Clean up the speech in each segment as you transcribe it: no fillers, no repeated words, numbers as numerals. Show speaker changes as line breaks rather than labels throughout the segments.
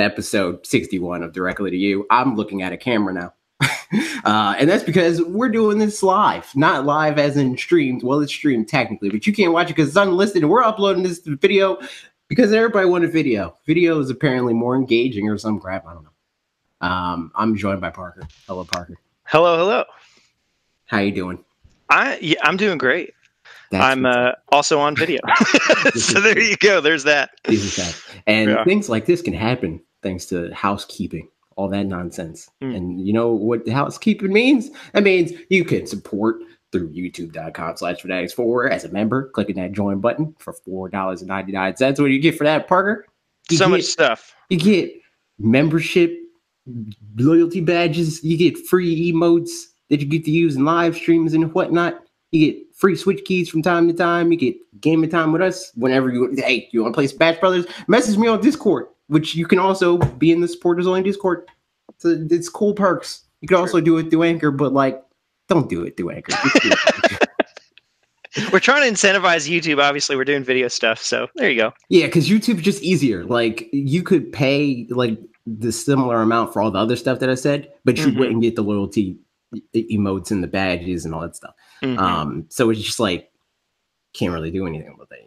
episode 61 of Directly to You. I'm looking at a camera now. And that's because we're doing this live. Not live as in streamed. Well, it's streamed technically, but you can't watch it because it's unlisted. And we're uploading this video because everybody wanted video. Video is apparently more engaging or some crap. I don't know. I'm joined by Parker. Hello, Parker.
Hello.
How you doing?
I'm doing great. I'm also on video. So there you go. There's that.
And things like this can happen thanks to housekeeping, all that nonsense. And you know what housekeeping means? That means you can support through youtube.com/fanatics4 as a member, clicking that join button for $4.99. What do you get for that, Parker?
Much stuff.
You get membership, loyalty badges, you get free emotes that you get to use in live streams and whatnot. You get free Switch keys from time to time. You get gaming time with us whenever you want to play Smash Brothers? Message me on Discord, which you can also be in the supporters only Discord. So it's cool perks. You can also do it through Anchor, but don't do it through Anchor.
We're trying to incentivize YouTube. Obviously, we're doing video stuff, so there you go.
Yeah, because YouTube's just easier. You could pay the similar amount for all the other stuff that I said, but you wouldn't get the loyalty emotes and the badges and all that stuff. So it's just can't really do anything with it,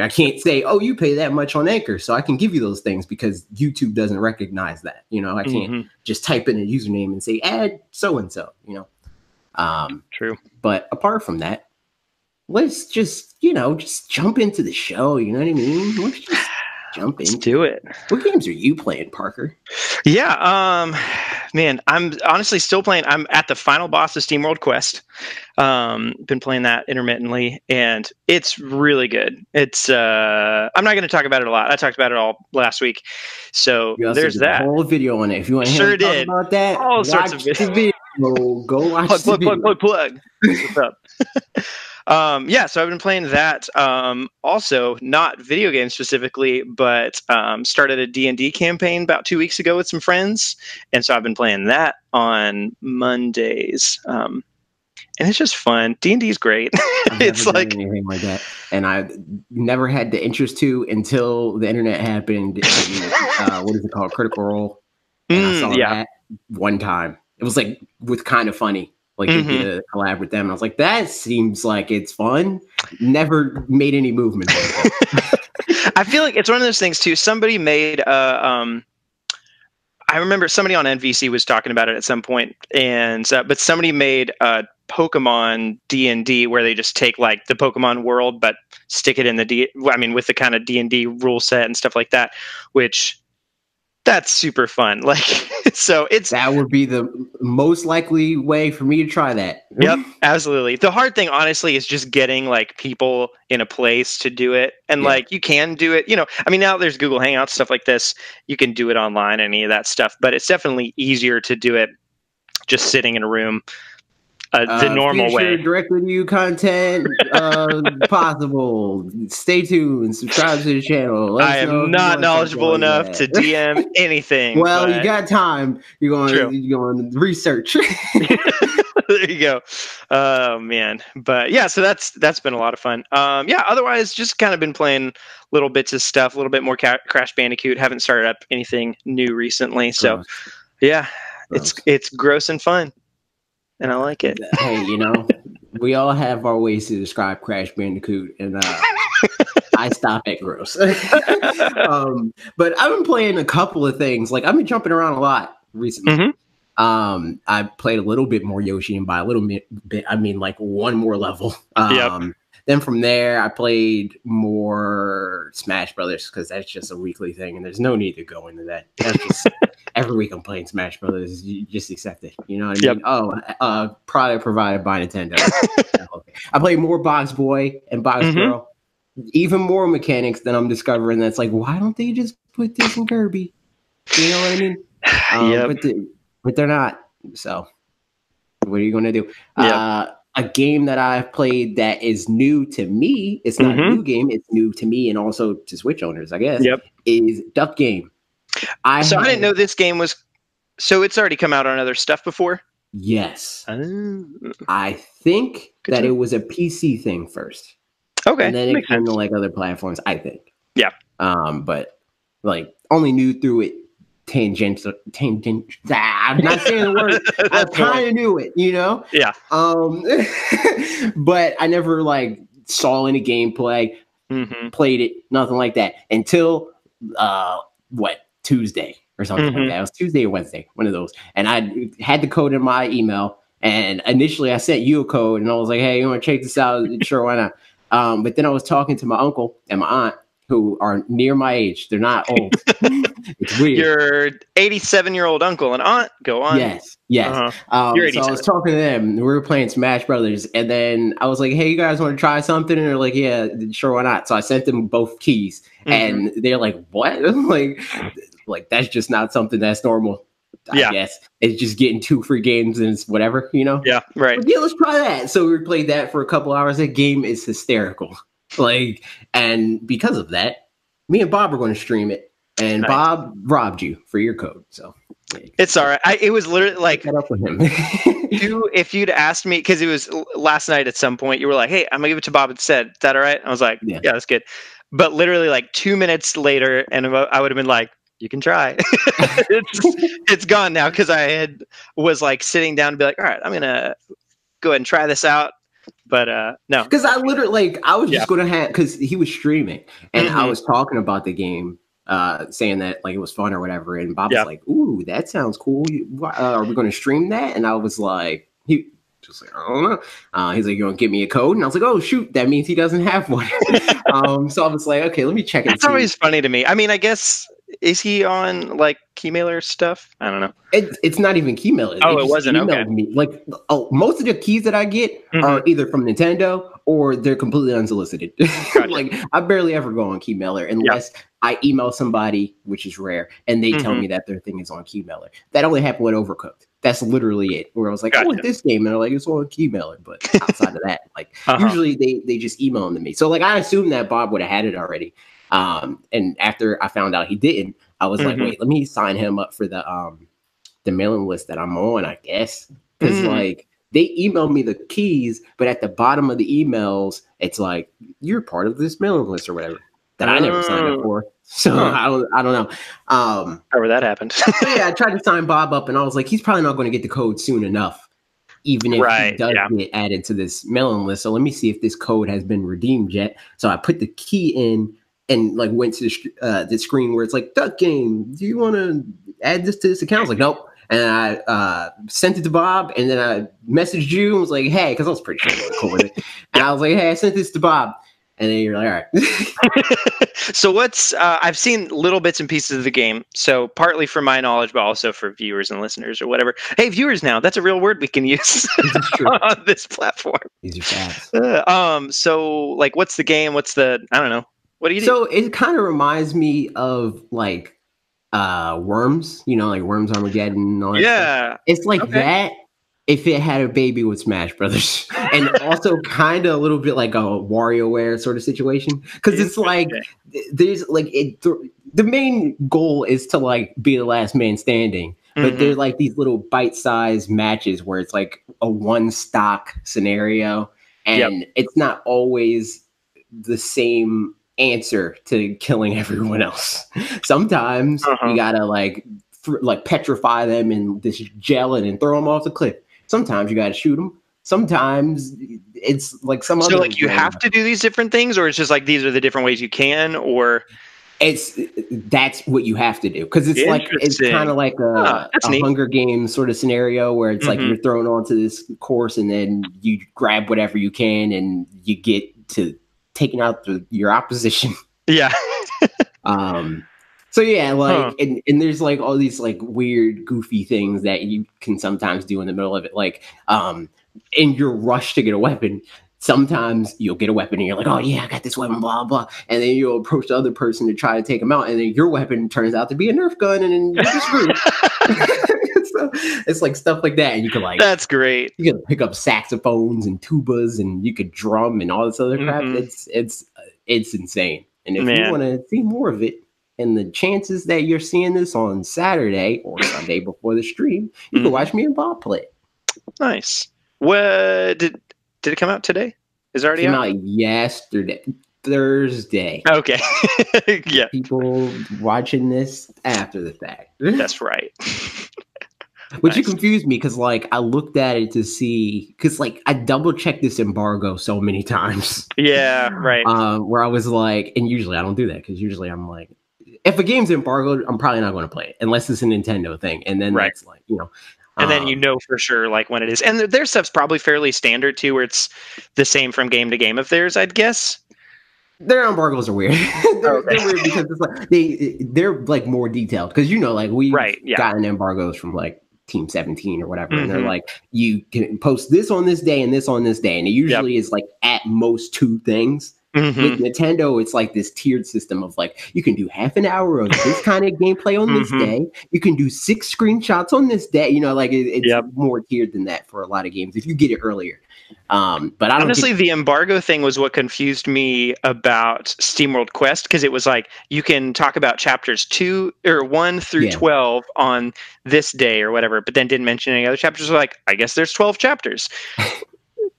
I can't say, oh, you pay that much on Anchor, so I can give you those things because YouTube doesn't recognize that. I can't just type in a username and say add so and so.
True.
But apart from that, let's just jump into the show. You know what I mean? Let's just jump in.
Let's do it.
What games are you playing, Parker?
Yeah, man, I'm honestly still playing. I'm at the final boss of SteamWorld Quest. Been playing that intermittently, and it's really good. It's I'm not going to talk about it a lot. I talked about it all last week, so there's that.
A whole video on it. If you want to talk about that,
all sorts of videos.
Go watch
plug. What's up? So I've been playing that. Also, not video games specifically, but started a D&D campaign about 2 weeks ago with some friends, and so I've been playing that on Mondays. And it's just fun. D&D is great. It's
anything like that, and I never had the interest to until the internet happened. What is it called? Critical Role. And I saw that one time. It was with Kind of Funny. They did a collab with them. And I was like, that seems like it's fun. Never made any movement.
I feel like it's one of those things too. Somebody made I remember somebody on NVC was talking about it at some point, and but somebody made a Pokemon D&D where they just take the Pokemon world but stick it in with the kind of D&D rule set and stuff like that, which that's super fun. So
that would be the most likely way for me to try that.
Yep, absolutely. The hard thing, honestly, is just getting people in a place to do it, and you can do it. Now there's Google Hangouts, stuff like this. You can do it online, any of that stuff, but it's definitely easier to do it just sitting in a room. The normal way.
Directly to You content possible. Stay tuned. Subscribe to the channel.
I am not knowledgeable enough to DM anything.
Well, you got time. You're going to research.
There you go. Oh man, but yeah. So that's been a lot of fun. Otherwise, just kind of been playing little bits of stuff. A little bit more Crash Bandicoot. Haven't started up anything new recently. So yeah, it's gross and fun. And I like it.
Hey, we all have our ways to describe Crash Bandicoot, and I stop at gross. But I've been playing a couple of things. I've been jumping around a lot recently. I played a little bit more Yoshi, and by a little bit, I mean one more level. Then from there, I played more Smash Brothers because that's just a weekly thing, and there's no need to go into that. That's just every week I'm playing Smash Brothers. You just accept it. You know what I mean? Oh, product provided by Nintendo. Okay. I played more Box Boy and Box Girl. Even more mechanics than I'm discovering. That's why don't they just put this in Kirby? You know what I mean? But they're not. So what are you going to do? A game that I've played that is new to me, it's not a new game, it's new to me and also to Switch owners, I guess, is Duck Game. I
didn't know this game was... So it's already come out on other stuff before?
Yes. I think that it was a PC thing first.
Okay.
And then it came to other platforms, I think.
Yeah.
But only knew through it I'm not saying the word. I kind of knew it,
Yeah.
But I never like saw any gameplay, played it, nothing like that until Tuesday or something like that. It was Tuesday or Wednesday, one of those. And I had the code in my email. And initially I sent you a code and I was like, hey, you want to check this out? Sure, why not? But then I was talking to my uncle and my aunt, who are near my age. They're not old. It's weird.
Your 87-year-old uncle and aunt, go on.
Yes. You're 87. So I was talking to them. We were playing Smash Brothers. And then I was like, hey, you guys want to try something? And they're like, yeah, sure, why not? So I sent them both keys. And they're like, what? like, that's just not something that's normal. I guess it's just getting 2 free games and it's whatever, Yeah,
right.
But yeah, let's try that. So we played that for a couple hours. That game is hysterical. And because of that, me and Bob are going to stream it. And Bob robbed you for your code. So
it's all right. It was literally like
up with him.
If you'd asked me, because it was last night at some point, you were like, hey, I'm gonna give it to Bob instead. Is that all right? I was like, yeah, that's good. But literally like 2 minutes later, and I would have been like, you can try. It's gone now, because was like sitting down to be like, all right, I'm gonna go ahead and try this out. But no,
because I literally I was just gonna have, because he was streaming and I was talking about the game, saying that like it was fun or whatever, and Bob was like, ooh, that sounds cool. Are we gonna stream that? And I was like, I don't know. He's like, you want to give me a code? And I was like, oh shoot, that means he doesn't have one. So I was like, okay, let me check it.
It's always funny to me. I mean, I guess, is he on like Keymailer stuff? I don't know.
It's not even Keymailer.
Oh, it wasn't. Okay.
Me. Like, most of the keys that I get are either from Nintendo or they're completely unsolicited. Gotcha. Like, I barely ever go on Keymailer unless I email somebody, which is rare, and they tell me that their thing is on Keymailer. That only happened with Overcooked. That's literally it. Where I was like, I want this game, and they're like, it's on Keymailer. But outside of that, like, usually they just email them to me. So like, I assumed that Bob would have had it already. And after I found out he didn't, I was like, wait, let me sign him up for the mailing list that I'm on, I guess. Because like, they emailed me the keys, but at the bottom of the emails, it's like, you're part of this mailing list or whatever that I never signed up for. So I don't know.
However that happened.
Yeah, I tried to sign Bob up, and I was like, he's probably not going to get the code soon enough, even if he does get added to this mailing list. So let me see if this code has been redeemed yet. So I put the key in and like went to the screen where it's like, Duck Game, do you want to add this to this account? I was like, nope. And I sent it to Bob, and then I messaged you and was like, hey, because I was pretty sure you were cool with it. And I was like, hey, I sent this to Bob. And then you're like, all right.
So I've seen little bits and pieces of the game. So partly for my knowledge, but also for viewers and listeners or whatever. Hey, viewers now, that's a real word we can use on this platform.
These are facts.
So like, what's the game? I don't know. What do you do?
So it kind of reminds me of like Worms, like Worms Armageddon and all that stuff. It's like that if it had a baby with Smash Brothers. And also kind of a little bit like a WarioWare sort of situation. Because it's like, there's like, the main goal is to like be the last man standing. But there's like these little bite-sized matches where it's like a one stock scenario. And it's not always the same answer to killing everyone else. Sometimes you gotta like petrify them in this gel and throw them off the cliff. Sometimes you gotta shoot them. Sometimes it's like some other.
So like you have to do these different things, or it's just like these are the different ways you can, or
that's what you have to do, because it's kind of like a Hunger Games sort of scenario where it's like you're thrown onto this course and then you grab whatever you can and you get to taking out your opposition.
Yeah.
So yeah, like, and there's like all these like weird, goofy things that you can sometimes do in the middle of it. Like, in your rush to get a weapon, sometimes you'll get a weapon and you're like, oh yeah, I got this weapon, blah, blah. And then you'll approach the other person to try to take them out. And then your weapon turns out to be a Nerf gun and then you're just screwed. So it's like stuff like that. And you can like,
that's great.
You can pick up saxophones and tubas and you could drum and all this other crap. It's insane. And if you want to see more of it, and the chances that you're seeing this on Saturday or Sunday before the stream, you can watch me and Bob play it.
Nice. What did it come out today? Is it already
out? Yesterday. Thursday.
Okay. Yeah.
People watching this after the fact.
That's right.
Which
Nice.
confused me because, like, I looked at it to see, because, like, I double checked this embargo so many times.
Yeah, right.
Where I was like, and usually I don't do that because usually I'm like, if a game's embargoed, I'm probably not going to play it unless it's a Nintendo thing, and then that's like,
and then you know for sure like when it is, and their stuff's probably fairly standard too, where it's the same from game to game of theirs, I'd guess.
Their embargoes are weird. They're weird because it's like they're like more detailed because like we've gotten embargoes from like Team 17 or whatever, and they're like, you can post this on this day and this on this day, and it usually is like at most 2 things. With Nintendo, it's like this tiered system of like, you can do half an hour of this kind of gameplay on this day. You can do 6 screenshots on this day. Like it's more tiered than that for a lot of games if you get it earlier. But I don't
honestly, the embargo thing was what confused me about SteamWorld Quest, because it was like you can talk about chapters 1 through 12 on this day or whatever, but then didn't mention any other chapters. Like, I guess there's 12 chapters.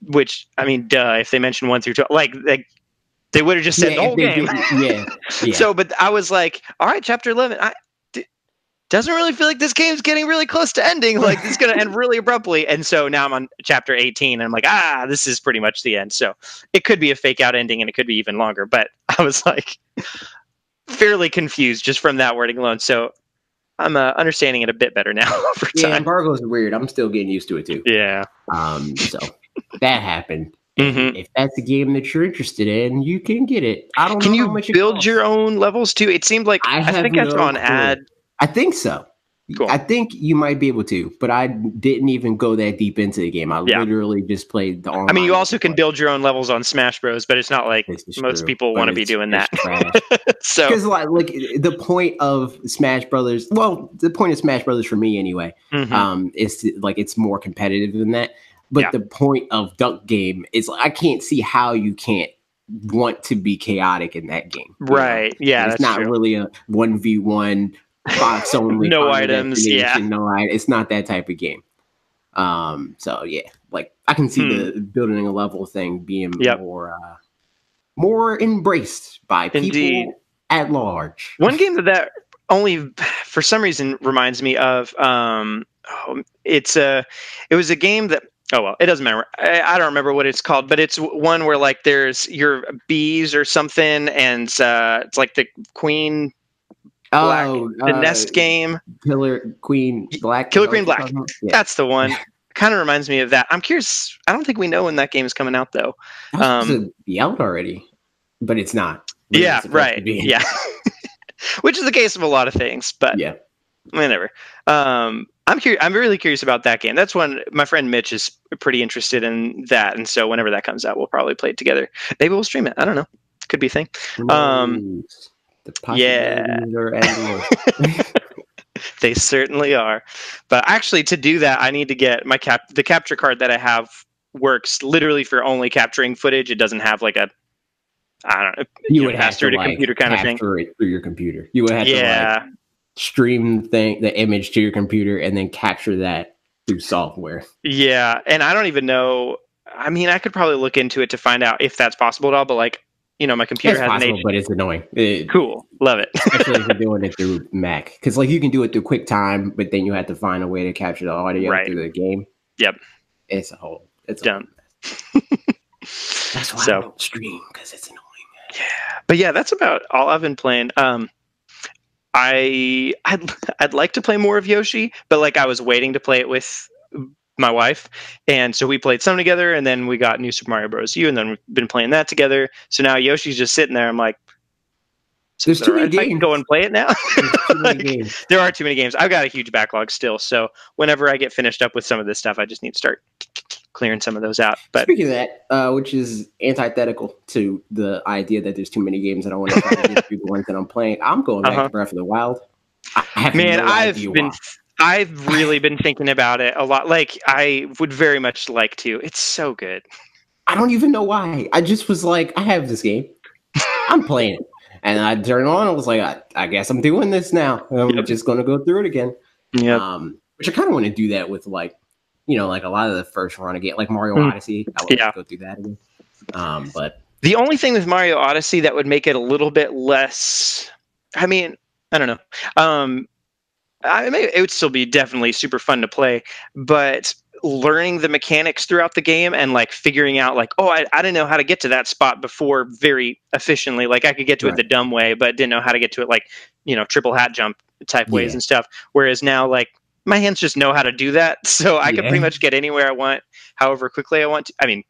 Which, I mean, duh, if they mentioned 1 through 12, like they would have just said the whole game. So, but I was like, all right, chapter 11. Doesn't really feel like this game's getting really close to ending. Like, it's going to end really abruptly. And so now I'm on chapter 18, and I'm like, this is pretty much the end. So it could be a fake out ending, and it could be even longer. But I was like fairly confused just from that wording alone. So I'm understanding it a bit better now over time.
Yeah, embargo's weird. I'm still getting used to it too.
Yeah.
So that happened. If that's a game that you're interested in, you can get it. I don't know
how
much
you build your own levels too? It seemed like I think I saw an ad.
I think so. Cool. I think you might be able to, but I didn't even go that deep into the game. I literally just played the online.
I mean, you also can build your own levels on Smash Bros, but it's not like most people want to be doing that. So,
because like the point of Smash Brothers, the point of Smash Brothers for me anyway, is to, like, it's more competitive than that. But the point of Duck Game is like, I can't see how you can't want to be chaotic in that game.
Right? Yeah,
it's not really a 1v1 box only.
No items. Yeah,
it's not that type of game. So yeah, like I can see the building a level thing being more embraced by people at large.
One game that only for some reason reminds me of it was a game that, oh well, it doesn't matter. I don't remember what it's called, but it's one where like there's your bees or something, and it's like the Queen Black, the Nest game.
Killer Queen Black.
Killer Queen Black. Yeah. That's the one. Kind of reminds me of that. I'm curious. I don't think we know when that game is coming out though.
It's out already, but it's not.
Yeah, right. Yeah. Which is the case of a lot of things, but
yeah,
whatever. I'm really curious about that game. That's one my friend Mitch is pretty interested in that, and so whenever that comes out, we'll probably play it together. Maybe we'll stream it. I don't know. Could be a thing.
The possibilities are endless.
They certainly are. But actually, to do that, I need to get my the capture card that I have works literally for only capturing footage. It doesn't have like a, I don't know,
you would have
through
to
the computer kind of thing.
Capture it through your computer. You would have to like stream the image to your computer and then capture that through software.
Yeah, and I don't even know. I mean, I could probably look into it to find out if that's possible at all. But like, my computer has
possible, but it's annoying.
Cool, love it.
Especially if you're doing it through Mac, because like you can do it through QuickTime, but then you have to find a way to capture the audio through the game.
Yep,
it's a whole. It's
dumb.
That's why I don't stream, because it's annoying.
Yeah, but yeah, that's about all I've been playing. I'd like to play more of Yoshi, but like I was waiting to play it with my wife, and so we played some together, and then we got New Super Mario Bros. U, and then we've been playing that together. So now Yoshi's just sitting there. I'm like,
there's too many games.
I can go and play it now. There are too many games. I've got a huge backlog still, so whenever I get finished up with some of this stuff, I just need to start clearing some of those out. But
speaking of that, which is antithetical to the idea that there's too many games that I want to try to get through the ones that I'm playing, I'm going back to Breath of the Wild.
I've really been thinking about it a lot. Like, I would very much like to. It's so good.
I don't even know why. I just was like, I have this game. I'm playing it. And I turned on. I was like, I guess I'm doing this now. I'm just going to go through it again.
Yeah.
Which I kind of want to do that with, like, like a lot of the first run again, like Mario Odyssey. I would go through that again. But
The only thing with Mario Odyssey that would make it a little bit less, I mean, I don't know. It would still be definitely super fun to play, but learning the mechanics throughout the game and like figuring out like, oh, I didn't know how to get to that spot before very efficiently. Like I could get to it the dumb way, but didn't know how to get to it like, triple hat jump type ways and stuff. Whereas now, like, my hands just know how to do that. So I can pretty much get anywhere I want, however quickly I want to. I mean,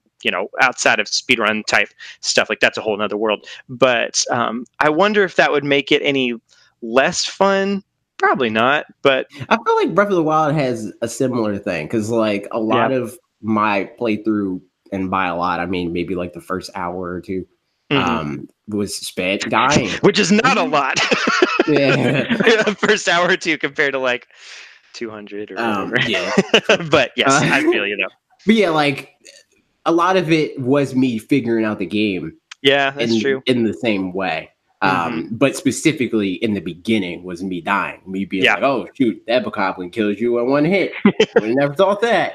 outside of speedrun type stuff, like that's a whole nother world. But I wonder if that would make it any less fun. Probably not, but
I feel like Breath of the Wild has a similar thing because, like, a lot of my playthrough, and by a lot, I mean maybe like the first hour or two, was spent dying,
which is not a lot.
Yeah,
first hour or two compared to like 200 or whatever.
Yeah,
but yes, I feel you know.
But yeah, like a lot of it was me figuring out the game.
Yeah, that's true.
In the same way. But specifically in the beginning was me dying. Me being like, oh, shoot, that bokoblin kills you in one hit. I never thought that.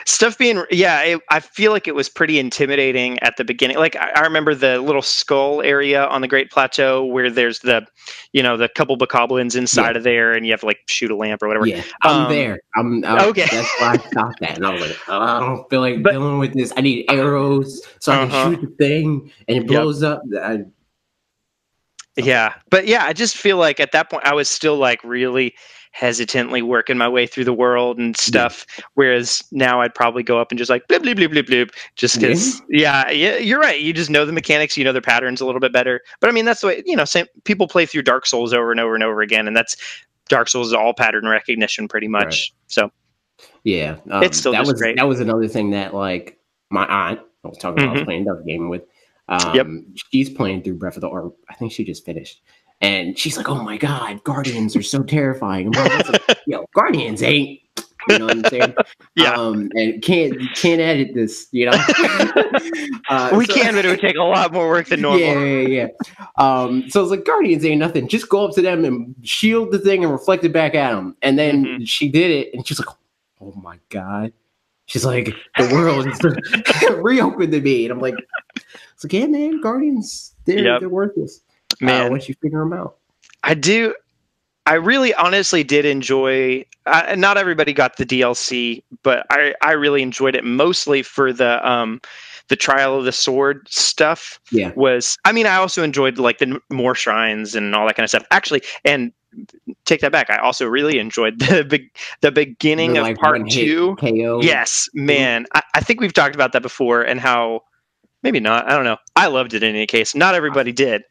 Stuff being, I feel like it was pretty intimidating at the beginning. Like, I remember the little skull area on the Great Plateau where there's the couple bokoblins inside of there and you have to, like, shoot a lamp or whatever.
Yeah, I'm there. Okay. That's why I stopped that. And I was like, oh, I don't feel like dealing with this. I need arrows so I can shoot the thing and it blows up.
I just feel like at that point I was still like really hesitantly working my way through the world and stuff, whereas now I'd probably go up and just like blip blip blip blip blip, just because you're right, you just know the mechanics, you know their patterns a little bit better. But I mean, that's the way, same people play through Dark Souls over and over and over again, and that's Dark Souls is all pattern recognition pretty much. So it's still great.
That was another thing that, like, my aunt I was talking about, I was playing another game with. She's playing through Breath of the, or I think she just finished, and she's like, "Oh my god, Guardians are so terrifying." Like, yo, Guardians ain't, you know what I'm saying? And can't edit this,
we can, but it would take a lot more work than normal.
So it's like, Guardians ain't nothing. Just go up to them and shield the thing and reflect it back at them. And then she did it, and she's like, "Oh my god." She's like, the world is reopened to me. And I'm like, it's like, yeah, man, Guardians, they're worthless. Man, once you figure them out.
I really honestly did enjoy, not everybody got the DLC, but I really enjoyed it mostly for the Trial of the Sword stuff. I also enjoyed like the more shrines and all that kind of stuff. Actually, and take that back, I also really enjoyed the beginning of part 2.
KO.
Yes, man. I think we've talked about that before, and how maybe not. I don't know. I loved it in any case. Not everybody did.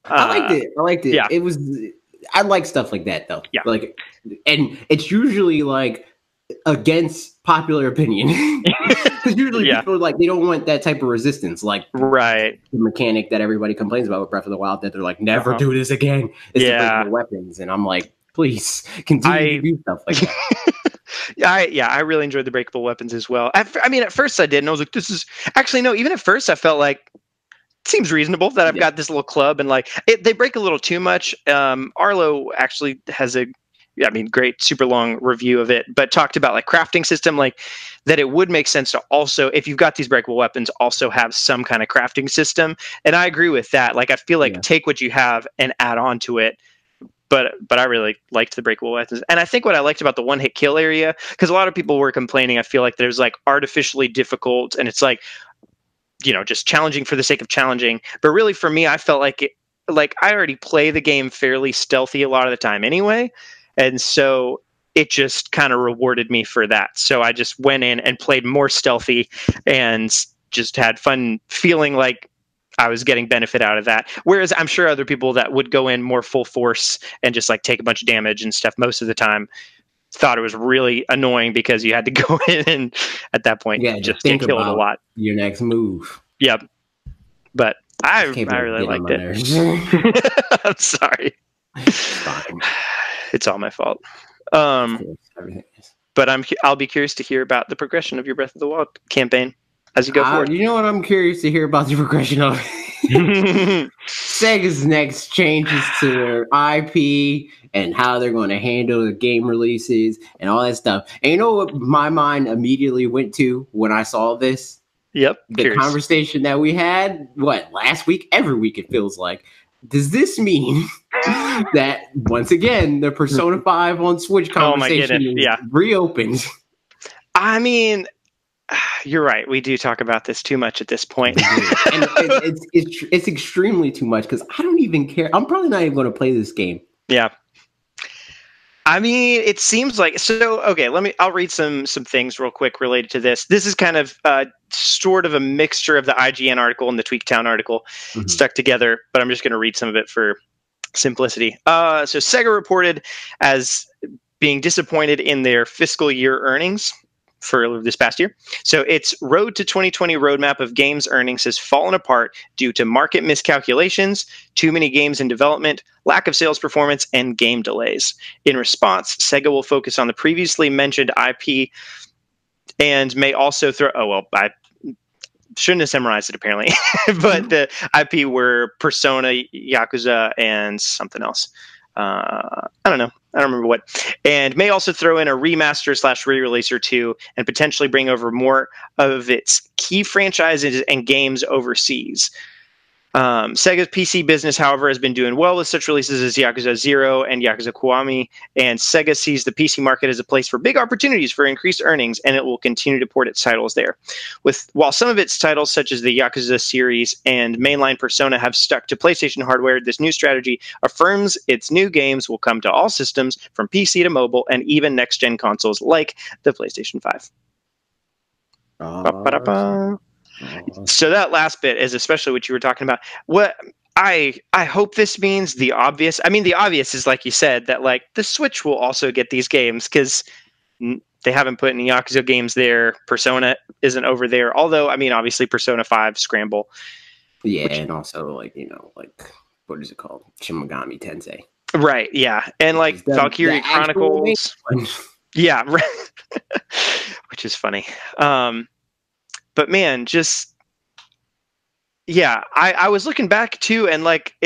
I liked it.
Yeah.
It was. I like stuff like that though. Yeah. Like, and it's usually like against popular opinion, because usually people are like, they don't want that type of resistance, like the mechanic that everybody complains about with Breath of the Wild, that they're like, never do this again. It's the breakable weapons, and I'm like, please continue to do stuff like that.
I really enjoyed the breakable weapons as well. I mean, at first I did, and I was like, this is actually no. Even at first, I felt like it seems reasonable that I've got this little club, and like they break a little too much. Arlo actually has a great super long review of it, but talked about like crafting system, like that it would make sense to also, if you've got these breakable weapons, also have some kind of crafting system. And I agree with that. Like, I feel like take what you have and add on to it. But I really liked the breakable weapons. And I think what I liked about the one hit kill area, because a lot of people were complaining, I feel like there's like artificially difficult, and it's like, just challenging for the sake of challenging. But really for me, I felt like I already play the game fairly stealthy a lot of the time anyway. And so it just kind of rewarded me for that. So I just went in and played more stealthy and just had fun feeling like I was getting benefit out of that. Whereas I'm sure other people that would go in more full force and just like take a bunch of damage and stuff most of the time thought it was really annoying because you had to go in and at that point just get killed a lot.
Your next move.
Yep. But I really liked it. I'm sorry.
Fine.
It's all my fault. But I'll be curious to hear about the progression of your Breath of the Wild campaign as you go forward.
You know what I'm curious to hear about the progression of? Sega's next changes to their IP and how they're going to handle the game releases and all that stuff. And you know what my mind immediately went to when I saw this?
Yep.
The
Curious.
conversation that we had, last week? Every week it feels like. Does this mean that once again the Persona 5 on Switch conversation is reopened?
I mean, you're right. We do talk about this too much at this point.
And it's extremely too much because I don't even care. I'm probably not even going to play this game.
Yeah. I mean, it seems like so. Okay, I'll read some things real quick related to this. This is kind of sort of a mixture of the IGN article and the Tweaktown article stuck together, but I'm just going to read some of it for simplicity. So Sega reported as being disappointed in their fiscal year earnings for this past year. So its Road to 2020 roadmap of games earnings has fallen apart due to market miscalculations, too many games in development, lack of sales performance, and game delays. In response, Sega will focus on the previously mentioned IP and may also throw... I shouldn't have summarized it apparently, but the IP were Persona, Yakuza, and something else. I don't know. I don't remember what. And may also throw in a remaster / re-release or two and potentially bring over more of its key franchises and games overseas. Sega's PC business, however, has been doing well with such releases as Yakuza 0 and Yakuza Kiwami, and Sega sees the PC market as a place for big opportunities for increased earnings, and it will continue to port its titles there. While some of its titles, such as the Yakuza series and mainline Persona, have stuck to PlayStation hardware, this new strategy affirms its new games will come to all systems, from PC to mobile, and even next-gen consoles like the PlayStation 5. So that last bit is especially what you were talking about. What I hope this means the obvious. I mean, the obvious is, like you said, that like the Switch will also get these games because they haven't put any Yakuza games there. Persona isn't over there. Although, I mean, obviously Persona 5 Scramble.
Yeah, and also like what is it called? Shin Megami Tensei.
Right. Yeah, and like Valkyria Chronicles. Yeah, right. Which is funny. But man, just I was looking back too, and like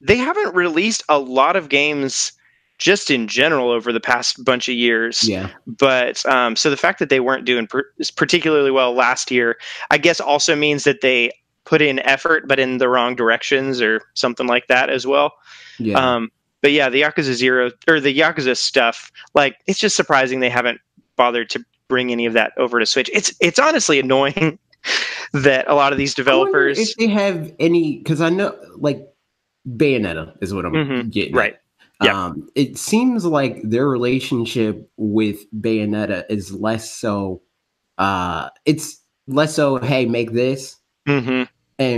they haven't released a lot of games just in general over the past bunch of years.
Yeah.
But so the fact that they weren't doing particularly well last year, I guess also means that they put in effort, but in the wrong directions or something like that as well.
Yeah.
But yeah, the Yakuza 0 or the Yakuza stuff, like it's just surprising they haven't bothered to bring any of that over to Switch. It's honestly annoying that a lot of these developers,
if they have any, because I know like Bayonetta is what I'm getting
right.
at. Yeah. It seems like their relationship with Bayonetta is less so. It's less so. Hey, make this, and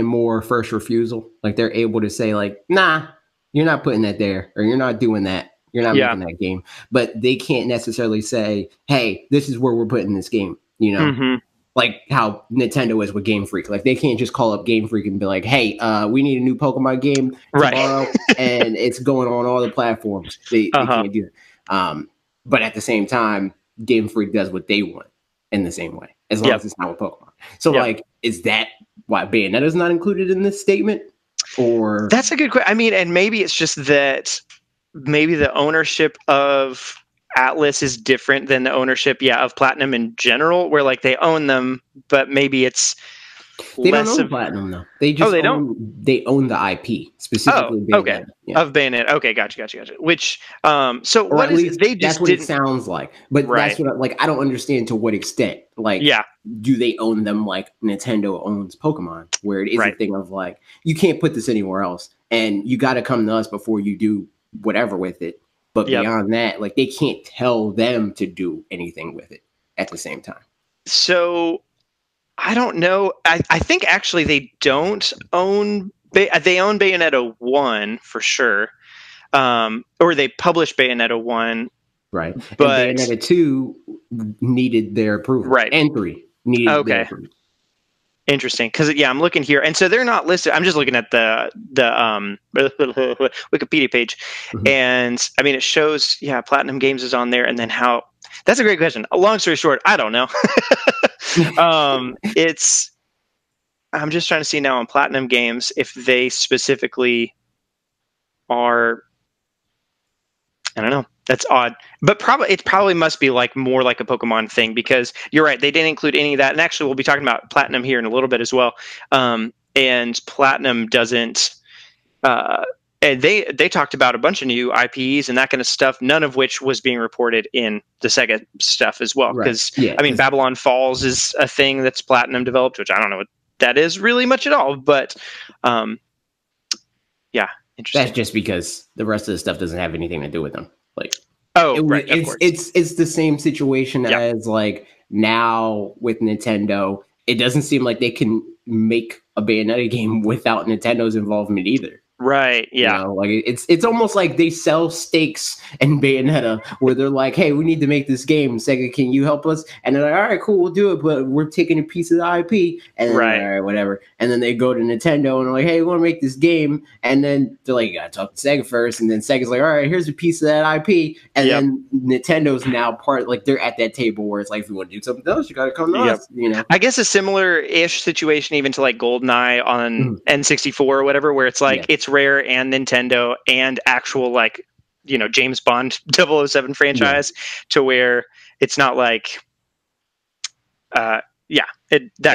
more first refusal. Like they're able to say like, nah, you're not putting that there, or you're not doing that. You're not making that game, but they can't necessarily say, "Hey, this is where we're putting this game." You know, like how Nintendo is with Game Freak. Like they can't just call up Game Freak and be like, "Hey, we need a new Pokemon game tomorrow, and it's going on all the platforms." They can't do that. But at the same time, Game Freak does what they want in the same way, as long as it's not with Pokemon. So, like, is that why Bayonetta is not included in this statement? Or
that's a good question. I mean, and maybe it's just that. Maybe the ownership of Atlas is different than the ownership, of Platinum in general, where like they own them, but maybe it's
they don't own Platinum though. They just they own the IP specifically.
Bayonetta. Of Bayonetta. Okay, gotcha. Which so or what is it? They just
that's what it sounds like, but that's what I don't understand to what extent. Like, do they own them like Nintendo owns Pokemon, where it is a thing of like you can't put this anywhere else, and you got to come to us before you do whatever with it. But beyond that, like they can't tell them to do anything with it at the same time.
So I don't know. I think actually they don't own. They own Bayonetta 1 for sure, or they published Bayonetta 1,
right? But and Bayonetta 2 needed their approval,
right?
And 3 needed their approval.
Interesting, because I'm looking here, and so they're not listed. I'm just looking at the Wikipedia page, and I mean it shows Platinum Games is on there, and then how? That's a great question. A long story short, I don't know. I'm just trying to see now on Platinum Games if they specifically are. I don't know. That's odd, but it probably must be like more like a Pokemon thing, because you're right. They didn't include any of that, and actually, we'll be talking about Platinum here in a little bit as well. And Platinum doesn't. And they talked about a bunch of new IPs and that kind of stuff, none of which was being reported in the Sega stuff as well.
Right.
Because
Yeah.
I mean, Babylon Falls is a thing that's Platinum developed, which I don't know what that is really much at all, but yeah, interesting.
That's just because the rest of the stuff doesn't have anything to do with them. Like,
right, of course.
It's the same situation as like now with Nintendo. It doesn't seem like they can make a Bayonetta game without Nintendo's involvement either.
Right. Yeah.
You know, like it's almost like they sell stakes in Bayonetta, where they're like, "Hey, we need to make this game. Sega, can you help us?" And they're like, "All right, cool, we'll do it, but we're taking a piece of the IP." And then,
right,
all right, whatever. And then they go to Nintendo and they're like, "Hey, we want to make this game." And then they're like, "You gotta talk to Sega first." And then Sega's like, "All right, here's a piece of that IP." And then Nintendo's now part, like they're at that table where it's like, if you want to do something else, you gotta come to us. You know,
I guess a similar-ish situation even to like GoldenEye on N64 or whatever, where it's like it's Rare and Nintendo and actual like, you know, James Bond 007 franchise, to where it's not like that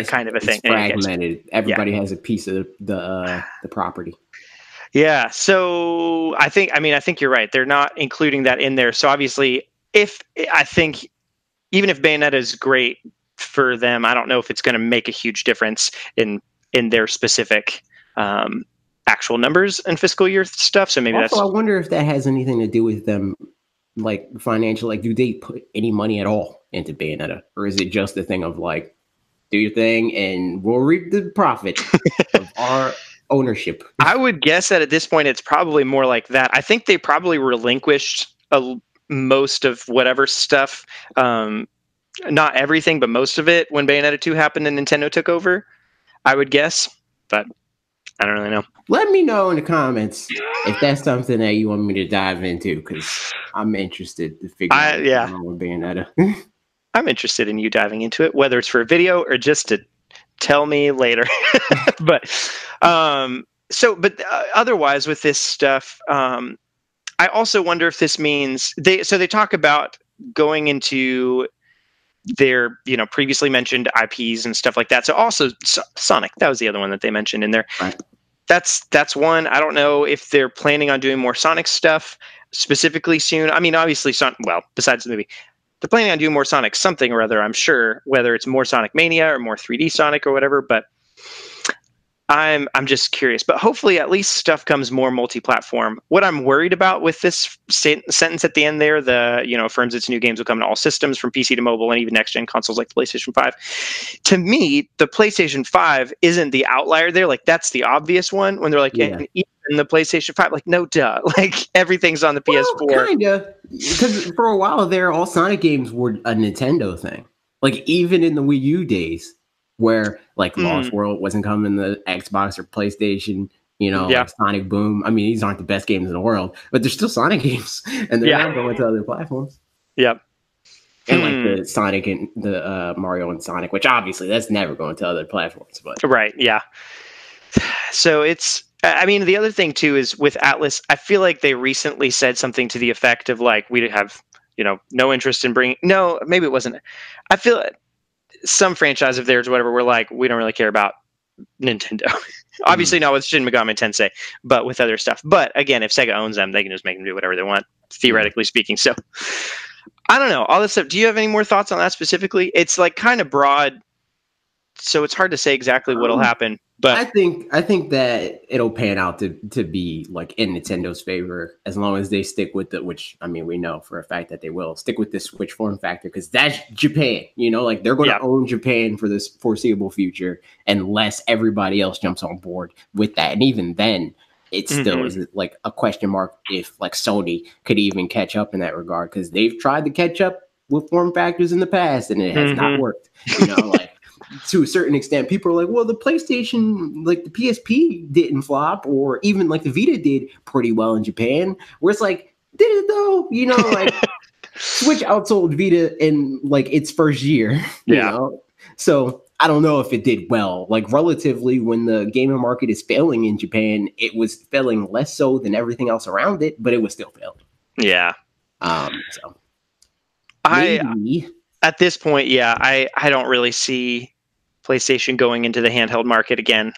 kind of a thing.
Fragmented. Everybody has a piece of the property.
Yeah. So I think you're right. They're not including that in there. So obviously, even if Bayonetta is great for them, I don't know if it's going to make a huge difference in their specific actual numbers and fiscal year stuff. So maybe
I wonder if that has anything to do with them, like financial. Like, do they put any money at all into Bayonetta, or is it just a thing of like, do your thing and we'll reap the profit of our ownership?
I would guess that at this point it's probably more like that. I think they probably relinquished most of whatever stuff, not everything, but most of it when Bayonetta 2 happened and Nintendo took over, I would guess, but I don't really know.
Let me know in the comments if that's something that you want me to dive into, because I'm interested to figure out what's going on with Bayonetta.
I'm interested in you diving into it, whether it's for a video or just to tell me later. But otherwise with this stuff, I also wonder if this means they talk about going into their, you know, previously mentioned IPs and stuff like that. So also Sonic, that was the other one that they mentioned in there.
Right.
That's one. I don't know if they're planning on doing more Sonic stuff specifically soon. I mean, obviously, besides the movie, they're planning on doing more Sonic something or other, I'm sure, whether it's more Sonic Mania or more 3D Sonic or whatever, but I'm just curious. But hopefully at least stuff comes more multi-platform. What I'm worried about with this sentence at the end there, affirms its new games will come to all systems from PC to mobile and even next-gen consoles like the PlayStation 5. To me, the PlayStation 5 isn't the outlier there. Like, that's the obvious one when they're like, even the PlayStation 5, like, no duh. Like, everything's on the PS4.
Kind of. Because for a while there, all Sonic games were a Nintendo thing. Like, even in the Wii U days, where like Lost World wasn't coming to Xbox or PlayStation, you know, like Sonic Boom. I mean, these aren't the best games in the world, but they're still Sonic games, and they're not going to other platforms.
Yep.
And like the Sonic and the Mario and Sonic, which obviously that's never going to other platforms. But
right, yeah. So it's. I mean, the other thing too is with Atlas. I feel like they recently said something to the effect of like, we have, you know, no interest in bringing. No, maybe it wasn't. I feel some franchise of theirs, whatever, we're like, we don't really care about Nintendo. Obviously not with Shin Megami Tensei, but with other stuff. But again, if Sega owns them, they can just make them do whatever they want, theoretically speaking. So I don't know, all this stuff. Do you have any more thoughts on that specifically? It's like kind of broad, so it's hard to say exactly what'll happen. But
I think that it'll pan out to be like in Nintendo's favor, as long as they stick with which I mean, we know for a fact that they will stick with this Switch form factor, because that's Japan, you know, like they're going to own Japan for this foreseeable future unless everybody else jumps on board with that. And even then, it still is like a question mark if like Sony could even catch up in that regard, because they've tried to catch up with form factors in the past and it has not worked, you know, like. To a certain extent, people are like, well, the PlayStation, like the PSP didn't flop, or even like the Vita did pretty well in Japan, where it's like, did it though? You know, like Switch outsold Vita in like its first year, you know? So I don't know if it did well. Like relatively, when the gaming market is failing in Japan, it was failing less so than everything else around it, but it was still failing.
Yeah.
So
I
maybe
at this point, yeah, I don't really see PlayStation going into the handheld market again.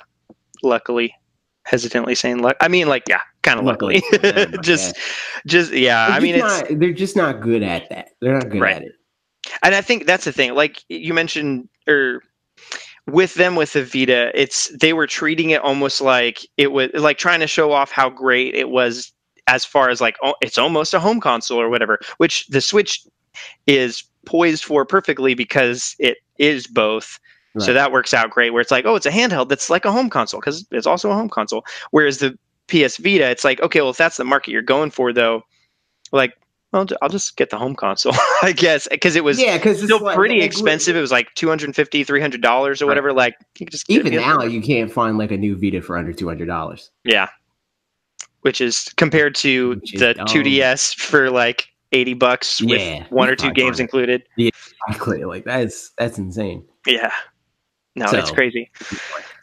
Luckily, hesitantly saying luck. I mean, like, yeah, kind of luckily.
luckily for them, I guess.
just yeah. I mean, it's
They're just not good at that. They're not good
right,
at it.
and I think that's the thing. Like you mentioned, or with them with the Vita, they were treating it almost like it was like trying to show off how great it was as far as like, oh, it's almost a home console or whatever, which the Switch is poised for perfectly because it is both. So
Right.
that works out great where it's like, oh, it's a handheld that's like a home console because it's also a home console. Whereas the PS Vita, it's like, okay, well, if that's the market you're going for, though, like, well, I'll just get the home console, I guess, because it was
Yeah, because it's
still pretty
like
expensive. It was like $250, $300 or
right.
whatever. Like, you could just get
Even now, you can't find like a new Vita for under $200.
Yeah, which is compared to
Which is
the
dumb.
2DS for like $80 with
Yeah,
one or two games included.
Yeah, exactly. Like that's insane.
Yeah, no, it's crazy.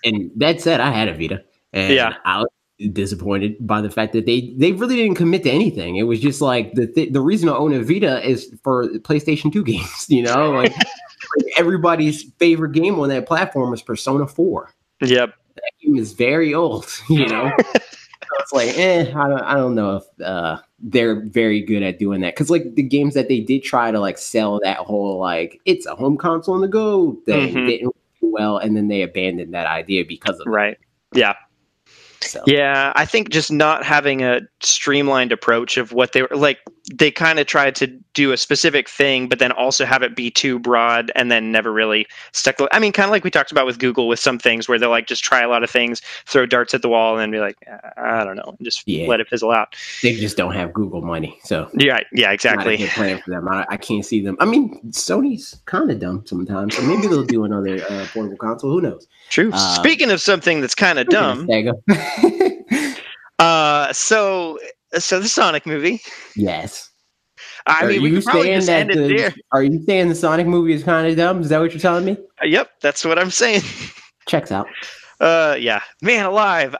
And that said, I had a Vita, and I was disappointed by the fact that they really didn't commit to anything. It was just like the reason I own a Vita is for PlayStation 2 games. You know, like everybody's favorite game on that platform is Persona 4.
Yep,
that game is very old. You know. So it's like, I don't know if they're very good at doing that. Because like the games that they did try to like sell that whole like it's a home console on the go thing didn't do well, and then they abandoned that idea because of
right. Yeah.
So.
Yeah, I think just not having a streamlined approach of what they were like, they kind of tried to do a specific thing, but then also have it be too broad and then never really stuck. I mean, kind of like we talked about with Google with some things where they'll like just try a lot of things, throw darts at the wall and then be like, I don't know, and just let it fizzle out.
They just don't have Google money. So
yeah, exactly.
Not a good plan for them. I can't see them. I mean, Sony's kind of dumb sometimes. So maybe they'll do another portable console. Who knows?
True. Speaking of something that's kind of dumb. So the Sonic movie.
Yes.
I mean, we could probably just end it there.
Are you saying the Sonic movie is kind of dumb? Is that what you're telling me?
Yep, that's what I'm saying.
Checks out.
Yeah, man alive.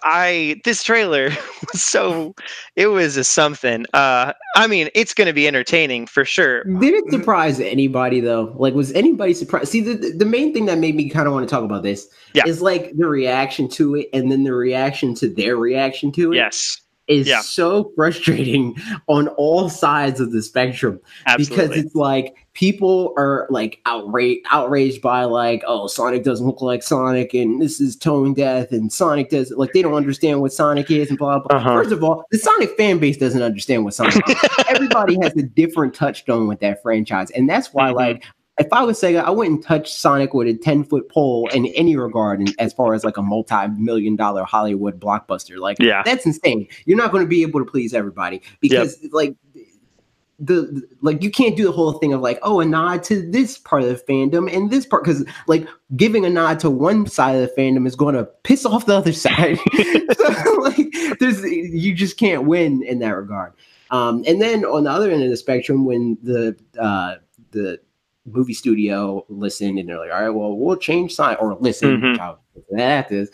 This trailer was it was a something. I mean, it's going to be entertaining for sure.
Did it surprise anybody though? Like, was anybody surprised? See, the main thing that made me kind of want to talk about this is like the reaction to it, and then the reaction to their reaction to it.
Yes.
Is so frustrating on all sides of the spectrum.
Absolutely.
Because it's like people are like outraged by like, oh, Sonic doesn't look like Sonic and this is tone deaf and Sonic does like they don't understand what Sonic is and blah blah. First of all, the Sonic fan base doesn't understand what Sonic is. Everybody has a different touchstone with that franchise, and that's why like. If I was Sega, I wouldn't touch Sonic with a 10-foot pole in any regard, as far as like a multi-million-dollar Hollywood blockbuster. Like, that's insane. You're not going to be able to please everybody because, like, you can't do the whole thing of like, oh, a nod to this part of the fandom and this part, because like giving a nod to one side of the fandom is going to piss off the other side. So, like, you just can't win in that regard. And then on the other end of the spectrum, when the movie studio listened and they're like, all right, well, we'll change Sonic, or listen, that is.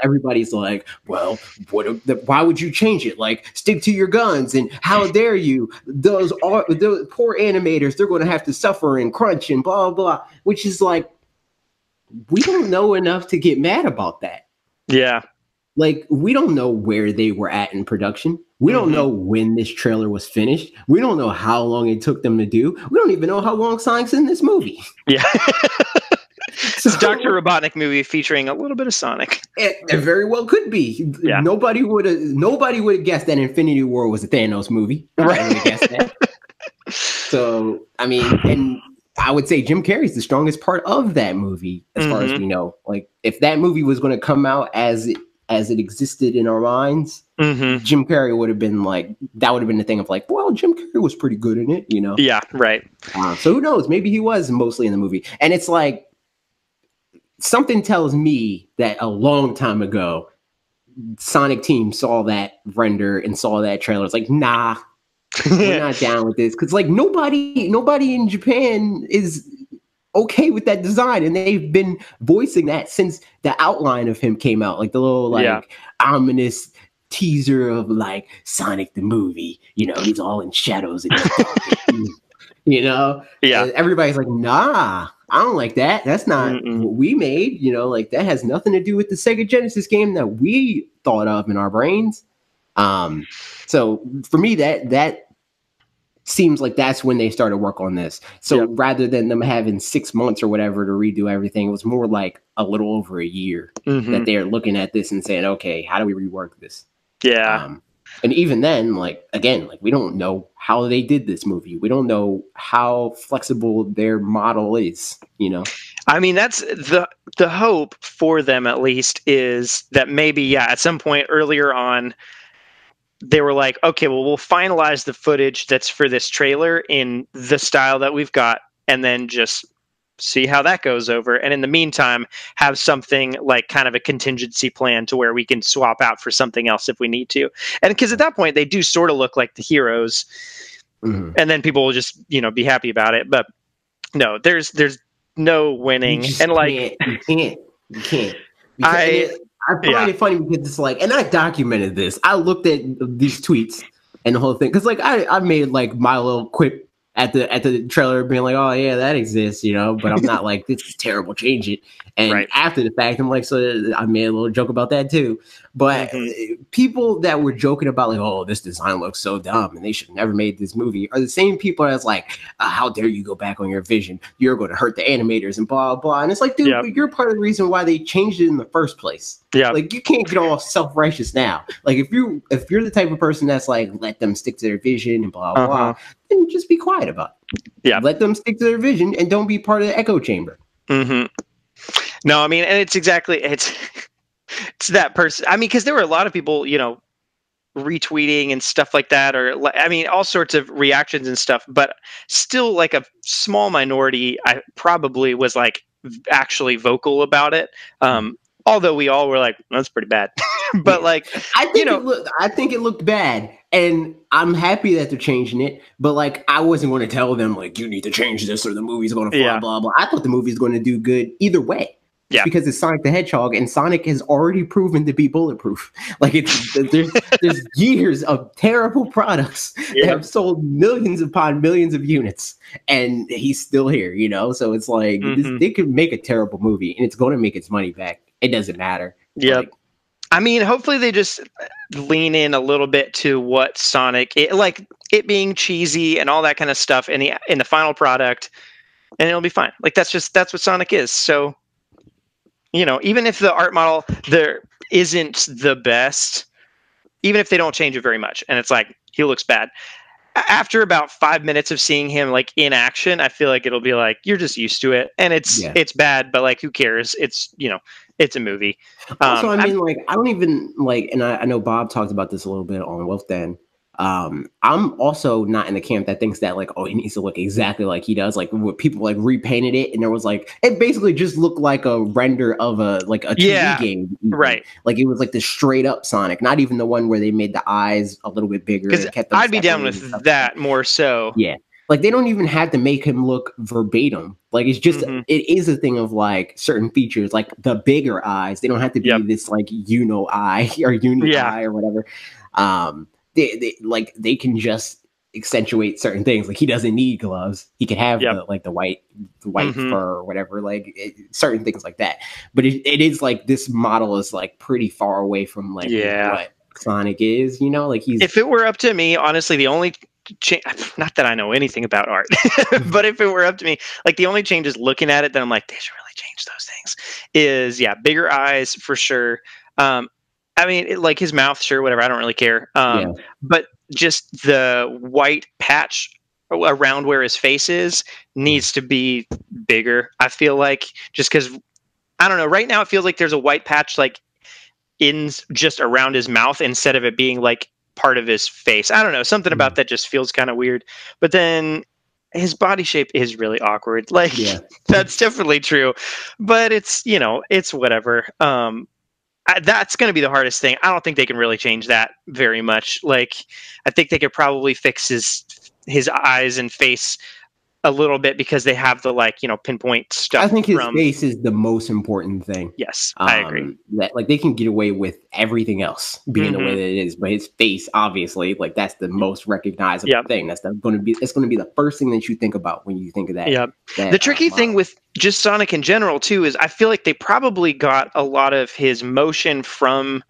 Everybody's like, well, why would you change it? Like, stick to your guns, and how dare you? Those poor animators, they're going to have to suffer and crunch and blah, blah, which is like, we don't know enough to get mad about that.
Yeah.
Like, we don't know where they were at in production. We don't know when this trailer was finished. We don't know how long it took them to do. We don't even know how long Sonic's in this movie.
Yeah. It's a Dr. Robotnik movie featuring a little bit of Sonic.
It very well could be. Yeah. Nobody would have guessed that Infinity War was a Thanos movie. Right. Would have guessed that. So, I mean, and I would say Jim Carrey's the strongest part of that movie, as far as we know. Like, if that movie was going to come out as it existed in our minds, Jim Carrey would have been like, that would have been the thing of like, well, Jim Carrey was pretty good in it, you know?
Yeah, right.
So who knows? Maybe he was mostly in the movie. And it's like, something tells me that a long time ago, Sonic team saw that render and saw that trailer. It's like, nah, we're not down with this. Because like nobody in Japan is okay with that design, and they've been voicing that since the outline of him came out, like the little ominous teaser of like Sonic the movie. You know, he's all in shadows and he's dark. You know,
Yeah.
and everybody's like, nah, I don't like that. That's not what we made. You know, like that has nothing to do with the Sega Genesis game that we thought of in our brains. So for me, that seems like that's when they started work on this. So rather than them having 6 months or whatever to redo everything, it was more like a little over a year that they're looking at this and saying, okay, how do we rework this?
Yeah.
And even then, like, again, like we don't know how they did this movie. We don't know how flexible their model is, you know?
I mean, that's the hope for them, at least, is that maybe, at some point earlier on, they were like, okay, well, we'll finalize the footage that's for this trailer in the style that we've got, and then just see how that goes over. And in the meantime, have something like kind of a contingency plan to where we can swap out for something else if we need to. And because at that point, they do sort of look like the heroes, and then people will just, be happy about it. But no, there's no winning. And like,
you can't. I find it funny because it's like, and I documented this. I looked at these tweets and the whole thing because, like, I made like my little quip at the trailer, being like, "Oh yeah, that exists," but I'm not like, "This is terrible, change it." And after the fact, I'm like, so I made a little joke about that too. But people that were joking about like, "Oh, this design looks so dumb and they should have never made this movie," are the same people that's like, "How dare you go back on your vision? You're going to hurt the animators and blah blah." And it's like, dude, but you're part of the reason why they changed it in the first place. Yeah, like you can't get all self-righteous now. Like if you're the type of person that's like, let them stick to their vision and blah blah, then just be quiet about it. Yeah, let them stick to their vision and don't be part of the echo chamber.
No, I mean, and it's that person. I mean, because there were a lot of people, retweeting and stuff like that, or I mean, all sorts of reactions and stuff. But still, like a small minority, I probably was like actually vocal about it. Although we all were like, that's pretty bad. But like,
I think it looked bad, and I'm happy that they're changing it. But like, I wasn't going to tell them like, you need to change this or the movie's going to blah blah blah. I thought the movie's going to do good either way. Yeah, because it's Sonic the Hedgehog, and Sonic has already proven to be bulletproof. Like there's years of terrible products that have sold millions upon millions of units, and he's still here. So it's like they could make a terrible movie, and it's going to make its money back. It doesn't matter.
Yeah, like, I mean, hopefully they just lean in a little bit to what Sonic, like it being cheesy and all that kind of stuff in the final product, and it'll be fine. Like that's what Sonic is. So. Even if the art model there isn't the best, even if they don't change it very much, and it's like he looks bad. After about 5 minutes of seeing him like in action, I feel like it'll be like you're just used to it, and it's bad, but like who cares? It's it's a movie.
Also, I mean, like I don't even like, and I know Bob talked about this a little bit on Wolf Den. I'm also not in the camp that thinks that like, oh, he needs to look exactly like he does. Like what people like repainted it, and there was like it basically just looked like a render of a 2D game,
right?
Like it was like the straight up Sonic, not even the one where they made the eyes a little bit bigger.
Because I'd be down with that more so.
Yeah, like they don't even have to make him look verbatim. Like it's just it is a thing of like certain features, like the bigger eyes. They don't have to be this like eye or uni eye or whatever. They can just accentuate certain things. Like he doesn't need gloves. He can have the white fur or whatever, certain things like that. But it is like this model is like pretty far away from like what Sonic is, like he's.
If it were up to me, honestly, the only not that I know anything about art, but if it were up to me, like the only change is looking at it that I'm like, they should really change those things is bigger eyes for sure. I mean, like his mouth, sure, whatever. I don't really care. But just the white patch around where his face is needs to be bigger. I feel like just because, I don't know, right now it feels like there's a white patch like in just around his mouth instead of it being like part of his face. I don't know. Something about that just feels kind of weird. But then his body shape is really awkward. Like that's definitely true. But it's, it's whatever. That's going to be the hardest thing. I don't think they can really change that very much. Like, I think they could probably fix his eyes and face a little bit because they have the like, pinpoint stuff.
I think his
from
face is the most important thing.
Yes, I agree.
That like they can get away with everything else being the way
Mhm.
that it is, but his face, obviously, like that's the most recognizable
Yep.
thing. That's going to be the first thing that you think about when you think of that.
Yep.
That
The tricky thing
model.
with just Sonic in general too is I feel like they probably got a lot of his motion from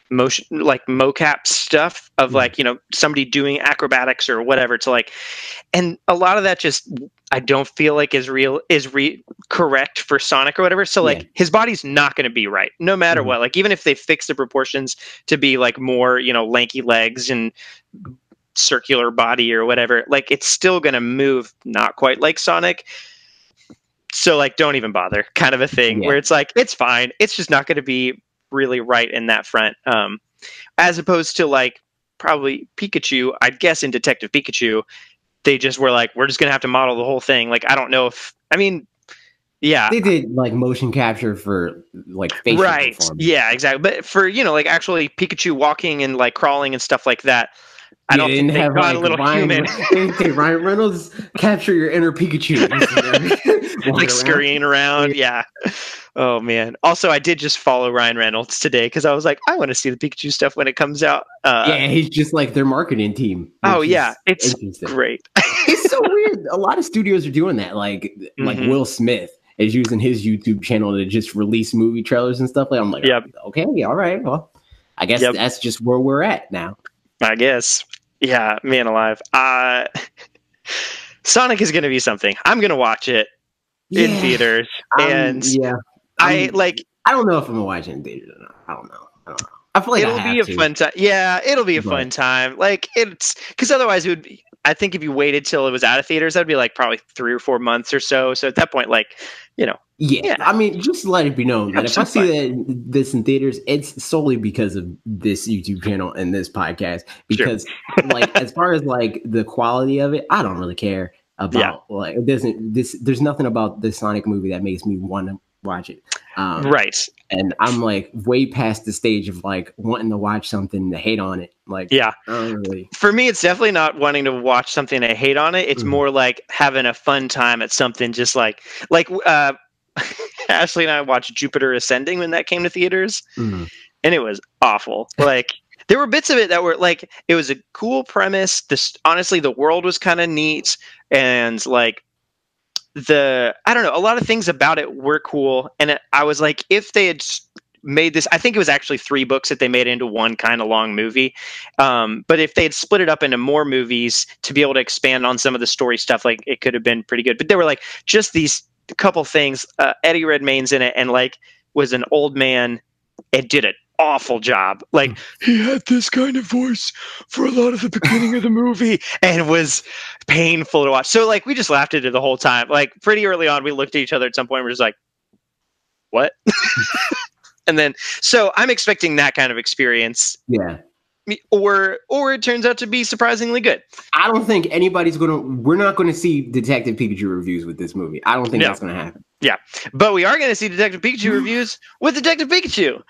motion, like mocap stuff of like, somebody doing acrobatics or whatever to like, and a lot of that just I don't feel like is correct for Sonic or whatever. So
Yeah.
like his body's not going to be right no matter what. Like even if they fix the proportions to be like more, lanky legs and circular body or whatever, like it's still going to move not quite like Sonic. So like don't even bother kind of a thing where it's like it's fine. It's just not going to be really right in that front. As opposed to like probably Pikachu, I'd guess in Detective Pikachu, they just were like, we're just gonna have to model the whole thing. Like I don't know if
they did like motion capture for like facial performance.
Yeah, exactly. But for like actually Pikachu walking and like crawling and stuff like that, I don't think they got a little human.
They Ryan Reynolds capture your inner Pikachu,
like scurrying around. Yeah. Oh man. Also, I did just follow Ryan Reynolds today because I was like, I want to see the Pikachu stuff when it comes out.
He's just like their marketing team.
Oh yeah, it's great.
It's so weird. A lot of studios are doing that. Like Will Smith is using his YouTube channel to just release movie trailers and stuff. Like I'm like, okay, all right. Well, I guess that's just where we're at now.
I guess. Yeah, man alive. Sonic is going to be something. I'm going to watch it in theaters. And I
don't know if I'm going to watch it in theaters or not. I don't know. I feel like
it'll be a fun time. Yeah, it'll be a fun time. Like it's because otherwise it would be, I think if you waited till it was out of theaters, that'd be like probably 3 or 4 months or so. So at that point, like,
I mean, just let it be known that if I see this in theaters, it's solely because of this YouTube channel and this podcast. Because, like, as far as like the quality of it, I don't really care about. Like, there's nothing about the Sonic movie that makes me want to watch it. And I'm like way past the stage of like wanting to watch something to hate on it. Like,
for me, it's definitely not wanting to watch something to hate on it. It's more like having a fun time at something. Just like Ashley and I watched Jupiter Ascending when that came to theaters, and it was awful. Like there were bits of it that were like it was a cool premise. Honestly, the world was kind of neat, and like I don't know, a lot of things about it were cool. And I was like, if they had made this, I think it was actually 3 books that they made into one kind of long movie. But if they had split it up into more movies to be able to expand on some of the story stuff, like it could have been pretty good. But they were like just these couple things. Eddie Redmayne's in it and like was an old man and did an awful job. Like he had this kind of voice for a lot of the beginning of the movie and it was painful to watch. So like we just laughed at it the whole time. Like pretty early on we looked at each other at some point and we're just like, what? And then so I'm expecting that kind of experience.
Yeah.
Or it turns out to be surprisingly good.
I don't think we're not going to see Detective Pikachu reviews with this movie. I don't think that's going to happen.
Yeah. But we are going to see Detective Pikachu reviews with Detective Pikachu.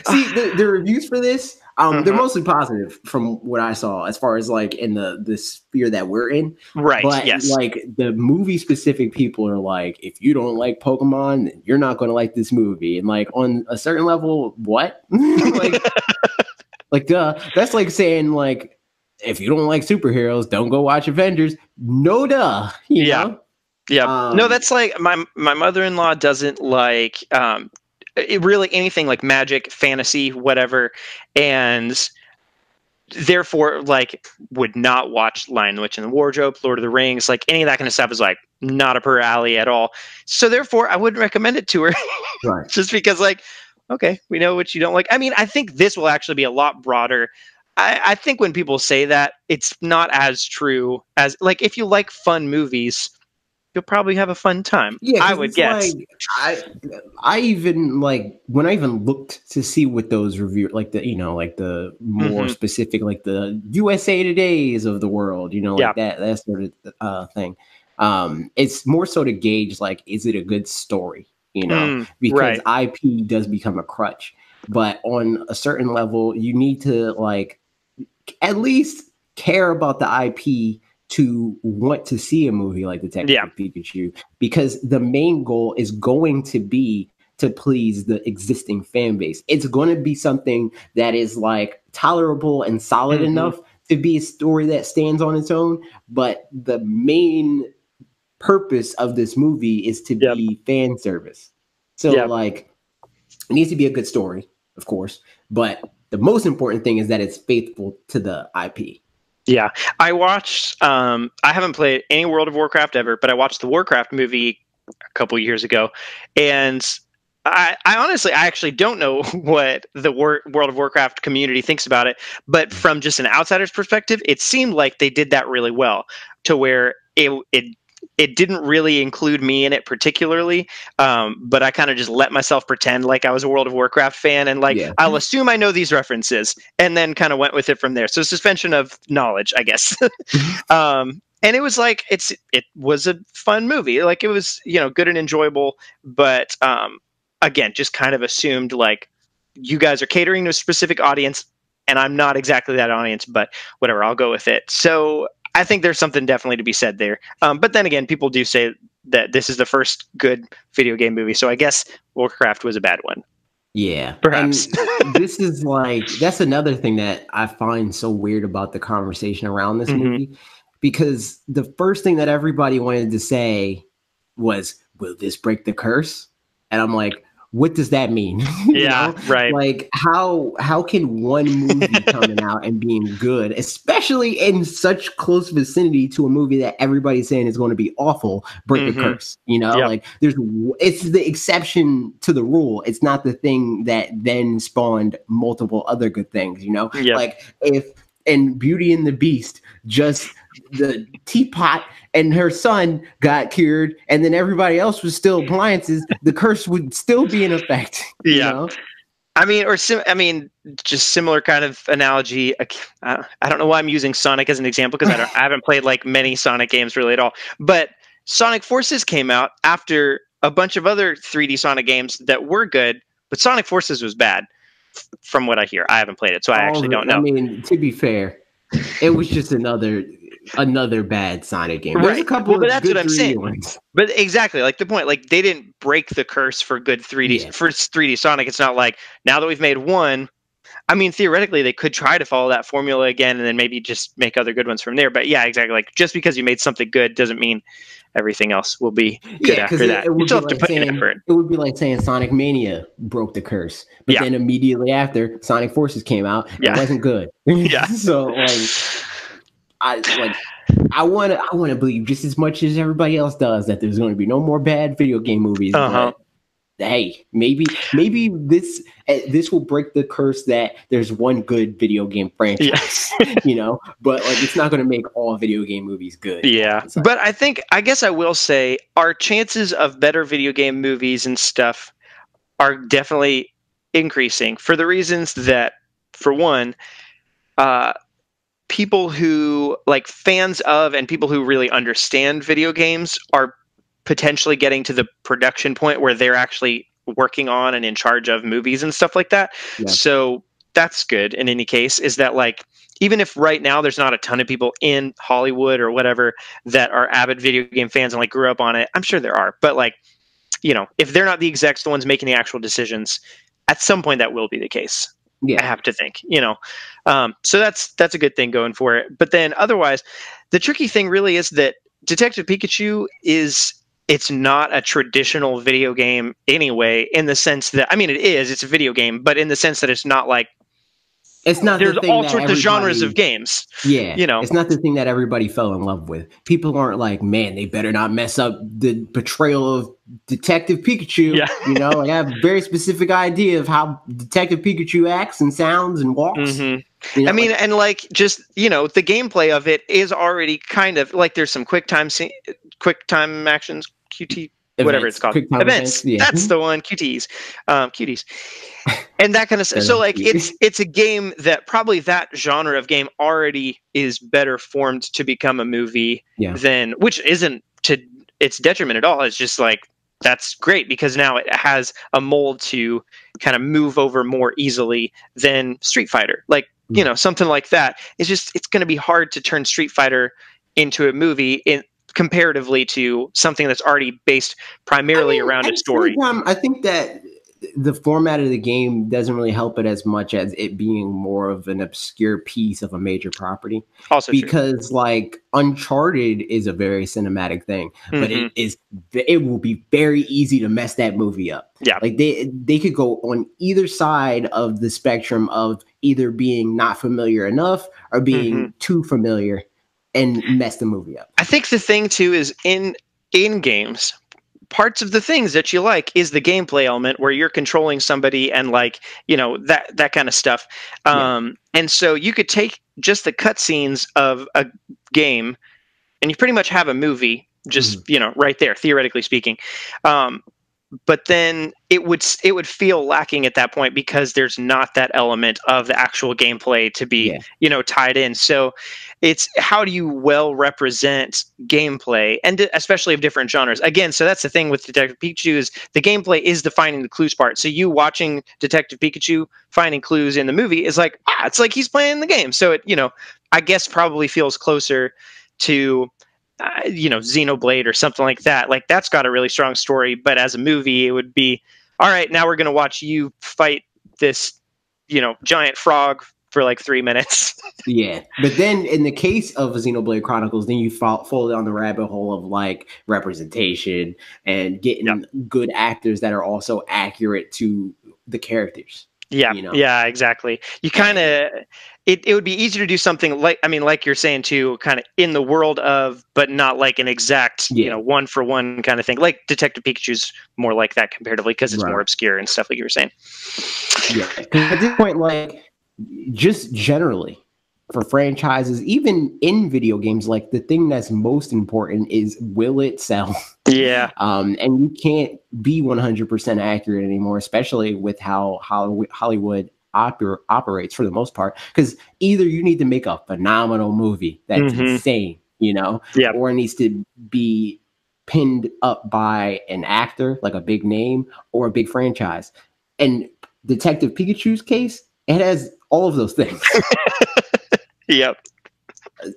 See, the reviews for this, they're mostly positive from what I saw as far as like in the sphere that we're in.
Right.
But like the movie specific people are like, if you don't like Pokemon, then you're not going to like this movie. And like on a certain level, what? Like, duh. That's like saying, like, if you don't like superheroes, don't go watch Avengers. No, duh. You know?
Yeah. No, that's like my mother-in-law doesn't like really anything like magic, fantasy, whatever, and therefore like would not watch Lion, the Witch, and the Wardrobe, Lord of the Rings, like any of that kind of stuff is like not up her alley at all. So therefore, I wouldn't recommend it to her, just because like. Okay, we know what you don't like. I mean, I think this will actually be a lot broader. I think when people say that, it's not as true as like if you like fun movies, you'll probably have a fun time. Yeah, I would guess.
Like, I even like when I even looked to see what those reviews like the like the more specific like the USA Today's of the world, like that sort of thing. It's more so to gauge like is it a good story? Because IP does become a crutch. But on a certain level, you need to like at least care about the IP to want to see a movie like Detective Pikachu, because the main goal is going to be to please the existing fan base. It's going to be something that is like tolerable and solid enough to be a story that stands on its own. But the main purpose of this movie is to be fan service. So like, it needs to be a good story, of course, but the most important thing is that it's faithful to the IP.
Yeah, I watched. I haven't played any World of Warcraft ever, but I watched the Warcraft movie a couple years ago, and I honestly, I actually don't know what the World of Warcraft community thinks about it, but from just an outsider's perspective, it seemed like they did that really well, to where it didn't really include me in it particularly, but I kind of just let myself pretend like I was a World of Warcraft fan, and like I'll assume I know these references, and then kind of went with it from there. So suspension of knowledge, I guess. And it was like it was a fun movie, like it was, you know, good and enjoyable, but again, just kind of assumed like you guys are catering to a specific audience, and I'm not exactly that audience, but whatever, I'll go with it. So I think there's something definitely to be said there. But then again, people do say that this is the first good video game movie, so I guess Warcraft was a bad one.
Yeah,
perhaps.
And this is like, that's another thing that I find so weird about the conversation around this movie, because the first thing that everybody wanted to say was, "Will this break the curse?" And I'm like, what does that mean?
Yeah, right.
Like, how can one movie coming out and being good, especially in such close vicinity to a movie that everybody's saying is going to be awful, break a curse? You know, like it's the exception to the rule. It's not the thing that then spawned multiple other good things. You know, like if in Beauty and the Beast, just the teapot and her son got cured, and then everybody else was still appliances, the curse would still be in effect. You know?
I mean, just similar kind of analogy. I don't know why I'm using Sonic as an example, because I haven't played like many Sonic games really at all. But Sonic Forces came out after a bunch of other 3D Sonic games that were good, but Sonic Forces was bad, from what I hear. I haven't played it, so I actually don't know.
I mean, to be fair, it was just another bad Sonic game. There's a couple
but
of
that's
good
what I'm
3D
saying.
ones.
But exactly, like the point, like they didn't break the curse for good 3D for 3D Sonic. It's not like now that we've made one. I mean, theoretically, they could try to follow that formula again, and then maybe just make other good ones from there. But yeah, exactly. Like just because you made something good doesn't mean everything else will be good after that. You still have to put in effort.
It would be like saying Sonic Mania broke the curse, but then immediately after Sonic Forces came out, it wasn't good. So like, I want to believe just as much as everybody else does that there's going to be no more bad video game movies. But hey, maybe this will break the curse that there's one good video game franchise, you know. But like, it's not going to make all video game movies good.
Yeah, but I guess I will say our chances of better video game movies and stuff are definitely increasing, for the reasons that, for one, people who like fans of and people who really understand video games are potentially getting to the production point where they're actually working on and in charge of movies and stuff like that. So that's good. In any case, is that like, even if right now there's not a ton of people in Hollywood or whatever that are avid video game fans and like grew up on it, I'm sure there are, but like, you know, if they're not the execs, the ones making the actual decisions, at some point that will be the case. I have to think, you know. So that's a good thing going for it. But then otherwise, the tricky thing really is that Detective Pikachu it's not a traditional video game anyway, in the sense that, I mean, it's a video game, but in the sense that it's not like,
it's not
there's all sorts of genres of games.
Yeah,
you know,
it's not the thing that everybody fell in love with. People aren't like, man, they better not mess up the portrayal of Detective Pikachu. You know, like I have a very specific idea of how Detective Pikachu acts and sounds and walks. You know,
I mean, and like, just, you know, the gameplay of it is already kind of like, there's some quick time actions, QT, whatever it's called, events. That's the one. cuties, and that kind of stuff. So like, it's a game that probably that genre of game already is better formed to become a movie than, which isn't to its detriment at all. It's just like, that's great, because now it has a mold to kind of move over more easily than Street Fighter. Like, you know, something like that. It's just, it's going to be hard to turn Street Fighter into a movie in comparatively to something that's already based primarily around a story.
I think that the format of the game doesn't really help it as much as it being more of an obscure piece of a major property.
Also
because true. Like Uncharted is a very cinematic thing, but it will be very easy to mess that movie up.
Yeah.
Like they could go on either side of the spectrum of either being not familiar enough or being too familiar and mess the movie up.
I think the thing too is in games, parts of the things that you like is the gameplay element where you're controlling somebody and like, you know, that kind of stuff. And so you could take just the cutscenes of a game and you pretty much have a movie just, you know, right there, theoretically speaking. But then it would feel lacking at that point because there's not that element of the actual gameplay to be, you know, tied in. So it's how do you well represent gameplay, and especially of different genres. Again, so that's the thing with Detective Pikachu is the gameplay is the finding the clues part. So you watching Detective Pikachu finding clues in the movie is like, it's like he's playing the game. So it, you know, I guess probably feels closer to you know, Xenoblade or something like that. Like that's got a really strong story, but as a movie, it would be, all right, now we're going to watch you fight this, you know, giant frog for like 3 minutes.
Yeah. But then in the case of Xenoblade Chronicles, then you fall down the rabbit hole of like representation and getting good actors that are also accurate to the characters.
Yeah,
you know?
Yeah, exactly. You kind of, it would be easier to do something like, I mean, like you're saying too, kind of in the world of, but not like an exact, you know, one for one kind of thing. Like Detective Pikachu's more like that comparatively because it's more obscure and stuff like you were saying.
Yeah, because at this point, like just generally for franchises, even in video games, like the thing that's most important is will it sell?
Yeah.
And you can't be 100% accurate anymore, especially with how Hollywood operates for the most part. Because either you need to make a phenomenal movie that's insane, you know, or it needs to be pinned up by an actor, like a big name or a big franchise. And Detective Pikachu's case, it has all of those things.
Yep.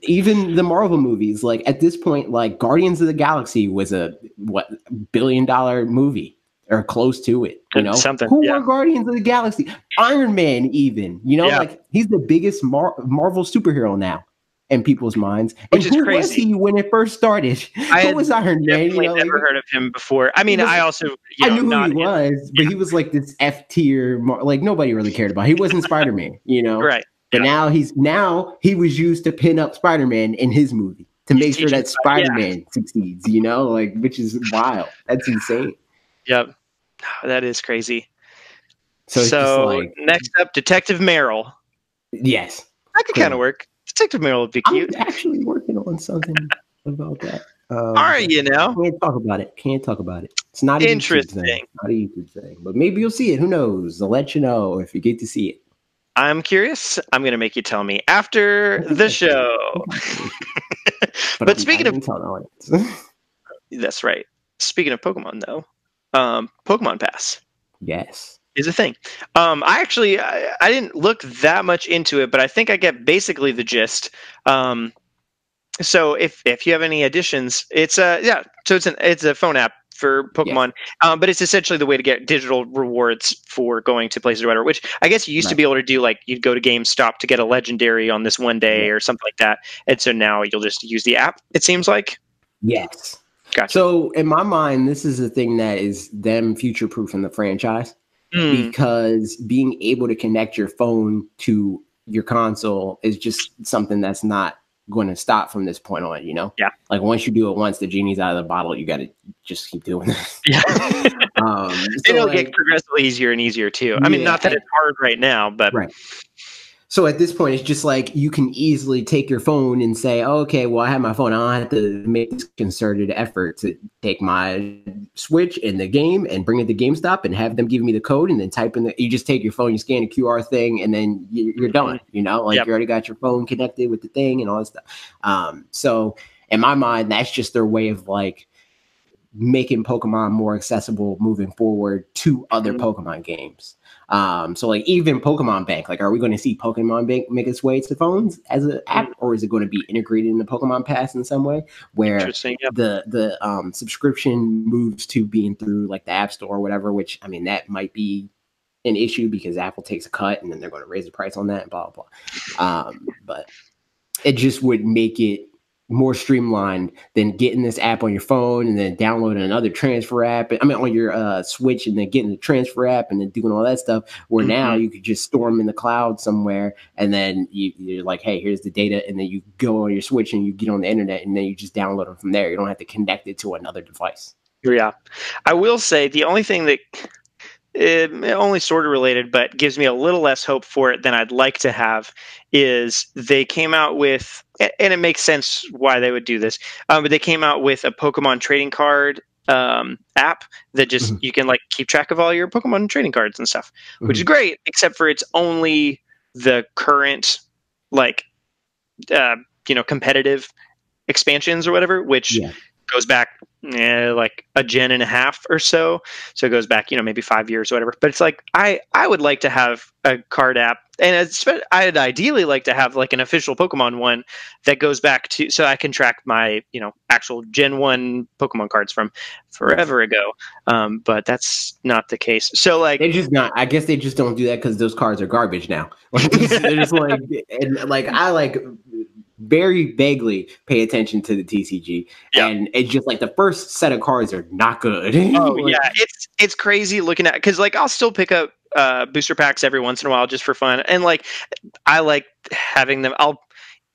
Even the Marvel movies, like at this point, like Guardians of the Galaxy was a $1 billion movie or close to it. You know, who were Guardians of the Galaxy? Iron Man, even, you know, like he's the biggest Marvel superhero now in people's minds.
Which
and
is
who
crazy.
was he when it first started? Who was Iron Man? You know,
never heard of him before. I mean, I also,
I knew who he was, but he was like this F tier, like nobody really cared about. He wasn't Spider-Man, you know,
right?
But now he was used to pin up Spider-Man in his movie to make sure that Spider-Man succeeds, you know, like, which is wild. That's insane.
Yep. That is crazy.
So it's just like,
next up, Detective Merrill.
Yes.
That could kind of work. Detective Merrill would be cute.
I'm actually working on something about that.
Are you now?
Can't talk about it. It's not a
interesting.
Not a YouTube thing. But maybe you'll see it. Who knows? I'll let you know if you get to see it.
I'm curious. I'm going to make you tell me after the show. But speaking of... That's right. Speaking of Pokemon, though, Pokemon Pass.
Yes.
Is a thing. I didn't look that much into it, but I think I get basically the gist. So if you have any additions, it's a phone app for Pokemon, but it's essentially the way to get digital rewards for going to places or whatever, which I guess you used to be able to do, like you'd go to GameStop to get a legendary on this one day or something like that. And so now you'll just use the app, it seems like.
Yes.
Gotcha.
So in my mind, this is the thing that is them future-proofing the franchise because being able to connect your phone to your console is just something that's not going to stop from this point on, you know?
Yeah.
Like once you do it once, the genie's out of the bottle. You got to just keep doing it.
Yeah. It'll get progressively easier and easier too. I mean, not that it's hard right now, but
So at this point, it's just like you can easily take your phone and say, oh, okay, well, I have my phone. I don't have to make this concerted effort to take my Switch in the game and bring it to GameStop and have them give me the code and then type in you just take your phone, you scan a QR thing, and then you're done. You know, like you already got your phone connected with the thing and all that stuff. So in my mind, that's just their way of like making Pokemon more accessible moving forward to other
Mhm.
Pokemon games. So like even Pokemon Bank, like, are we going to see Pokemon Bank make its way to phones as an
Mm,
app, or is it going to be integrated in the Pokemon Pass in some way where
interesting. Yep.
the subscription moves to being through like the App Store or whatever? Which I mean, that might be an issue because Apple takes a cut and then they're going to raise the price on that and blah blah blah. But it just would make it more streamlined than getting this app on your phone and then downloading another transfer app. I mean, on your Switch, and then getting the transfer app and then doing all that stuff. Where now
Mhm.
you could just store them in the cloud somewhere, and then you're like, hey, here's the data, and then you go on your Switch and you get on the internet, and then you just download them from there. You don't have to connect it to another device.
Yeah. I will say the only thing that only sort of related, but gives me a little less hope for it than I'd like to have, is they came out with, and it makes sense why they would do this, but they came out with a Pokemon trading card app that just
Mhm.
you can like keep track of all your Pokemon trading cards and stuff, which is
Mhm.
great, except for it's only the current like uh, competitive expansions or whatever, which
Yeah.
goes back like a gen and a half or so. So it goes back, maybe 5 years or whatever. But it's like I would like to have a card app, and I'd ideally like to have like an official Pokemon one that goes back to, so I can track my actual Gen 1 Pokemon cards from
Right.
forever ago. But that's not the case. So like
They just not. I guess they just don't do that because those cards are garbage now. Like they're just like, and like I like very vaguely pay attention to the TCG,
yeah.
and it's just like the first set of cards are not good.
Oh
Like,
yeah, it's crazy looking at, because like I'll still pick up booster packs every once in a while just for fun, and like I like having them.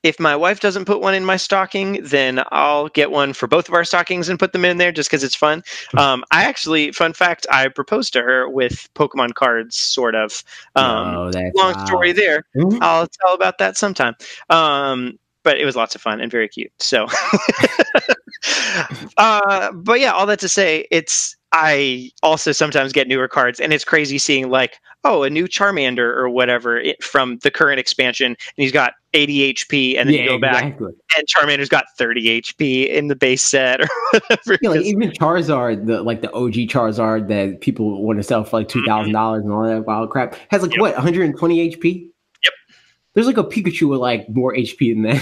If my wife doesn't put one in my stocking, then I'll get one for both of our stockings and put them in there just because it's fun. I actually, fun fact, I proposed to her with Pokemon cards, sort of.
no, that's
Long story
wow.
there.
Mhm.
I'll tell about that sometime. But it was lots of fun and very cute. So, but yeah, all that to say, I also sometimes get newer cards, and it's crazy seeing like, oh, a new Charmander or whatever from the current expansion, and he's got 80 HP, and then
Yeah,
you go back
exactly.
and Charmander's got 30 HP in the base set or whatever.
Yeah, like
'Cause-
even Charizard, the OG Charizard that people want to sell for like
Mhm.
$2,000 and all that wild crap has like
Yep.
what 120 HP.
Yep.
There's like a Pikachu with like more HP than that.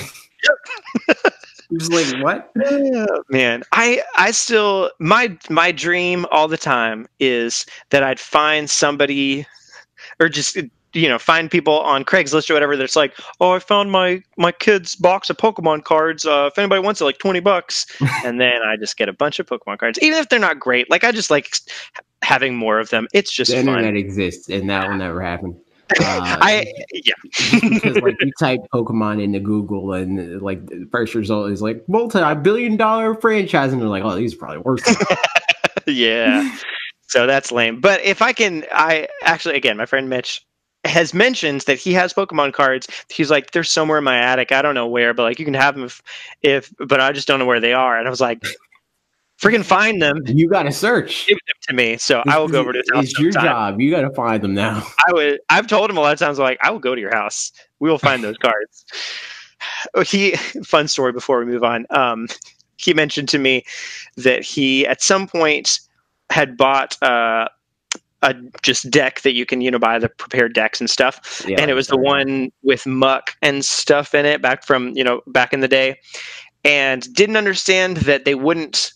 Yep.
Just like what?
Oh, man, I still, my dream all the time is that I'd find somebody, or just find people on Craigslist or whatever that's like, oh, I found my kid's box of Pokemon cards. If anybody wants it, like $20, and then I just get a bunch of Pokemon cards, even if they're not great. Like I just like having more of them. It's
The
just fun.
internet exists, and that will never happen.
I yeah.
Just because like you type Pokemon into Google, and like the first result is like multi-billion-dollar franchise, and they're like, oh, these are probably worse.
Yeah. So that's lame. But if I can, I actually, again, my friend Mitch has mentioned that he has Pokemon cards. He's like, they're somewhere in my attic. I don't know where, but like you can have them but I just don't know where they are. And I was like, freaking find them,
You got to search.
give them to me. So I will go over to his house
It's your
sometime.
job. You got to find them now.
I've told him a lot of times, like, I will go to your house. We will find those cards. Fun story before we move on. He mentioned to me that he at some point had bought a just deck that you can buy the prepared decks and stuff,
Yeah,
and it
like
was the one with muck and stuff in it back from back in the day, and didn't understand that they wouldn't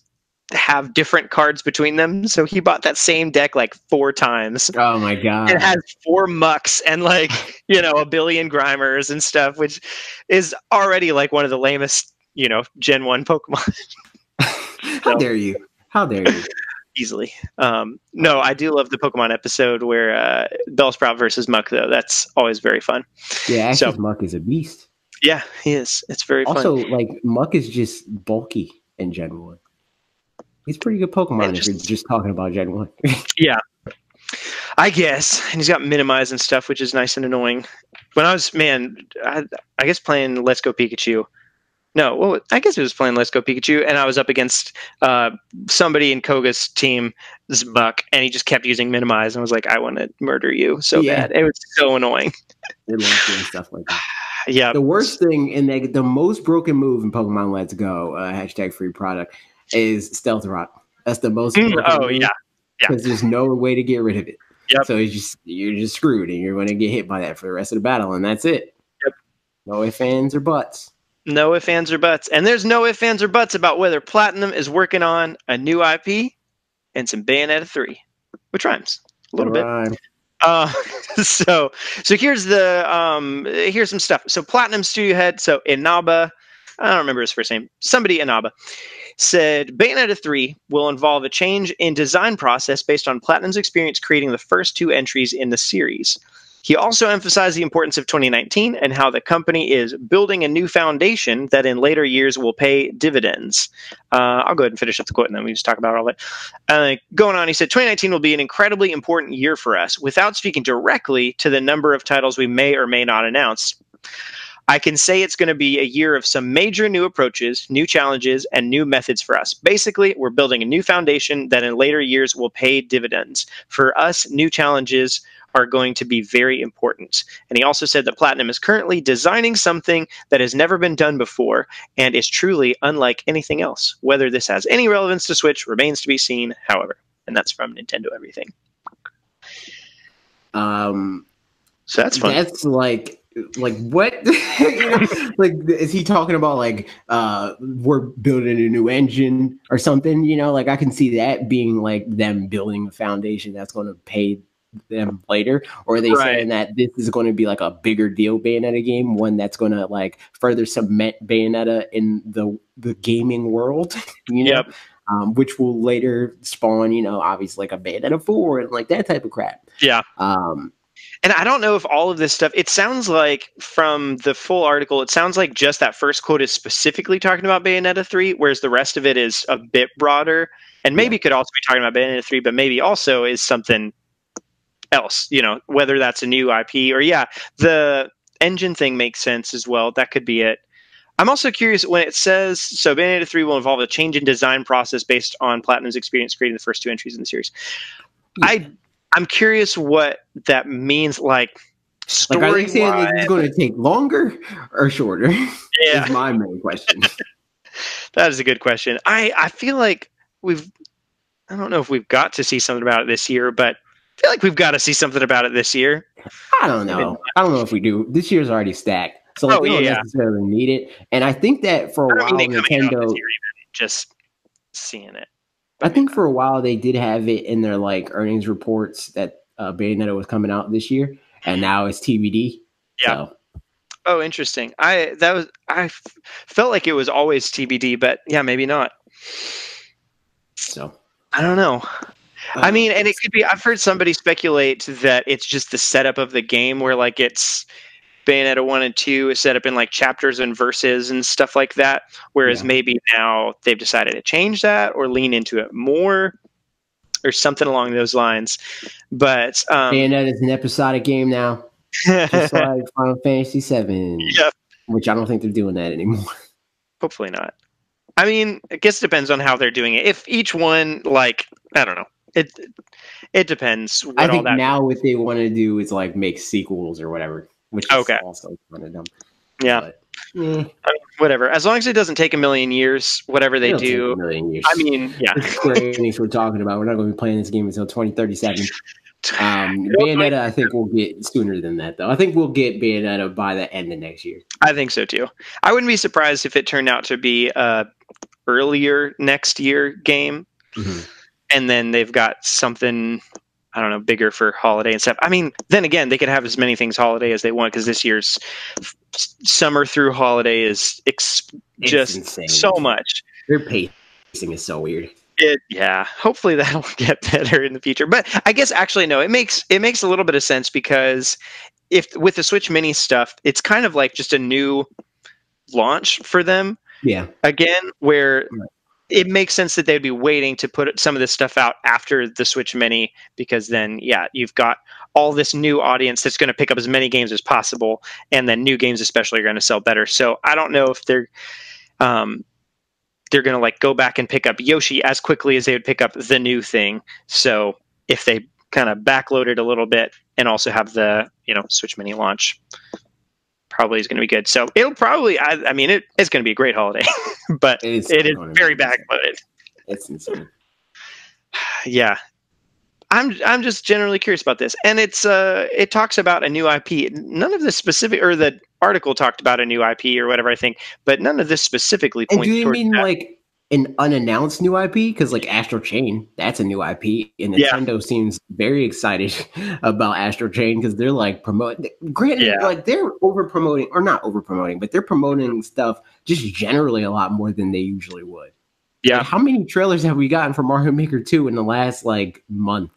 have different cards between them, so he bought that same deck like 4 times.
oh my
It
god.
has 4 mucks and like a billion Grimers and stuff, which is already like one of the lamest Gen 1 Pokemon.
How
So
dare you? How dare you?
easily. No, I do love the Pokemon episode where Bellsprout versus Muck, though. That's always very fun.
Yeah,
So
Ash's Muck is a beast.
yeah, he is. It's very fun.
Also, like Muck is just bulky in Gen 1. He's a pretty good Pokemon
And
if you're just talking about Gen 1.
yeah, I guess. And he's got Minimize and stuff, which is nice and annoying. When I was, I guess playing Let's Go Pikachu. No, well, I guess it was playing Let's Go Pikachu, and I was up against somebody in Koga's team, Muck, and he just kept using Minimize, and I was like, I want to murder you so
Yeah.
bad. It was so annoying.
They love doing stuff like that.
Yeah.
The worst thing and the most broken move in Pokemon Let's Go, hashtag free product, is Stealth Rock. That's the most broken
Oh,
move
yeah.
because there's no way to get rid of it.
Yep.
So you're just screwed, and you're going to get hit by that for the rest of the battle, and that's it.
Yep.
No ifs, ands, or buts.
No ifs, ands, or buts. And there's no ifs, ands, or buts about whether Platinum is working on a new IP and some Bayonetta 3, which rhymes a little bit. Uh, so here's here's some stuff. So Platinum studio head, so Inaba, I don't remember his first name, somebody Inaba, said Bayonetta 3 will involve a change in design process based on Platinum's experience creating the first 2 entries in the series. He also emphasized the importance of 2019 and how the company is building a new foundation that in later years will pay dividends. I'll go ahead and finish up the quote and then we just talk about all that. Going on, he said, 2019 will be an incredibly important year for us. Without speaking directly to the number of titles we may or may not announce, I can say it's going to be a year of some major new approaches, new challenges, and new methods for us. Basically, we're building a new foundation that in later years will pay dividends. For us, new challenges are going to be very important. And he also said that Platinum is currently designing something that has never been done before and is truly unlike anything else. Whether this has any relevance to Switch remains to be seen, however. And that's from Nintendo Everything. So that's fun.
That's like what? Like, is he talking about like we're building a new engine or something? Like I can see that being like them building a foundation that's going to pay them later, or are they saying that this is going to be like a bigger deal Bayonetta game, one that's going to like further cement Bayonetta in the gaming world,
Yep.
Which will later spawn, obviously like a Bayonetta 4 and like that type of crap.
Yeah. And I don't know if all of this stuff, it sounds like from the full article, it sounds like just that first quote is specifically talking about Bayonetta 3, whereas the rest of it is a bit broader. And maybe could also be talking about Bayonetta 3, but maybe also is something else, whether that's a new IP or the engine thing makes sense as well. That could be it. I'm also curious when it says, so Bayonetta 3 will involve a change in design process based on Platinum's experience creating the first 2 entries in the series. Yeah. I'm curious what that means, like story.
Like, are they saying that it's going to take longer or shorter? Yeah. Is my main question.
That is a good question. I feel like I don't know if we've got to see something about it this year, but I feel like we've got to see something about it this year.
I don't know. I don't know if we do. This year's already stacked. So we don't necessarily need it. And I think that for a while, Nintendo
just seeing it.
I think for a while they did have it in their like earnings reports that Bayonetta was coming out this year, and now it's TBD.
Yeah. So. Oh, interesting. I felt like it was always TBD, but yeah, maybe not.
So
I don't know. I mean, and it could be. I've heard somebody speculate that it's just the setup of the game, where like it's Bayonetta 1 and 2 is set up in like chapters and verses and stuff like that. Whereas maybe now they've decided to change that or lean into it more or something along those lines. But
Bayonetta is an episodic game now, just like Final Fantasy VII, which I don't think they're doing that anymore.
Hopefully not. I mean, I guess it depends on how they're doing it. If each one, like, I don't know. It depends.
I think now what they want to do is like make sequels or whatever. Which is also kind of dumb.
Yeah. But, I mean, whatever. As long as it doesn't take a million years, whatever they do.
Take a million years.
I mean, yeah.
Square Enix we're talking about. We're not going to be playing this game until 2037. Bayonetta, I think we'll get sooner than that, though. I think we'll get Bayonetta by the end of next year.
I think so, too. I wouldn't be surprised if it turned out to be a earlier next year game. Mm-hmm. And then they've got something... I don't know, bigger for holiday and stuff. I mean, then again, they could have as many things holiday as they want because this year's summer through holiday is just insane. So much.
Their pacing is so weird.
Hopefully that'll get better in the future. But I guess actually no, it makes a little bit of sense because if with the Switch Mini stuff, it's kind of like just a new launch for them.
Yeah.
Again, where it makes sense that they'd be waiting to put some of this stuff out after the Switch Mini because then, you've got all this new audience that's going to pick up as many games as possible, and then new games especially are going to sell better. So I don't know if they're going to like go back and pick up Yoshi as quickly as they would pick up the new thing. So if they kind of backload it a little bit and also have the Switch Mini launch, probably is going to be good. So it'll probably, I mean, it's going to be a great holiday, but it is very backloaded.
It's insane.
yeah. I'm just generally curious about this, and it talks about a new IP. None of this specific, or the article talked about a new IP or whatever, I think, but none of this specifically
And do
points
they
towards
mean
that.
like an unannounced new IP? Because like Astral Chain, that's a new IP, and
Yeah,
Nintendo seems very excited about Astral Chain because they're like promoting. Granted,
yeah,
like they're over promoting or not over promoting, but they're promoting stuff just generally a lot more than they usually would. Like,
yeah.
how many trailers have we gotten for Mario Maker 2 in the last like month?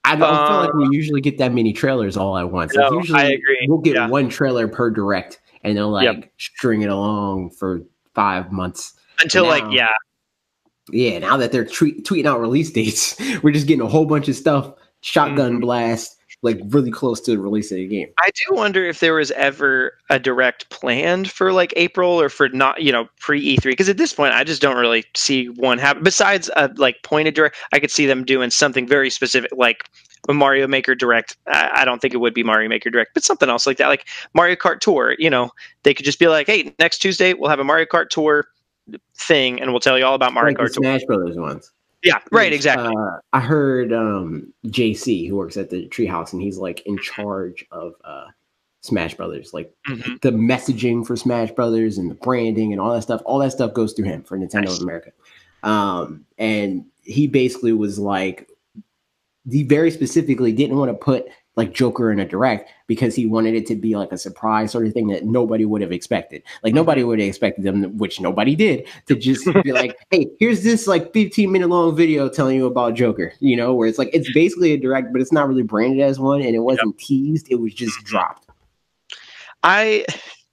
I don't feel
Uh,
like we usually get that many trailers all at once. Like
no, I
usually
agree.
we'll get
Yeah,
one trailer per direct, and they'll
yep.
like string it along for 5 months. But
Until like,
now,
yeah,
yeah, now that they're tweeting out release dates, we're just getting a whole bunch of stuff, shotgun
mhm.
blast, like really close to the release of the game.
I do wonder if there was ever a direct planned for like April or for not, pre E3. Because at this point, I just don't really see one happen. Besides a like pointed direct, I could see them doing something very specific, like a Mario Maker Direct. I don't think it would be Mario Maker Direct, but something else like that, like Mario Kart Tour. They could just be like, "Hey, next Tuesday we'll have a Mario Kart Tour thing, and we'll tell you all about Mario
Like the
Kart Tour."
Smash Brothers ones.
Yeah, right,
Which
exactly.
I heard JC, who works at the Treehouse, and he's like in charge of Smash Brothers, like
Hmm.
the messaging for Smash Brothers and the branding and all that stuff. All that stuff goes through him for Nintendo of
Nice.
America. And he basically was like, he very specifically didn't want to put like Joker in a direct because he wanted it to be like a surprise sort of thing that nobody would have expected. Like
Hmm.
nobody would have expected them, which nobody did, to just be like, "Hey, here's this like 15-minute long video telling you about Joker." Where it's like it's basically a direct, but it's not really branded as one, and it
Yep.
wasn't teased; it was just dropped.
I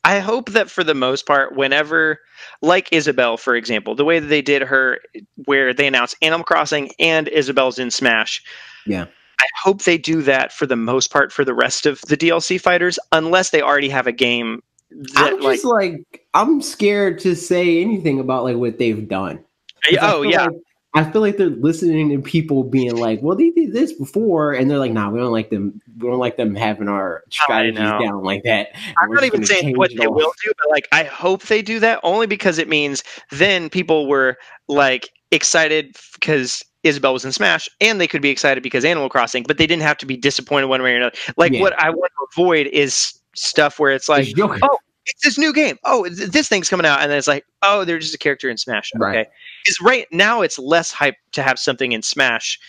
I hope that for the most part, whenever, like Isabelle, for example, the way that they did her, where they announced Animal Crossing and Isabelle's in Smash,
Yeah,
I hope they do that for the most part for the rest of the DLC fighters, unless they already have a game that
I'm
like,
just like I'm scared to say anything about like what they've done because
oh yeah,
I feel like they're listening to people being like, "Well, they did this before," and they're like, "Nah, we don't like them. We don't like them having our
I
strategies
know.
down like that,
I'm
and we're
not
just
even
going to
saying what
change it
they
all."
will do, but like I hope they do that only because it means then people were like excited because Isabel was in Smash, and they could be excited because Animal Crossing, but they didn't have to be disappointed one way or another. Like
Yeah,
what I want to avoid is stuff where it's like,
it's Joker,
oh, it's this new game. Oh, this thing's coming out, and then it's like, oh, they're just a character in Smash.
right?
Okay, because right now it's less hype to have something in Smash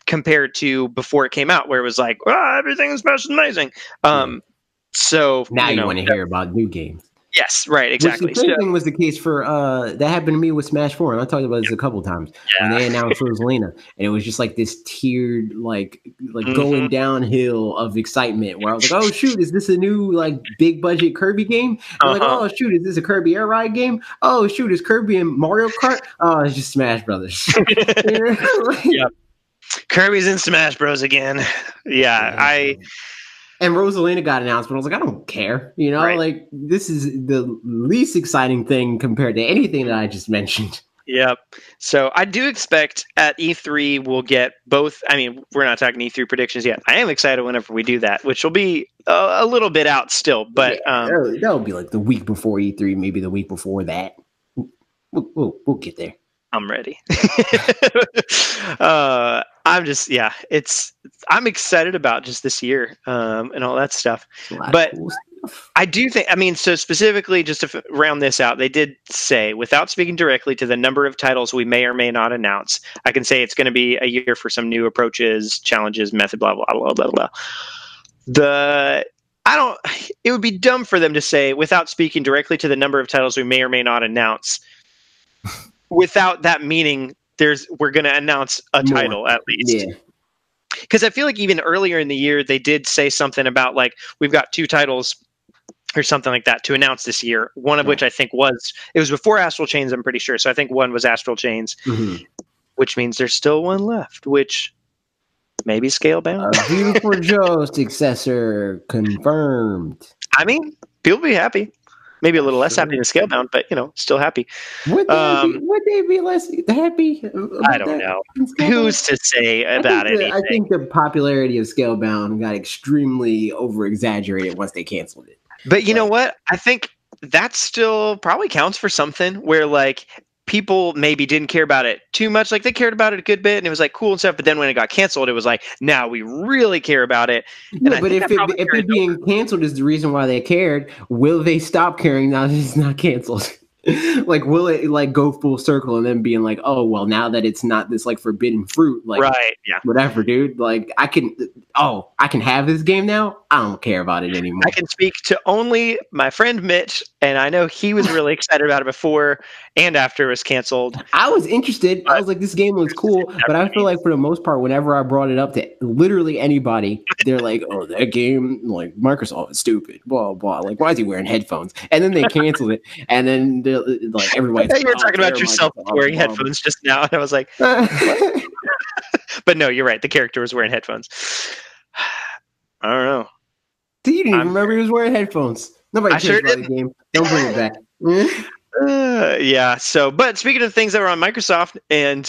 compared to before it came out, where it was like, everything in Smash is amazing.
Yeah.
So
Now you want to hear about new games.
yes, right,
Which the
exactly. So
same thing was the case for that happened to me with Smash 4, and I talked about this a couple times when
yeah,
they announced Rosalina, and it was just like this tiered like
hmm,
going downhill of excitement where I was like, "Oh shoot, is this a new like big budget Kirby game?" They're like,
uh-huh.
"Oh shoot, is this a Kirby Air Ride game?" "Oh shoot, is Kirby in Mario Kart?" "Oh, it's just Smash Brothers."
Yeah, Kirby's in Smash Bros again. Yeah, I
And Rosalina got announced, but I was like, I don't care.
right.
Like this is the least exciting thing compared to anything that I just mentioned.
Yep. So I do expect at E3 we'll get both. I mean, we're not talking E3 predictions yet. I am excited whenever we do that, which will be a little bit out still,
Yeah,
but
that'll be like the week before E3, maybe the week before that. We'll get there.
I'm ready. I'm just, yeah, I'm excited about just this year and all that stuff.
It's a lot of
But
cool stuff.
I do think, I mean, so specifically, just to round this out, they did say, without speaking directly to the number of titles we may or may not announce, I can say it's going to be a year for some new approaches, challenges, method, blah, blah, blah, blah, blah. I don't, it would be dumb for them to say, without speaking directly to the number of titles we may or may not announce, without that meaning we're going to announce a
More.
title at least.
Yeah.
Because I feel like even earlier in the year, they did say something about like, we've got 2 titles or something like that to announce this year. One of which I think it was before Astral Chains, I'm pretty sure. So I think one was Astral Chains,
Mm-hmm.
which means there's still one left, which maybe Scalebound.
A Beautiful Joe successor confirmed.
I mean, people be happy. Maybe a little less happy than Scalebound, but still happy.
Would they be less happy about
I don't
that?
know. Who's to say about anything?
I think the popularity of Scalebound got extremely over exaggerated once they canceled it.
But you know what? I think that still probably counts for something where like people maybe didn't care about it too much. Like they cared about it a good bit and it was like cool and stuff. But then when it got canceled, it was like, now we really care about it. And
Yeah,
I
but
think
if
that probably
it being canceled is the reason why they cared, will they stop caring now that it's not canceled? Like, will it like go full circle and then being like, oh well, now that it's not this like forbidden fruit, like
right, yeah,
whatever, dude. Like I can have this game now. I don't care about it anymore.
I can speak to only my friend Mitch, and I know he was really excited about it before and after it was canceled.
I was interested. I was like, this game looks cool, but I feel like for the most part, whenever I brought it up to literally anybody, they're like, "Oh, that game, like Microsoft is stupid." Blah blah. Like, why is he wearing headphones? And then they canceled it, and then like everybody's.
You were talking about yourself wearing headphones just now, and I was like, what? But no, you're right. The character was wearing headphones. I don't know.
You didn't even remember he was wearing headphones. Nobody cares about the game. Don't bring it back.
Yeah. So, but speaking of things that were on Microsoft, and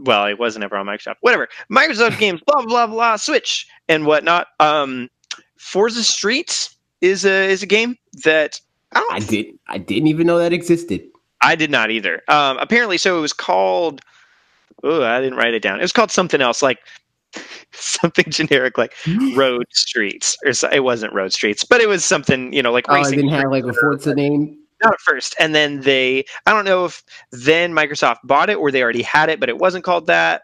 well, it wasn't ever on Microsoft. Whatever. Microsoft games, blah blah blah, Switch and whatnot. Forza Streets is a game that
I didn't even know that existed.
I did not either. Apparently, so it was called. Oh, I didn't write it down. It was called something else, like something generic, like Road Streets, or it wasn't Road Streets, but it was something, like racing.
It didn't have like a Forza name.
Not at first, and then I don't know if then Microsoft bought it or they already had it, but it wasn't called that.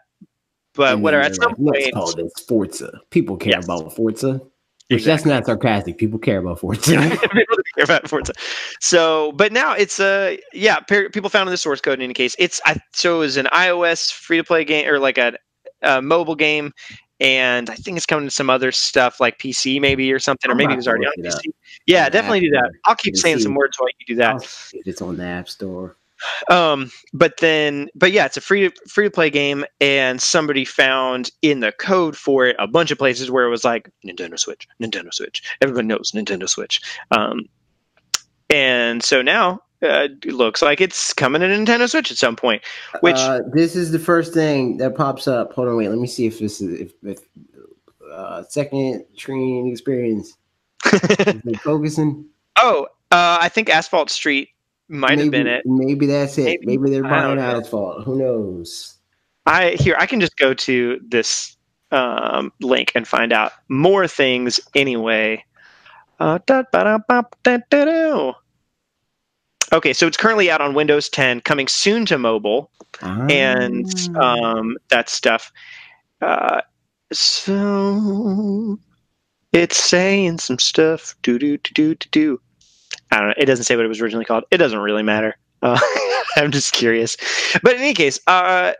But whatever. At some point,
let's call this Forza. People care about Forza. Which that's not sarcastic. People care about Forza.
People care about Forza. So, but now it's people found in the source code in any case. So it was an iOS free to play game or like a mobile game, and I think it's coming to some other stuff like PC maybe or something, or maybe it was already on PC. Yeah, definitely do that. I'll keep saying some words while you do that.
It's on the App Store.
But yeah, it's a free to play game, and somebody found in the code for it a bunch of places where it was like Nintendo Switch. Everyone knows Nintendo Switch. And so now it looks like it's coming to Nintendo Switch at some point. Which
this is the first thing that pops up. Hold on, wait. Let me see if this is if second screen experience. Is it focusing?
Oh, I think Asphalt Street might have been it.
Maybe that's it. Maybe they're buying Asphalt. Who knows?
I can just go to this link and find out more things anyway. Okay, so it's currently out on Windows 10, coming soon to mobile, and that stuff. So it's saying some stuff. Do. I don't know. It doesn't say what it was originally called. It doesn't really matter. I'm just curious. But in any case, in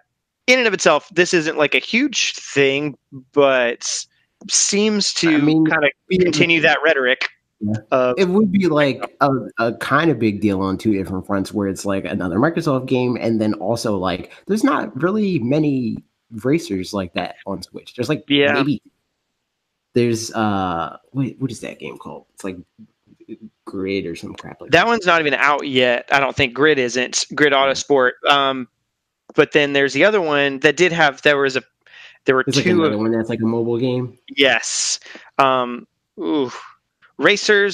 and of itself, this isn't like a huge thing, but seems to kind of continue that rhetoric.
Yeah. It would be like a kind of big deal on two different fronts, where it's like another Microsoft game, and then also like there's not really many racers like that on Switch. There's like maybe there's what is that game called? It's like Grid or some crap like that.
That one's not even out yet. I don't think Grid isn't. Grid Autosport. But then there's the other one that did have. There were
There's
two.
Like another one that's like a mobile game.
Yes. Racer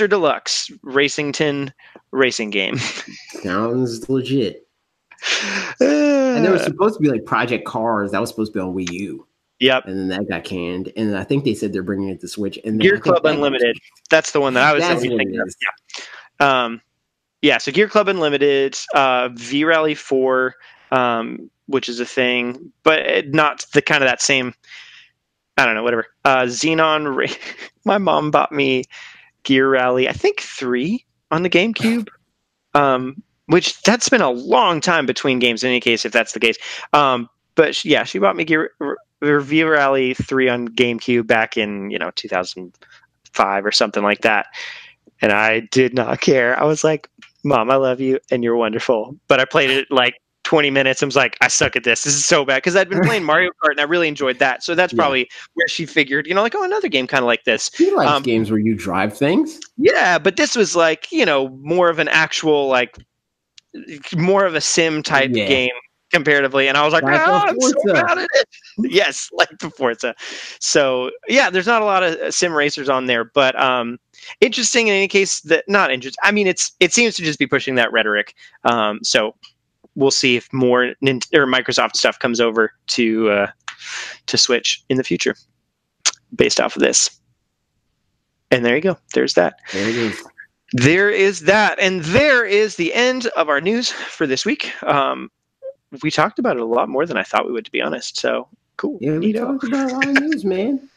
Deluxe, Racington racing game.
Sounds legit. And there was supposed to be like Project Cars that was supposed to be on Wii U.
Yep.
And then that got canned. And I think they said they're bringing it to Switch. And
Gear Club Unlimited. That's the one that I was thinking of. Yeah. So Gear Club Unlimited, V Rally 4, which is a thing, but not the kind of that same. I don't know, whatever. Xenon. My mom bought me Gear Rally, I think 3 on the GameCube. Which that's been a long time between games in any case, if that's the case. But yeah, she bought me V Rally 3 on GameCube back in 2005 or something like that, and I did not care. I was like, "Mom, I love you, and you're wonderful." But I played it like 20 minutes. I was like, "I suck at this. This is so bad," because I'd been playing Mario Kart and I really enjoyed that. So that's probably where she figured, like, oh, another game kind of like this.
She likes games where you drive things.
Yeah, but this was like more of an actual more of a sim type game. Comparatively, and I was like, I'm so bad at it. Yes, like the Forza. So yeah, there's not a lot of sim racers on there, but interesting in any case. That not interesting. I mean, it seems to just be pushing that rhetoric. So we'll see if more or Microsoft stuff comes over to Switch in the future based off of this. And there you go. There's that.
There it is.
There is that. And there is the end of our news for this week. We talked about it a lot more than I thought we would, to be honest. So cool.
Yeah, we talked about a lot of news, man.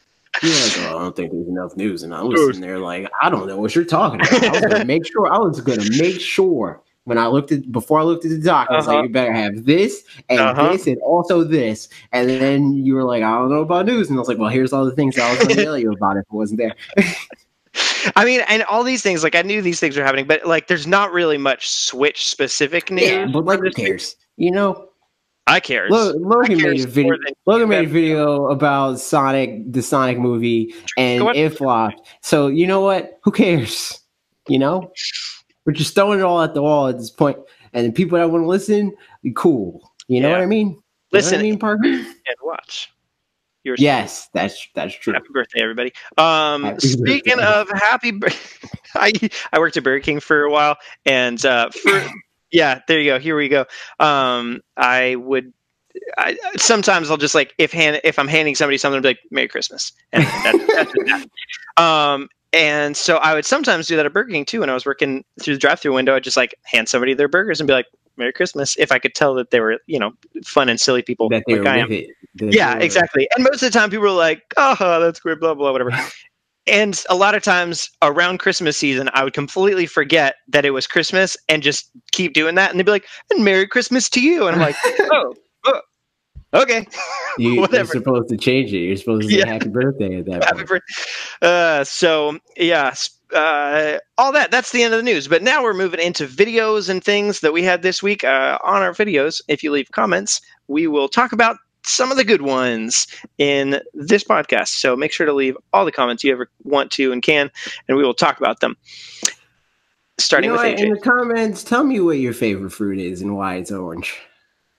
You're like, oh, I don't think there's enough news. And I was sitting there like, I don't know what you're talking about. I was going to make sure before I looked at the doc, I was like, you better have this and this and also this. And then you were like, I don't know about news. And I was like, well, here's all the things that I was going to tell you about if it wasn't there.
I mean, and all these things, like I knew these things were happening, but like there's not really much Switch specific news.
Yeah, but like who cares? You know?
I care.
Logan made a video about the Sonic movie, and it flopped. So you know what? Who cares? You know? We're just throwing it all at the wall at this point. And the people that want to listen, cool. You know what I mean?
Listen,
you know what I mean, Parker?
And watch.
Yes, that's true.
Happy birthday, everybody. Speaking of happy birthday, I worked at Burger King for a while, and there you go. Here we go. Sometimes I'll just like if I'm handing somebody something, I'll be like, Merry Christmas, and that's that. And so I would sometimes do that at Burger King too. When I was working through the drive-through window, I'd just like hand somebody their burgers and be like, Merry Christmas, if I could tell that they were, fun and silly people
that they
like
were
I am.
with it.
Yeah, exactly. And most of the time people were like, oh, that's great, blah, blah, whatever. And a lot of times around Christmas season, I would completely forget that it was Christmas and just keep doing that. And they'd be like, and Merry Christmas to you. And I'm like, oh, okay.
You're supposed to change it. You're supposed to say happy birthday at that point. All that's the end of the news. But now we're moving into videos and things that we had this week on our videos. If you leave comments, we will talk about some of the good ones in this podcast. So make sure to leave all the comments you ever want to and can, and we will talk about them. Starting with AJ. In the comments, tell me what your favorite fruit is and why it's orange.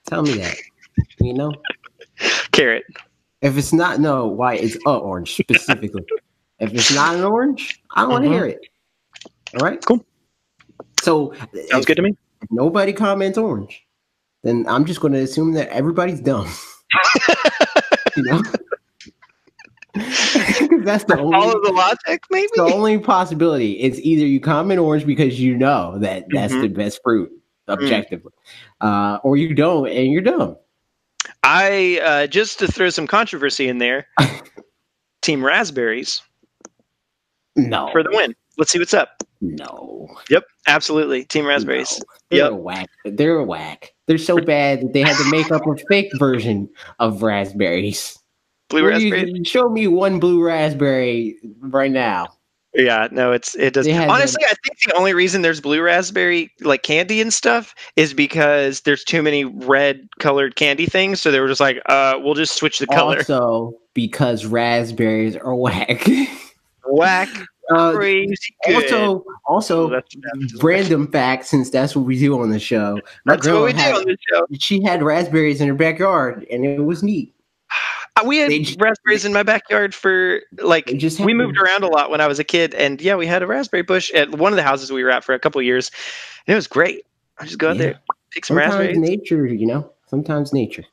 Tell me that.
Carrot.
If it's not, why it's orange specifically. If it's not an orange, I don't want to hear it. All right?
Cool.
So
sounds good to me.
If nobody comments orange, then I'm just going to assume that everybody's dumb. That's the only
follow the logic, maybe.
The only possibility. It's either you comment orange because you know that that's the best fruit objectively, or you don't and you're dumb.
I just to throw some controversy in there, Team Raspberries.
No.
For the win. Let's see what's up.
No.
Yep, absolutely. Team Raspberries.
No. They're a whack. They're a whack. They're so bad that they had to make up a fake version of raspberries.
Blue raspberry?
Show me one blue raspberry right now.
Yeah, no, it does. Honestly, I think the only reason there's blue raspberry like candy and stuff is because there's too many red colored candy things. So they were just like, we'll just switch the color.
Also, because raspberries are whack.
Whack. Crazy good.
Also, random fact, since that's what we do on the show.
That's what we do on the show.
She had raspberries in her backyard, and it was neat.
We had raspberries in my backyard for we moved around a lot when I was a kid, and yeah, we had a raspberry bush at one of the houses we were at for a couple of years, and it was great. I just go out there, pick some raspberries.
Sometimes nature.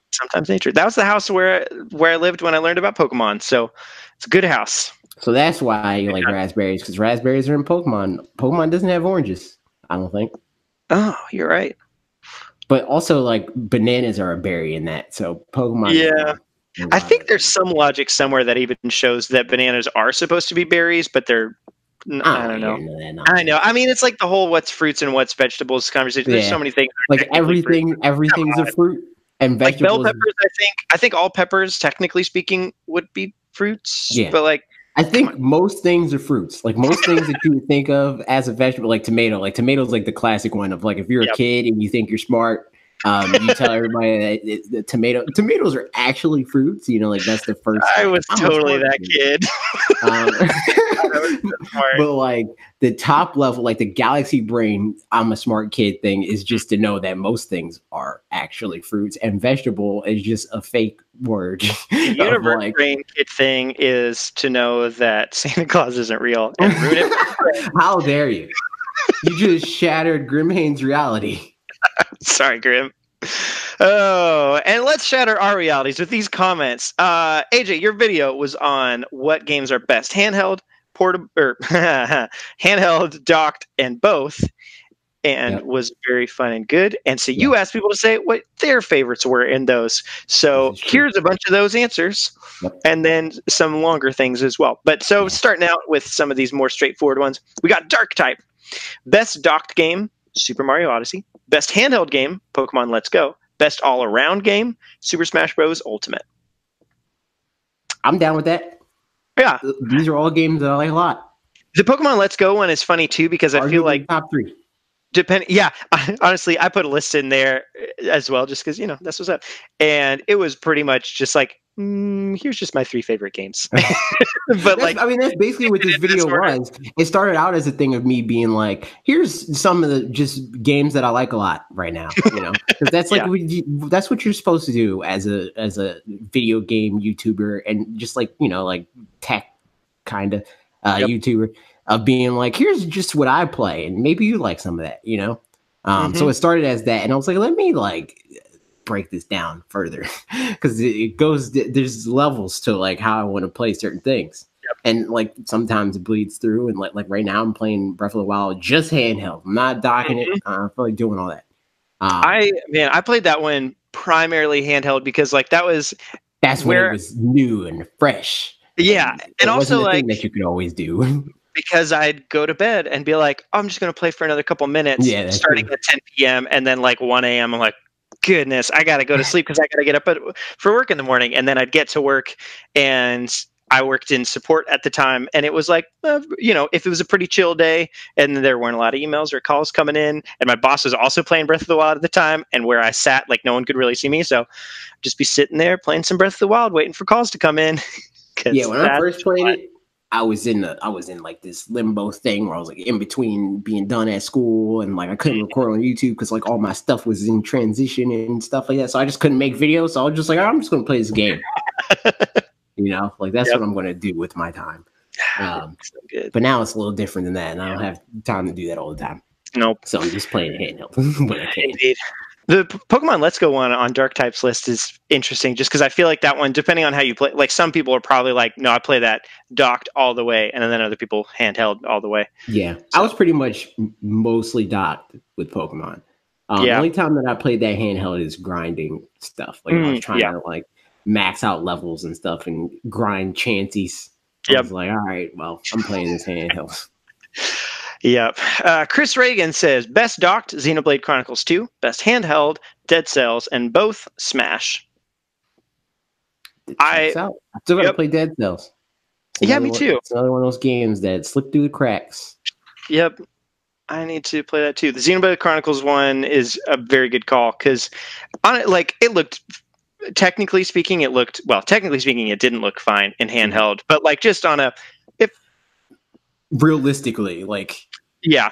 That was the house where I lived when I learned about Pokemon, so it's a good house.
So that's why you like raspberries, because raspberries are in Pokemon. Pokemon doesn't have oranges, I don't think.
Oh, you're right.
But also, like, bananas are a berry in that, so Pokemon.
Yeah. I think there's some logic somewhere that even shows that bananas are supposed to be berries, but they're. I don't know. I know. I mean, it's like the whole what's fruits and what's vegetables conversation. There's so many things.
Like everything's a fruit, and vegetables.
Like bell peppers, I think all peppers, technically speaking, would be fruits.
Yeah.
But like.
I think most things are fruits. Like most things that you would think of as a vegetable, like tomato. Like tomato's like the classic one of like if you're a kid and you think you're smart, you tell everybody that tomatoes are actually fruits. Like that's the first.
I was totally that kid.
But like the top level, like the galaxy brain, I'm a smart kid thing is just to know that most things are actually fruits, and vegetable is just a fake word.
The universe brain kid thing is to know that Santa Claus isn't real and ruin it.
How dare you? You just shattered Grimhane's reality.
Sorry, Grim. Oh, and let's shatter our realities with these comments. AJ, your video was on what games are best handheld, portable, or handheld, docked, and both, and
Yep,
was very fun and good. And so you
yes,
asked people to say what their favorites were in those.
this
So
is true.
here's a bunch of those answers,
Yep,
and then some longer things as well. But so
yeah.
starting out with some of these more straightforward ones, we got Dark Type, best docked game, Super Mario Odyssey, best handheld game, Pokemon Let's Go, best all around game, Super Smash Bros. Ultimate.
I'm down with that.
Yeah,
These are all games that I like a lot.
the Pokemon Let's Go one is funny too because I feel like
Arguably top three.
yeah, honestly, I put a list in there as well, just because that's what's up, and it was pretty much just like, here's just my 3 favorite games, but like,
I mean, that's basically what this video was. It started out as a thing of me being like, here's some of the just games that I like a lot right now, because that's like
yeah,
that's what you're supposed to do as a video game YouTuber and just like like tech kind of
yep,
YouTuber of being like, here's just what I play, and maybe you like some of that. So
hmm
it started as that, and I was like, let me like break this down further because it goes, there's levels to like how I want to play certain things, and like sometimes it bleeds through, and like right now I'm playing Breath of the Wild just handheld. I'm not docking it.
hmm
I feel like doing all that.
I played that one primarily handheld because like that was
That's when it
where,
was new and fresh,
yeah,
and
and
it wasn't
also
a
like
thing that you could always do.
because I'd go to bed and be like, oh, I'm just going to play for another couple minutes
Yeah, that's
starting
true.
at 10 p.m. And then like 1 a.m. I'm like, goodness, I got to go to sleep because I got to get up for work in the morning. And then I'd get to work, and I worked in support at the time. And it was like, if it was a pretty chill day and there weren't a lot of emails or calls coming in, and my boss was also playing Breath of the Wild at the time, and where I sat, like no one could really see me. So just be sitting there playing some Breath of the Wild, waiting for calls to come in.
Yeah,
Because
when I
that's
first played it, I was in like this limbo thing where I was like in between being done at school and like I couldn't record on YouTube because like all my stuff was in transition and stuff like that. So I just couldn't make videos. So I was just like, I'm just gonna play this game. Like that's
yep.
what I'm gonna do with my time. Um,
It's so good.
but now it's a little different than that, and I
Yeah.
don't have time to do that all the time.
Nope.
So I'm just playing handheld when I can.
Indeed. The Pokemon Let's Go one on Dark Types list is interesting just because I feel like that one, depending on how you play, like some people are probably like, no, I play that docked all the way, and then other people handheld all the way.
Yeah, I
So,
was pretty much mostly docked with Pokemon. The
yeah.
only time that I played that handheld is grinding stuff. Like if I was trying
Yeah.
to like max out levels and stuff and grind chances. I
Yep.
was like, all right, well, I'm playing this handheld.
Yep. Chris Reagan says best docked Xenoblade Chronicles 2, best handheld Dead Cells, and both Smash.
It
I
checks out. I still got to
Yep.
play Dead Cells.
Yeah, me too.
It's another one of those games that slipped through the cracks.
Yep. I need to play that too. The Xenoblade Chronicles one is a very good call because on it, like it looked, technically speaking, technically speaking, it didn't look fine in
Mhm.
handheld, but like just on a, if
Realistically, like
yeah,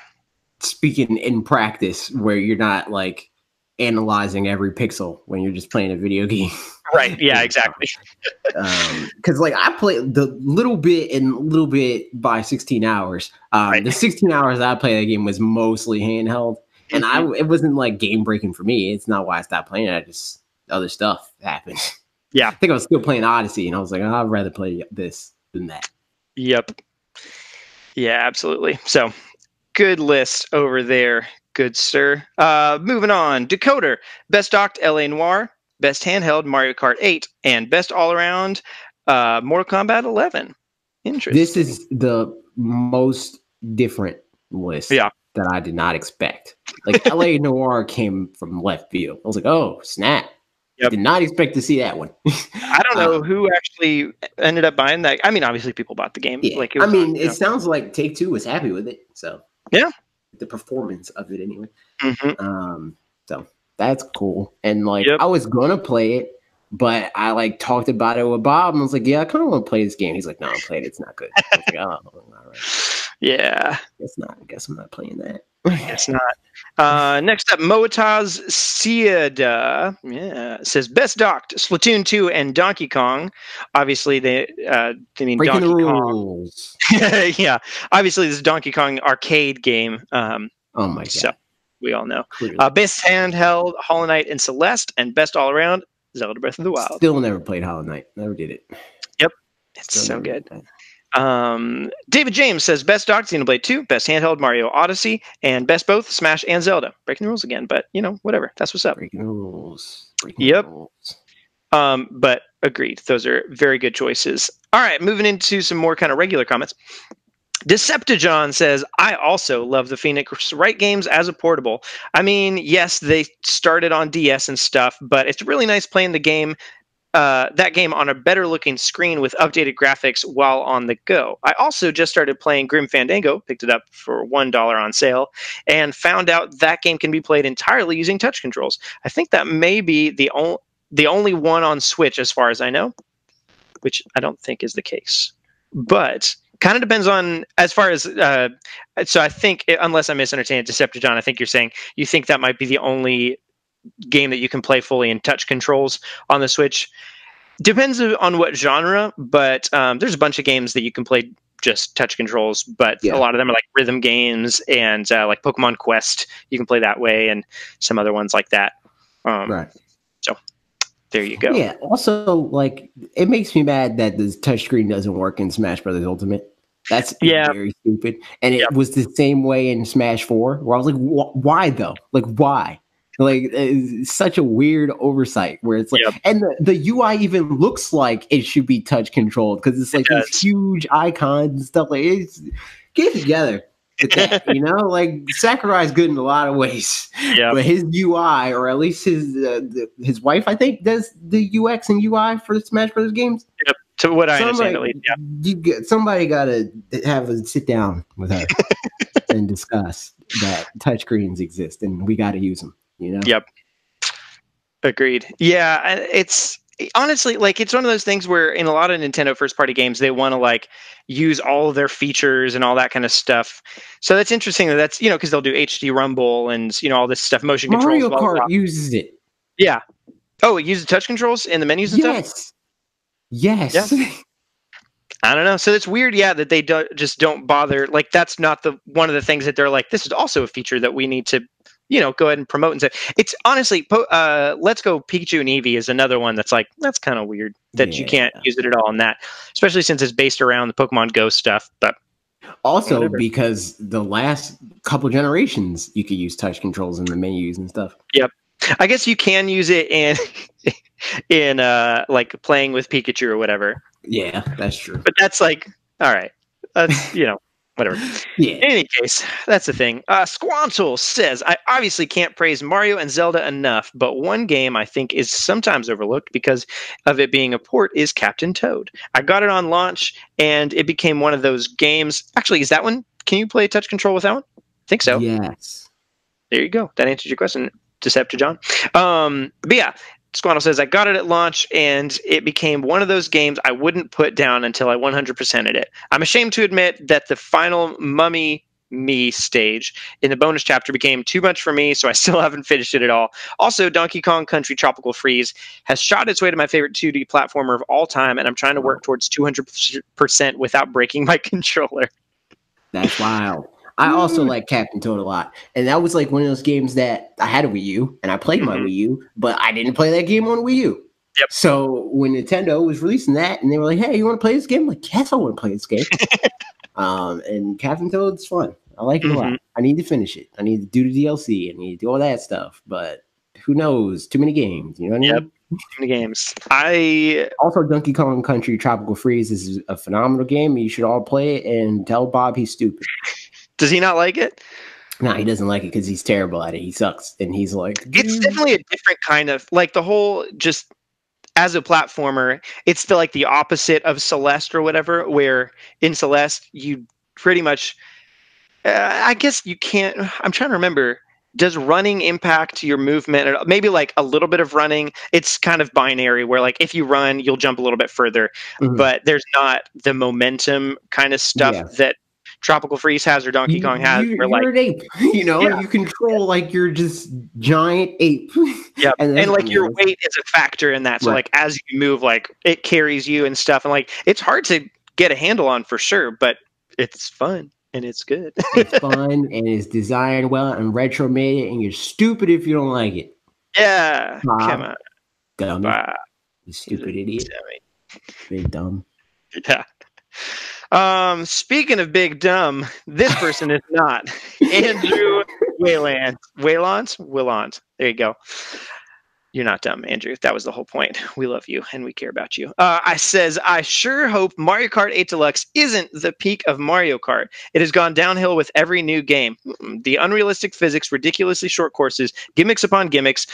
speaking in practice, where you're not like analyzing every pixel when you're just playing a video game.
right, yeah, exactly.
Because like I played the little bit by 16 hours.
Right.
The 16 hours I played that game was mostly handheld, and
Mhm.
it wasn't like game breaking for me. It's not why I stopped playing it. I just other stuff happened.
Yeah.
I think I was still playing Odyssey, and I was like, I'd rather play this than that.
Yep. Yeah, absolutely. So good list over there, good sir. Moving on, Decoder, best docked LA Noir, best handheld Mario Kart 8, and best all around Mortal Kombat 11.
This
Interesting.
is the most different list
Yeah.
that I did not expect. Like LA Noir came from left field. I was like, oh snap!
Yep.
Did not expect to see that one.
I don't know who actually ended up buying that. I mean, obviously people bought the game.
Yeah,
Like it
I
was on,
mean, it sounds like Take Two was happy with it. So
yeah.
the performance of it anyway.
hmm
So that's cool. And like
Yep.
I was gonna play it, but I like talked about it with Bob and I was like, yeah, I kind of want to play this game. He's like, no, I'm playing it. It's not good. I was like, oh, all right.
Yeah.
Guess not. I guess I'm not playing that.
Guess not. Next up, Moataz Siada, says best docked Splatoon 2 and Donkey Kong. Obviously, they mean
Breaking the
Donkey Kong.
rules.
Yeah, obviously this is Donkey Kong arcade game.
Oh my
So
god.
we all know.
Clearly.
Best handheld, Hollow Knight and Celeste, and best all around, Zelda Breath of the Wild.
Still never played Hollow Knight. Never did it.
Yep, it's so good. David James says best docked Xenoblade 2, best handheld Mario Odyssey, and best both Smash and Zelda. Breaking the rules again, but whatever. That's what's up.
Breaking the rules.
Yep. But agreed. Those are very good choices. All right, moving into some more kind of regular comments. Deceptijon says, I also love the Phoenix Wright games as a portable. I mean, yes, they started on DS and stuff, but it's really nice playing the game. That game on a better looking screen with updated graphics while on the go. I also just started playing Grim Fandango, picked it up for $1 on sale, and found out that game can be played entirely using touch controls. I think that may be the only one on Switch as far as I know, which I don't think is the case. But kind of depends on as far as so I think, unless I'm misunderstanding Deceptijon, I think you're saying you think that might be the only game that you can play fully in touch controls on the Switch. Depends on what genre, but there's a bunch of games that you can play just touch controls, but a lot of them are like rhythm games and like Pokemon Quest, you can play that way, and some other ones like that.
Right.
So there you go.
Yeah. Also, like, it makes me mad that the touchscreen doesn't work in Smash Brothers Ultimate. That's very stupid. And it was the same way in Smash 4, where I was like, why though? Like, why? Like, it's such a weird oversight where it's like, and the UI even looks like it should be touch controlled because it's like these huge icons and stuff. Like, it's get it together with that, Like, Sakurai's good in a lot of ways, but his UI, or at least his wife, I think, does the UX and UI for the Smash Brothers games.
Yep. To what I understand, at least,
somebody got to have a sit down with her and discuss that touchscreens exist and we got to use them.
Yep. Agreed. Yeah, it's honestly like it's one of those things where in a lot of Nintendo first party games they want to like use all of their features and all that kind of stuff. So that's interesting that's because they'll do HD Rumble and all this stuff, motion controls.
Mario Kart uses it.
Yeah. Oh, it uses touch controls in the menus and stuff?
Yes.
Yeah. I don't know. So it's weird, that they just don't bother. Like that's not one of the things that they're like, this is also a feature that we need to go ahead and promote and say. It's honestly, Let's Go Pikachu and Eevee is another one that's like, that's kind of weird that you can't use it at all in that, especially since it's based around the Pokemon Go stuff. But
also because the last couple generations, you could use touch controls in the menus and stuff.
Yep. I guess you can use it in like playing with Pikachu or whatever.
Yeah, that's true.
But that's like, all right, whatever.
Yeah.
In any case, that's the thing. Squantle says, I obviously can't praise Mario and Zelda enough, but one game I think is sometimes overlooked because of it being a port is Captain Toad. I got it on launch, and it became one of those games. Actually, is that one? Can you play touch control with that one? I think so.
Yes.
There you go. That answers your question, Deceptijon. But yeah, Squantle says, I got it at launch, and it became one of those games I wouldn't put down until I 100%ed it. I'm ashamed to admit that the final Mummy Me stage in the bonus chapter became too much for me, so I still haven't finished it at all. Also, Donkey Kong Country Tropical Freeze has shot its way to my favorite 2D platformer of all time, and I'm trying to work towards 200% without breaking my controller.
That's wild. I also like Captain Toad a lot. And that was like one of those games that I had a Wii U and I played my Wii U, but I didn't play that game on Wii U.
Yep.
So when Nintendo was releasing that and they were like, hey, you want to play this game? I'm like, yes, I want to play this game. And Captain Toad's fun. I like it a lot. I need to finish it. I need to do the DLC. I need to do all that stuff. But who knows? Too many games. You know what I mean?
Too many games.
Also, Donkey Kong Country Tropical Freeze is a phenomenal game. You should all play it and tell Bob he's stupid.
Does he not like it?
No, he doesn't like it because he's terrible at it. He sucks. And he's like...
It's definitely a different kind of... Like, the whole... Just as a platformer, it's the opposite of Celeste or whatever, where in Celeste, you pretty much... I guess you can't... I'm trying to remember. Does running impact your movement? Maybe, like, a little bit of running. It's kind of binary, where, like, if you run, you'll jump a little bit further. But there's not the momentum kind of stuff that Tropical Freeze has or Donkey Kong has.
You're an ape, you control like you're just giant ape.
Yeah, and like your weight is a factor in that. So like as you move, like it carries you and stuff. And like it's hard to get a handle on for sure, but it's fun. and it's good.
It's fun and it's designed well and retro made, and you're stupid if you don't like it.
Yeah, come
Bob,
on,
dummy,
Bob.
you
He's a
stupid idiot,
dummy.
big dumb.
Yeah. Speaking of big dumb, this person is not Andrew Wayland. Willant. There you go. You're not dumb, Andrew. That was the whole point. We love you and we care about you. I sure hope Mario Kart 8 Deluxe isn't the peak of Mario Kart. It has gone downhill with every new game. The unrealistic physics, ridiculously short courses, gimmicks upon gimmicks,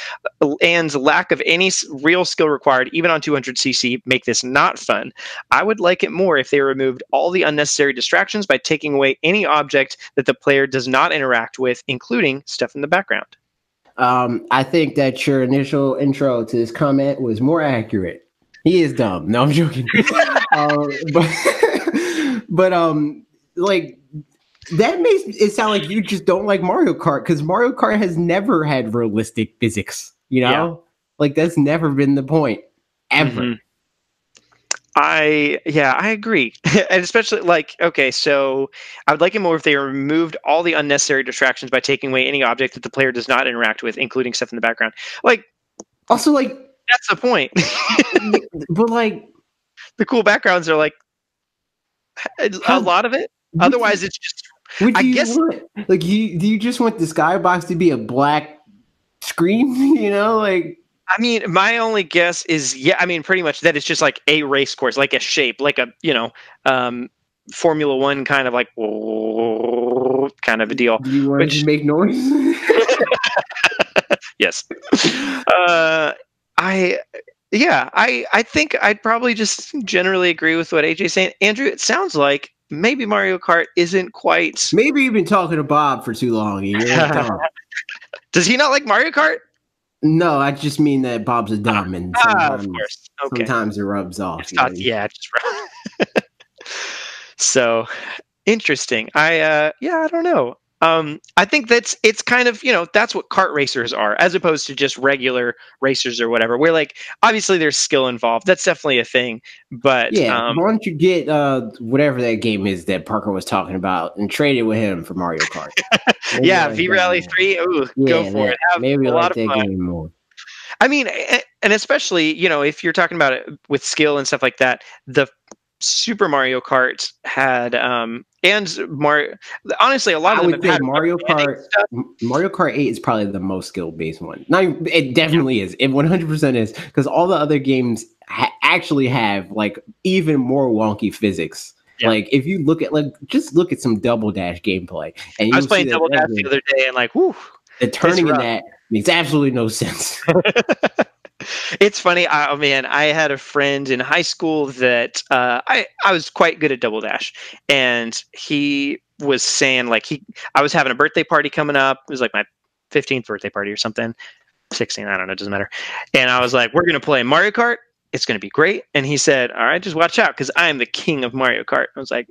and lack of any real skill required, even on 200cc, make this not fun. I would like it more if they removed all the unnecessary distractions by taking away any object that the player does not interact with, including stuff in the background.
I think that your initial intro to this comment was more accurate. He is dumb. No, I'm joking. But like that makes it sound like you just don't like Mario Kart because Mario Kart has never had realistic physics. You know, like that's never been the point ever.
Mm-hmm. I agree. And especially so I would like it more if they removed all the unnecessary distractions by taking away any object that the player does not interact with, including stuff in the background.
Also,
that's the point.
But
the cool backgrounds are a lot of it. Otherwise, it's just.
I guess want? Do you just want the skybox to be a black screen? You know,
I mean, my only guess is, pretty much that it's just like a race course, like a shape, like a, Formula One kind of kind of a deal.
Do you want to make noise?
Yes. I think I'd probably just generally agree with what AJ's saying. Andrew, it sounds like maybe Mario Kart isn't quite.
Maybe you've been talking to Bob for too long. And you're dumb.
Does he not like Mario Kart?
No, I just mean that Bob's a dumb, and
of course. Okay.
Sometimes it rubs off.
Just so interesting. I don't know. I think it's kind of, that's what kart racers are, as opposed to just regular racers or whatever. Where obviously there's skill involved. That's definitely a thing. But
why don't you get whatever that game is that Parker was talking about and trade it with him for Mario Kart?
V Rally 3. Ooh, go for it. Have
maybe
a lot of
that
fun.
Game more.
I mean, and especially, if you're talking about it with skill and stuff like that, the Super Mario Kart had and Mario. Honestly, a lot of them have had
Mario Kart 8 is probably the most skill based one. It definitely is. It 100% is, because all the other games actually have even more wonky physics. Yeah. If you look at just look at some Double Dash gameplay, and
I was playing Double Dash the other day, and whew,
the turning in that makes absolutely no sense.
It's funny. I had a friend in high school that I was quite good at Double Dash, and he was saying I was having a birthday party coming up. It was my 15th birthday party or something, 16. I don't know. It doesn't matter. And I was like, "We're gonna play Mario Kart. It's gonna be great." And he said, "All right, just watch out, because I am the king of Mario Kart." I was like,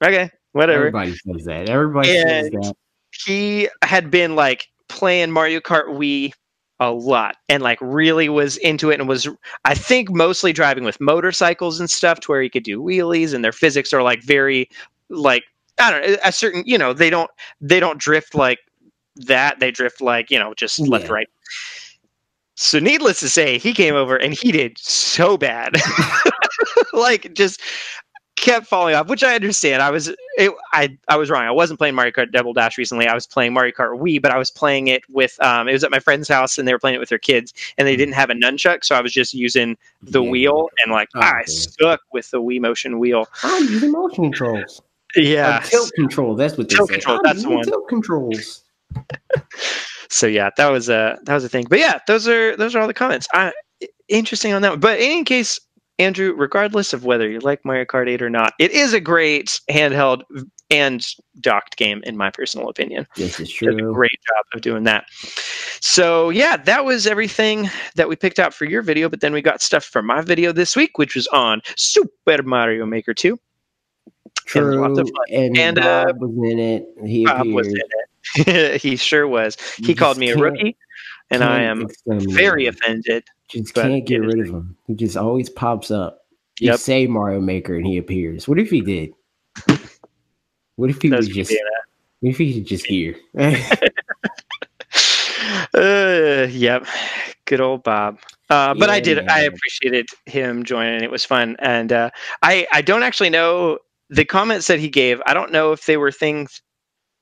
"Okay, whatever."
Everybody says that. Everybody says that.
He had been playing Mario Kart Wii a lot, and really was into it, and was, I think, mostly driving with motorcycles and stuff, to where he could do wheelies, and their physics are very I don't know, a certain, they don't drift like that. They drift just left, right. So needless to say, he came over and he did so bad. Just kept falling off, which I understand. I was wrong. I wasn't playing Mario Kart Double Dash recently. I was playing Mario Kart Wii, but I was playing it with it was at my friend's house, and they were playing it with their kids, and they didn't have a nunchuck, so I was just using the wheel, and I suck with the Wii Motion wheel.
I'm using motion controls.
Yeah,
tilt control. That's what they say.
Control, that's the one.
Tilt controls.
So yeah, that was a thing. But yeah, those are all the comments. Interesting on that one. But in any case, Andrew, regardless of whether you like Mario Kart 8 or not, it is a great handheld and docked game, in my personal opinion.
This is true.
Did a great job of doing that. So yeah, that was everything that we picked out for your video. But then we got stuff for my video this week, which was on Super Mario Maker 2.
True. And lots of fun. And Bob was in it.
Bob was in it. He sure was. He called me a rookie, and I am very offended.
Just can't get rid of him. He just always pops up. You say Mario Maker and he appears. What if he did? What if he
That's
was just?
me
What if he was just here?
Yep. Good old Bob. But
Yeah,
I
man.
appreciated him joining. It was fun. And I don't actually know the comments that he gave. I don't know if they were things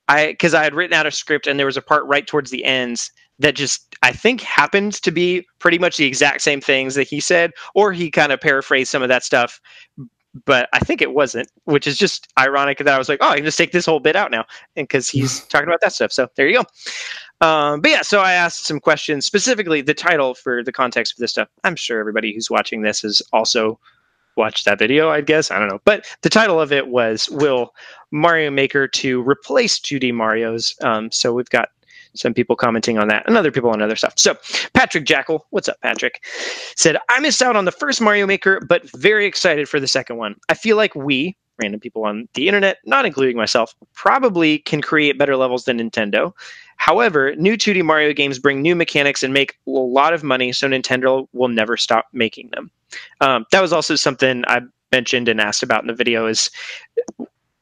because I had written out a script and there was a part right towards the ends that just, I think, happened to be pretty much the exact same things that he said, or he kind of paraphrased some of that stuff. But I think it wasn't, which is just ironic that I was like, oh, I can just take this whole bit out now. And because he's talking about that stuff. So there you go. But yeah, so I asked some questions, specifically the title for the context of this stuff. I'm sure everybody who's watching this has also watched that video, I guess. I don't know. But the title of it was, Will Mario Maker 2 replace 2D Marios? So we've got some people commenting on that and other people on other stuff. So Patrick Jackal, what's up, Patrick? Said, I missed out on the first Mario Maker, but very excited for the second one. I feel like we, random people on the internet, not including myself, probably can create better levels than Nintendo. However, new 2D Mario games bring new mechanics and make a lot of money, so Nintendo will never stop making them. That was also something I mentioned and asked about in the video, is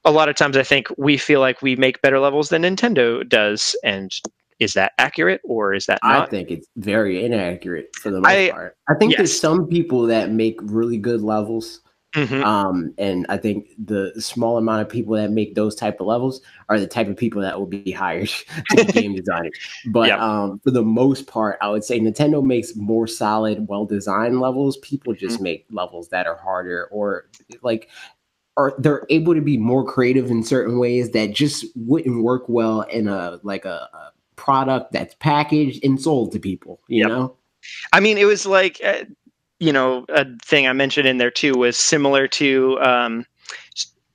a lot of times I think we feel like we make better levels than Nintendo does, and is that accurate or is that
I
not?
think it's very inaccurate for the most part. I think there's
Yes.
some people that make really good levels. And I think the small amount of people that make those type of levels are the type of people that will be hired to be game designers. But for the most part, I would say Nintendo makes more solid, well-designed levels. People just make levels that are harder, or like, or they're able to be more creative in certain ways that just wouldn't work well in a product that's packaged and sold to people, you know?
I mean, it was like, a thing I mentioned in there too was similar to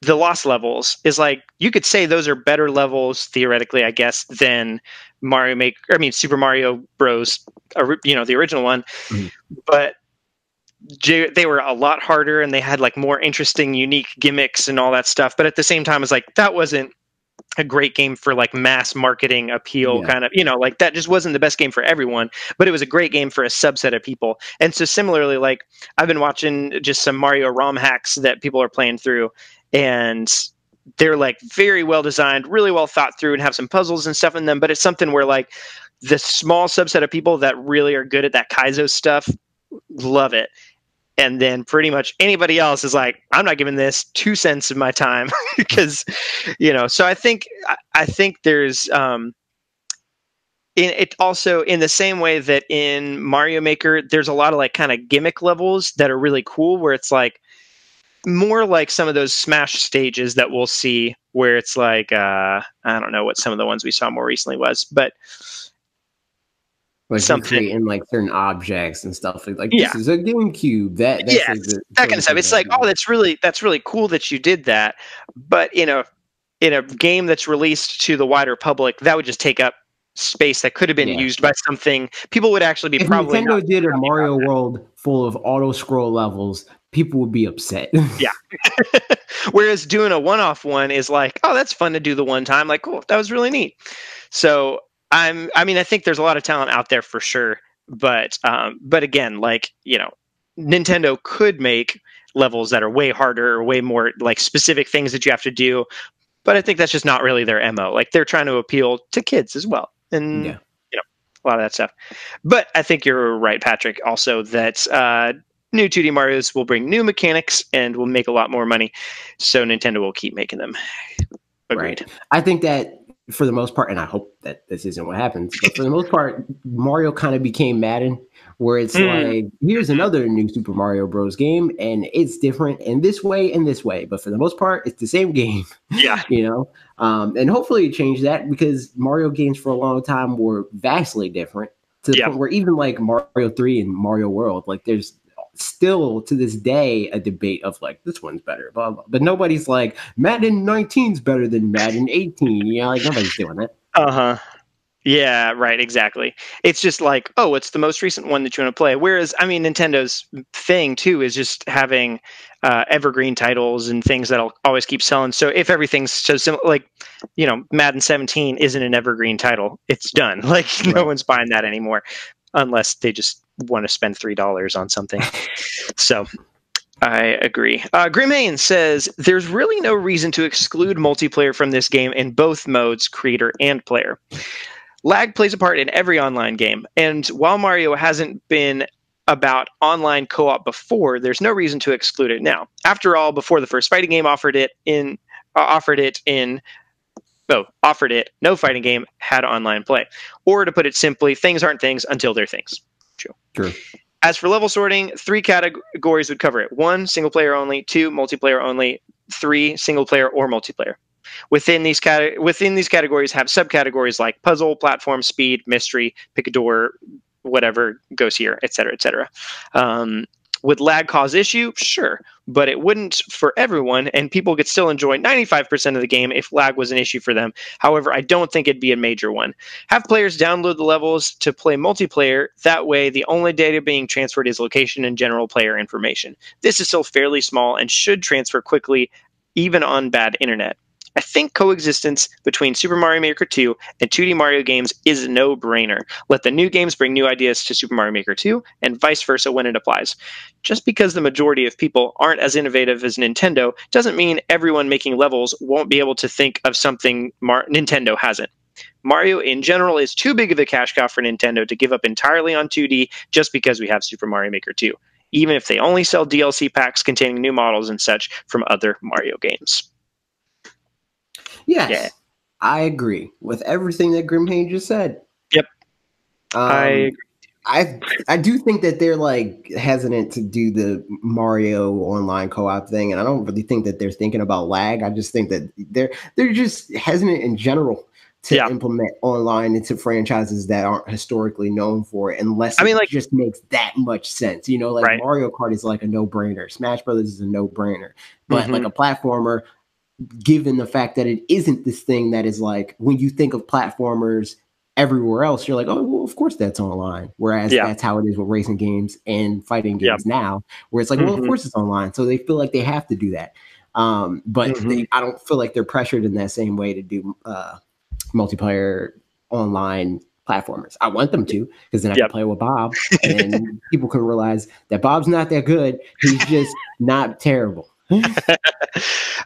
the Lost levels. Is like, you could say those are better levels theoretically, I guess, than Super Mario Bros. The original one, but they were a lot harder and they had like more interesting, unique gimmicks and all that stuff. But at the same time, it's like that wasn't a great game for like mass marketing appeal, kind of, like that just wasn't the best game for everyone, but it was a great game for a subset of people. And so similarly, like I've been watching just some Mario ROM hacks that people are playing through, and they're like very well designed, really well thought through, and have some puzzles and stuff in them. But it's something where like the small subset of people that really are good at that Kaizo stuff love it. And then pretty much anybody else is like, I'm not giving this 2 cents of my time because, so I think there's, it also in the same way that in Mario Maker, there's a lot of like kind of gimmick levels that are really cool, where it's like more like some of those Smash stages that we'll see where it's like, I don't know what some of the ones we saw more recently was, but
Like you're creating like certain objects and stuff like this is a GameCube. That's like
that kind of stuff. It's like, oh, that's really cool that you did that. But in a game that's released to the wider public, that would just take up space that could have been used by something people would actually be.
If
probably
Nintendo did a Mario World full of auto scroll levels, people would be upset.
Yeah. Whereas doing a one-off one is like, oh, that's fun to do the one time. Like, cool, that was really neat. So I think there's a lot of talent out there for sure, but again, like, Nintendo could make levels that are way harder or way more like specific things that you have to do, but I think that's just not really their MO. Like, they're trying to appeal to kids as well, and a lot of that stuff. But I think you're right, Patrick, also that new 2D Marios will bring new mechanics and will make a lot more money, so Nintendo will keep making them. Agreed.
Right. I think that for the most part, and I hope that this isn't what happens, but for the most part, Mario kind of became Madden, where it's like, here's another new Super Mario Bros. Game, and it's different in this way and this way, but for the most part, it's the same game.
Yeah.
And hopefully it changed that, because Mario games for a long time were vastly different, to the point where even like Mario 3 and Mario World, like there's still to this day a debate of like, this one's better, blah, blah. But nobody's like, Madden 19's better than Madden 18. Like nobody's doing that.
Yeah, right, exactly. It's just like, oh, it's the most recent one that you want to play. Whereas, Nintendo's thing too is just having evergreen titles and things that'll always keep selling. So if everything's so similar, like, Madden 17 isn't an evergreen title. It's done. Like, no one's buying that anymore, unless they just want to spend $3 on something. So I agree. Grim Haynes says, there's really no reason to exclude multiplayer from this game in both modes, creator and player. Lag plays a part in every online game, and while Mario hasn't been about online co-op before, there's no reason to exclude it now. After all, before the first fighting game offered it, no fighting game had online play. Or to put it simply, things aren't things until they're things.
True.
As for level sorting, 3 categories would cover it. 1, single player only. 2, multiplayer only. 3, single player or multiplayer. Within these categories have subcategories like puzzle, platform, speed, mystery, pick a door, whatever goes here, etc., etc. Would lag cause issue? Sure, but it wouldn't for everyone, and people could still enjoy 95% of the game if lag was an issue for them. However, I don't think it'd be a major one. Have players download the levels to play multiplayer. That way, the only data being transferred is location and general player information. This is still fairly small and should transfer quickly, even on bad internet. I think coexistence between Super Mario Maker 2 and 2D Mario games is a no-brainer. Let the new games bring new ideas to Super Mario Maker 2, and vice versa when it applies. Just because the majority of people aren't as innovative as Nintendo doesn't mean everyone making levels won't be able to think of something Nintendo hasn't. Mario in general is too big of a cash cow for Nintendo to give up entirely on 2D just because we have Super Mario Maker 2, even if they only sell DLC packs containing new models and such from other Mario games.
Yes,
Yeah.
I agree with everything that Grimhain just said.
Yep.
I do think that they're like hesitant to do the Mario online co-op thing, and I don't really think that they're thinking about lag. I just think that they're just hesitant in general to implement online into franchises that aren't historically known for it, unless it just makes that much sense. You know, like Mario Kart is like a no-brainer. Smash Brothers is a no-brainer, but like a platformer, given the fact that it isn't this thing that is like, when you think of platformers everywhere else, you're like, oh, well, of course that's online. Whereas that's how it is with racing games and fighting games now, where it's like, well, of course it's online. So they feel like they have to do that. But I don't feel like they're pressured in that same way to do multiplayer online platformers. I want them to, because then I can play with Bob, and then people can realize that Bob's not that good. He's just not terrible.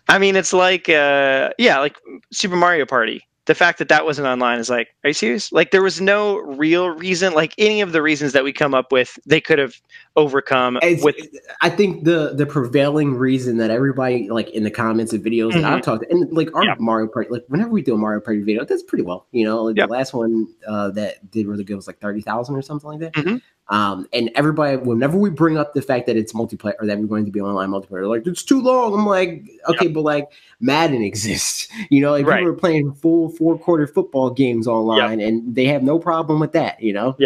I mean, it's like, like Super Mario Party. The fact that wasn't online is like, are you serious? Like, there was no real reason. Like, any of the reasons that we come up with, they could have overcome.
I think the prevailing reason that everybody, like in the comments and videos that I've talked, and like our Mario Party, like whenever we do a Mario Party video, that's pretty well. You know, like the last one that did really good was like 30,000 or something like that. And everybody, whenever we bring up the fact that it's multiplayer or that we're going to be online multiplayer, like, it's too long. I'm like, okay, but like Madden exists, you know, like people are playing full 4-quarter football games online, and they have no problem with that, you know.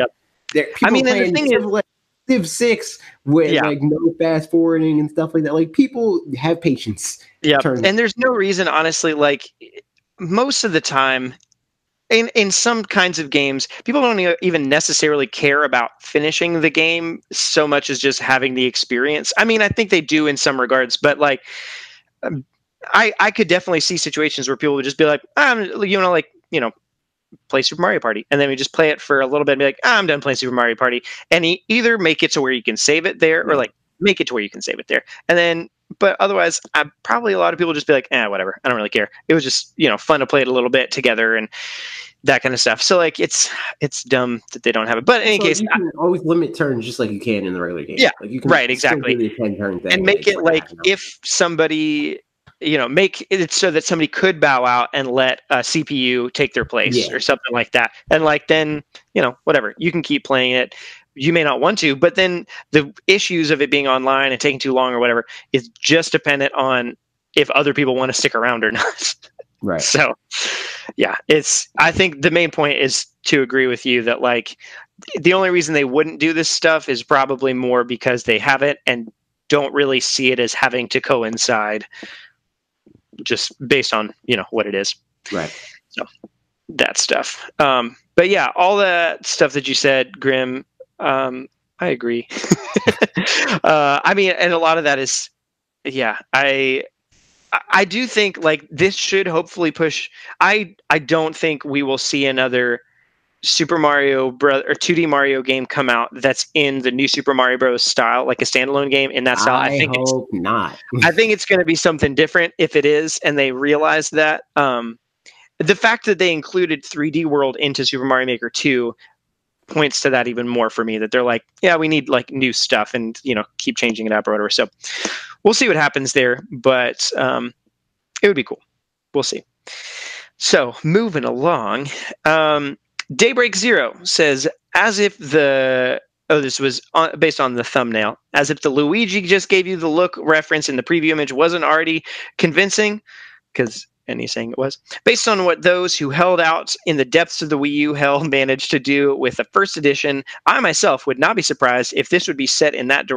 I mean, and the thing is, like Civ 6 with like no fast forwarding and stuff like that. Like, people have patience.
And there's no reason, honestly. Like, most of the time, in some kinds of games, people don't even necessarily care about finishing the game so much as just having the experience. I mean, I think they do in some regards, but like, I could definitely see situations where people would just be like, play Super Mario Party, and then we just play it for a little bit and be like, I'm done playing Super Mario Party, and either make it to where you can save it there, or like make it to where you can save it there, and then. But otherwise, probably a lot of people just be like, whatever. I don't really care. It was just, fun to play it a little bit together and that kind of stuff. So like, it's dumb that they don't have it. But in any case,
you can always limit turns just like you can in the regular game.
Yeah,
like you can
exactly.
Do the 10-turn thing,
and make it like if somebody, make it so that somebody could bow out and let a CPU take their place or something like that. And like, then, whatever, you can keep playing it. You may not want to, but then the issues of it being online and taking too long or whatever is just dependent on if other people want to stick around or not.
Right.
So, yeah, I think the main point is to agree with you that like the only reason they wouldn't do this stuff is probably more because they have it and don't really see it as having to coincide just based on, what it is.
Right.
So that stuff. But yeah, all that stuff that you said, Grim, I agree. I mean, and a lot of that is, I do think like this should hopefully push. I don't think we will see another Super Mario Bros. Or 2D Mario game come out that's in the new Super Mario Bros. Style, like a standalone game in that style.
I hope not.
I think it's going to be something different if it is, and they realize that. The fact that they included 3D World into Super Mario Maker 2 points to that even more for me. That they're like, yeah, we need like new stuff, and keep changing it up or whatever. So we'll see what happens there, but it would be cool. We'll see. So moving along. Daybreak Zero says, as if this was based on the thumbnail, as if the Luigi just gave you the look reference in the preview image wasn't already convincing, and he's saying it was, based on what those who held out in the depths of the Wii U hell managed to do with the first edition. I myself would not be surprised if this would be set in that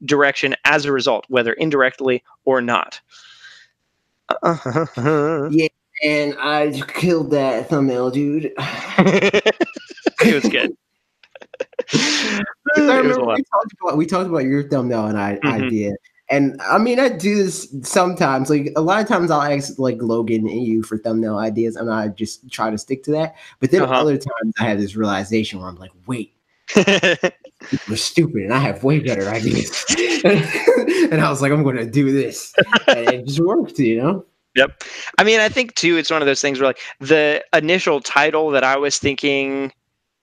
direction as a result, whether indirectly or not.
Yeah. And I killed that thumbnail, dude.
It was good.
I remember we talked about your thumbnail and idea. And I mean, I do this sometimes. Like a lot of times I'll ask like Logan and you for thumbnail ideas, and I just try to stick to that. But then other times I have this realization where I'm like, wait, we're stupid and I have way better ideas. And I was like, I'm going to do this. And it just worked,
Yep. I mean, I think too, it's one of those things where like the initial title that I was thinking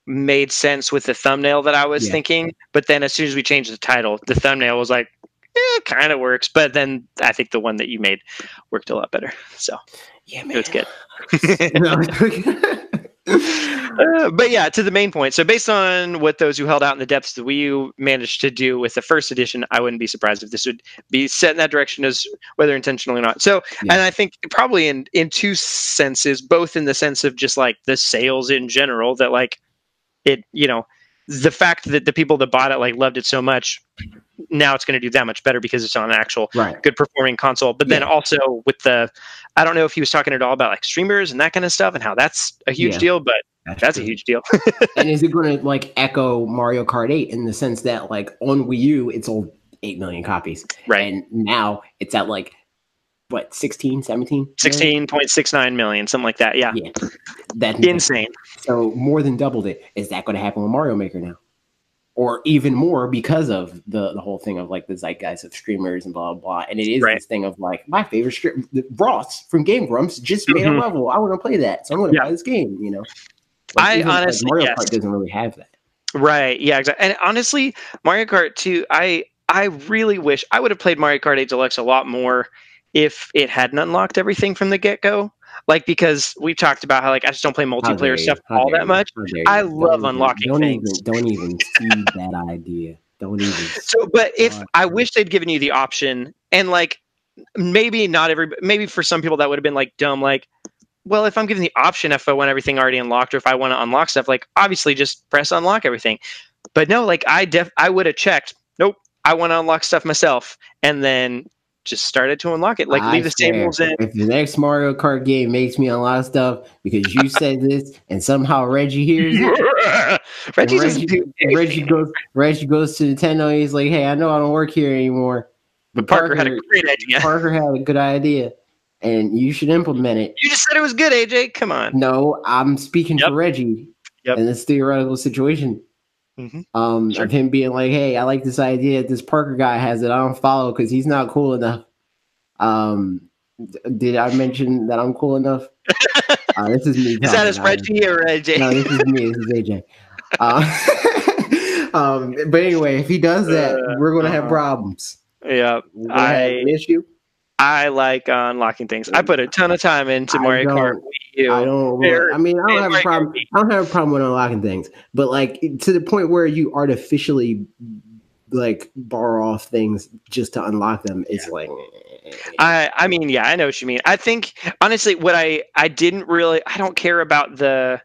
made sense with the thumbnail that I was thinking, but then as soon as we changed the title, the thumbnail was like, it kind of works. But then I think the one that you made worked a lot better. So
yeah, man.
It was good. But yeah, to the main point. So based on what those who held out in the depths of the Wii U managed to do with the first edition, I wouldn't be surprised if this would be set in that direction, as whether intentionally or not. So, and I think probably in two senses, both in the sense of just like the sales in general, that like it, the fact that the people that bought it like loved it so much, now it's going to do that much better because it's on an actual good performing console. But then also with I don't know if he was talking at all about like streamers and that kind of stuff and how that's a huge deal, but that's a huge deal.
And is it going to like echo Mario Kart 8 in the sense that like on Wii U, it sold 8 million copies.
Right.
And now it's at like, what, 16, 17?
16.69 million, something like that. Yeah.
Yeah. That's
insane.
So more than doubled it. Is that going to happen with Mario Maker now? Or even more because of the whole thing of like the zeitgeist of streamers and blah, blah, blah. And it is this thing of like my favorite Ross from Game Grumps just made a level. I want to play that. So I'm going to buy this game, Like,
honestly,
Mario Kart doesn't really have that.
Right. Yeah, exactly. And honestly, Mario Kart 2, I really wish I would have played Mario Kart 8 Deluxe a lot more if it hadn't unlocked everying from the get-go. Like, because we've talked about how like I just don't play multiplayer stuff all that much. I love unlocking things.
Don't even feed that idea. Don't even.
So, but if I wish they'd given you the option, and like maybe for some people that would have been like dumb, like, well, if I'm given the option, if I want everything already unlocked, or if I want to unlock stuff, like obviously just press unlock everything. But no, like I would have checked. Nope, I want to unlock stuff myself, and then just started to unlock it. Like leave the tables in.
If the next Mario Kart game makes me unlock stuff because you said this, and somehow Reggie hears it, Reggie goes to Nintendo. He's like, "Hey, I know I don't work here anymore,
but Parker had a great idea.
Parker had a good idea, and you should implement it."
You just said it was good, AJ. Come on.
No, I'm speaking for Reggie.
Yep.
In this theoretical situation. Of him being like, "Hey, I like this idea. This Parker guy has it. I don't follow because he's not cool enough." Did I mention that I'm cool enough? This is me.
Is that as Reggie or AJ?
No, this is me. This is AJ. But anyway, if he does that, we're gonna have problems.
Yeah,
have an issue.
I like unlocking things. I put a ton of time into Mario Kart.
I don't have a problem. I don't have a problem with unlocking things, but like to the point where you artificially like bar off things just to unlock them is like.
I mean, yeah, I know what you mean. I think honestly, what I don't care about the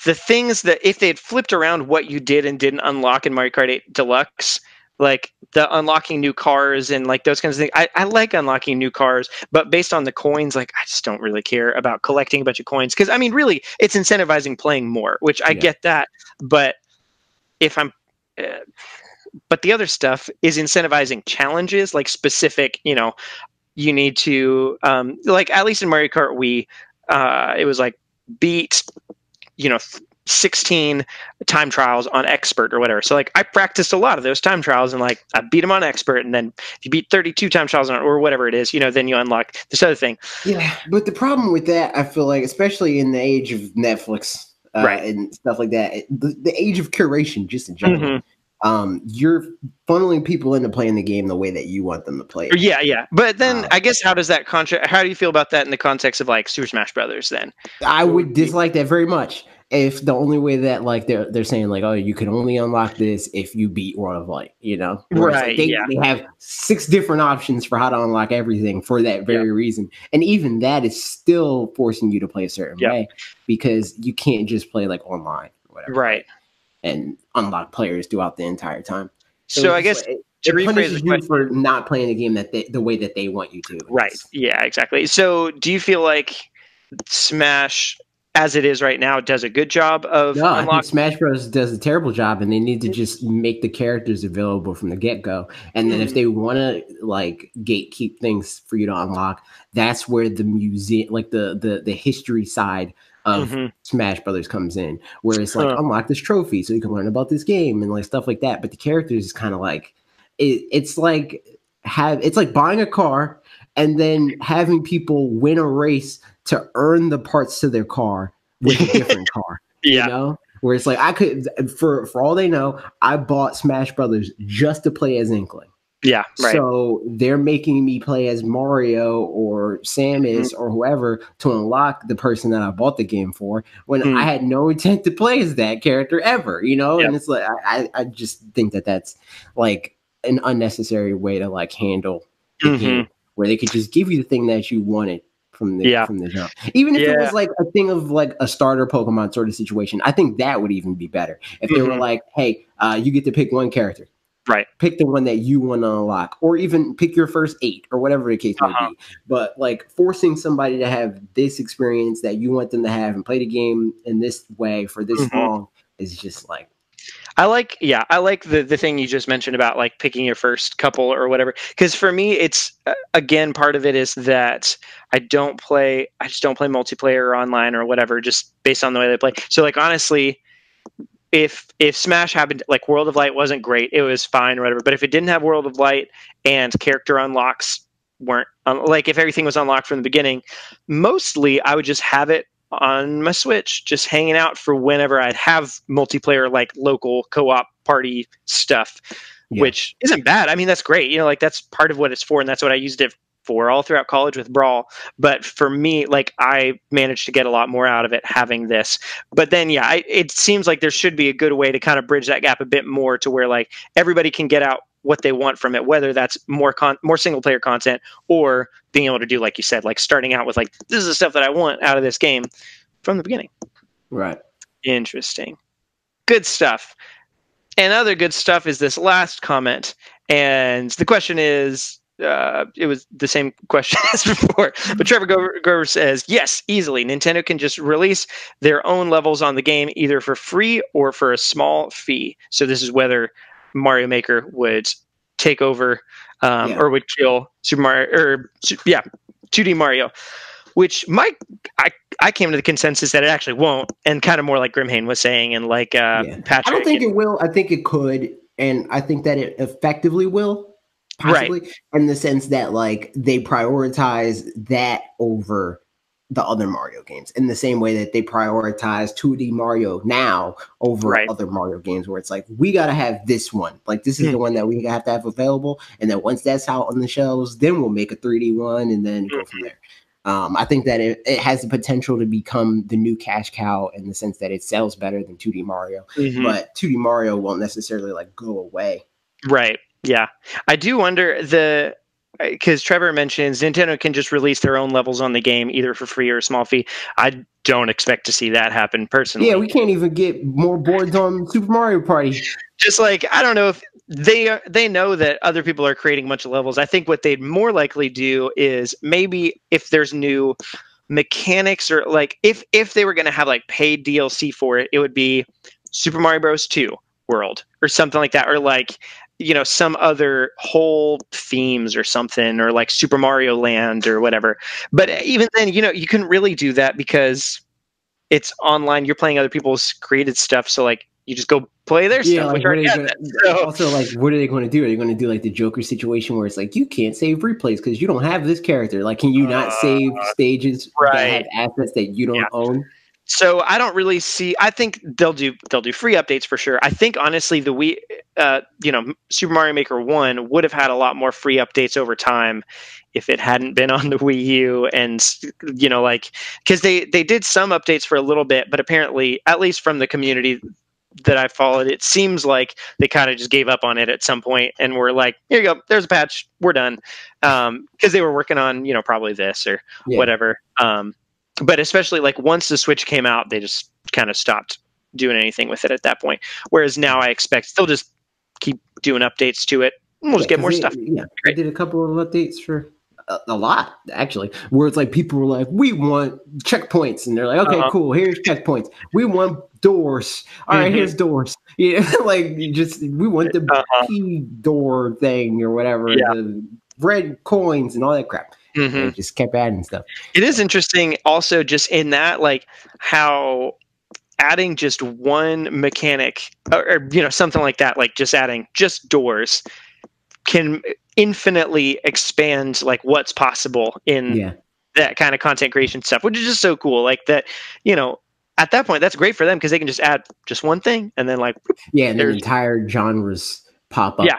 things that if they had flipped around what you did and didn't unlock in Mario Kart 8 Deluxe. Like the unlocking new cars and like those kinds of things. I like unlocking new cars, but based on the coins, like I just don't really care about collecting a bunch of coins. Because I mean, really, it's incentivizing playing more, which I get that. But if I'm, but the other stuff is incentivizing challenges, like specific. You need to like at least in Mario Kart Wii, it was like beat 16 time trials on expert or whatever. So like I practiced a lot of those time trials and like I beat them on expert, and then if you beat 32 time trials on or whatever it is, then you unlock this other thing.
Yeah, but the problem with that, I feel like, especially in the age of Netflix
Right.
and stuff like that, the age of curation, just in general, you're funneling people into playing the game the way that you want them to play it.
Yeah. But then I guess how do you feel about that in the context of like Super Smash Brothers then?
I would dislike that very much if the only way that like they're saying like, oh, you can only unlock this if you beat World of Light, where it's like
Right, yeah.
they have 6 different options for how to unlock everything for that very reason, and even that is still forcing you to play a certain way because you can't just play like online or whatever,
right?
And unlock players throughout the entire time.
So I guess
like,
to
it
rephrase
punishes
the
you
question,
for not playing the game the way that they want you to.
right? Yeah, exactly. So do you feel like Smash, as it is right now, does a good job of
No, I think
unlocking?
Smash Bros. Does a terrible job, and they need to just make the characters available from the get go. And then if they want to like gatekeep things for you to unlock, that's where the museum, like the history side of Smash Brothers comes in, where it's like unlock this trophy so you can learn about this game and like stuff like that. But the characters is kind of like it's like buying a car and then having people win a race to earn the parts to their car with a different car, where it's like I could, for all they know, I bought Smash Brothers just to play as Inkling.
Yeah, right.
So they're making me play as Mario or Samus or whoever to unlock the person that I bought the game for when I had no intent to play as that character ever, And it's like I just think that that's like an unnecessary way to like handle the game, where they could just give you the thing that you wanted from the jump. Even if it was like a thing of like a starter Pokemon sort of situation, I think that would even be better. If they were like, hey, you get to pick one character.
Right.
Pick the one that you want to unlock, or even pick your first 8 or whatever the case may be. But like forcing somebody to have this experience that you want them to have and play the game in this way for this long is just like,
I like the thing you just mentioned about like picking your first couple or whatever. Because for me, it's again, part of it is that I just don't play multiplayer or online or whatever, just based on the way they play. So like honestly, if Smash happened, like World of Light wasn't great, it was fine or whatever. But if it didn't have World of Light and character unlocks weren't like if everything was unlocked from the beginning, mostly I would just have it on my Switch, just hanging out for whenever I'd have multiplayer, like local co-op party stuff, which isn't bad. I mean, that's great. Like that's part of what it's for. And that's what I used it for all throughout college with Brawl. But for me, like I managed to get a lot more out of it having this. But then, it seems like there should be a good way to kind of bridge that gap a bit more to where like everybody can get out what they want from it, whether that's more single player content or being able to do, like you said, like starting out with like, this is the stuff that I want out of this game from the beginning.
Right.
Interesting. Good stuff. And other good stuff is this last comment. And the question is, it was the same question as before, but Trevor Grover says, yes, easily. Nintendo can just release their own levels on the game, either for free or for a small fee. So this is whether Mario Maker would take over or would kill Super Mario, or 2D Mario, which I came to the consensus that it actually won't, and kind of more like Grimhane was saying, and like Patrick.
I don't think it will. I think it could, and I think that it effectively will. Possibly, in the sense that like they prioritize that over the other Mario games, in the same way that they prioritize 2D Mario now over other Mario games, where it's like, we got to have this one. Like this is the one that we have to have available, and then once that's out on the shelves, then we'll make a 3D one and then go from there. I think that it has the potential to become the new cash cow in the sense that it sells better than 2D Mario, but 2D Mario won't necessarily like go away.
Right. Yeah. I do wonder because Trevor mentions Nintendo can just release their own levels on the game, either for free or a small fee. I don't expect to see that happen personally.
Yeah, we can't even get more boards on Super Mario Party.
Just like, I don't know if they know that other people are creating a bunch of levels. I think what they'd more likely do is maybe if there's new mechanics, or like if they were going to have like paid DLC for it, it would be Super Mario Bros. 2 World or something like that, or like some other whole themes or something, or like Super Mario Land or whatever. But even then, you couldn't really do that because it's online. You're playing other people's created stuff, so like you just go play their
Yeah,
stuff.
like
Which
what are they
I
gonna,
get. So,
also like what are they going to do? Are they going to do like the Joker situation where it's like you can't save replays because you don't have this character? Like, can you not save stages that
right.
have assets that you don't own?
So I don't really see. I think they'll do free updates for sure. I think honestly, the Wii, Super Mario Maker 1 would have had a lot more free updates over time if it hadn't been on the Wii U, and like because they did some updates for a little bit, but apparently, at least from the community that I followed, it seems like they kind of just gave up on it at some point and were like, "Here you go, there's a patch, we're done," because they were working on probably this or whatever. But especially like once the Switch came out, they just kind of stopped doing anything with it at that point. Whereas now I expect they'll just keep doing updates to it and we'll just get more stuff.
Yeah, they did a couple of updates for a lot actually, where it's like people were like, "We want checkpoints," and they're like, "Okay, cool. Here's checkpoints. We want doors. All right, here's doors." Yeah, like we want the P door thing or whatever, the red coins and all that crap. They just kept adding stuff.
It is interesting also just in that, like how adding just one mechanic or something like that, like just adding just doors can infinitely expand like what's possible in that kind of content creation stuff, which is just so cool. Like that, at that point, that's great for them because they can just add just one thing and then like
and then entire genres pop up.
Yeah.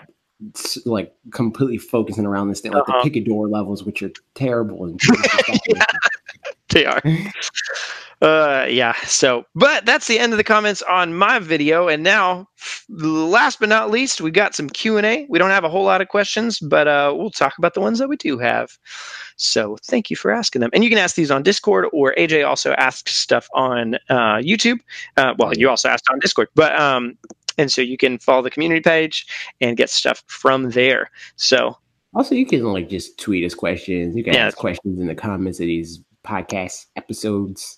Like completely focusing around this thing, like the Picador levels, which are terrible. And
they are. So, but that's the end of the comments on my video. And now, last but not least, we got some Q&A. We don't have a whole lot of questions, but we'll talk about the ones that we do have. So thank you for asking them. And you can ask these on Discord, or AJ also asks stuff on YouTube. You also asked on Discord, but and so you can follow the community page and get stuff from there. So
also you can like just tweet us questions. You can ask questions in the comments of these podcast episodes.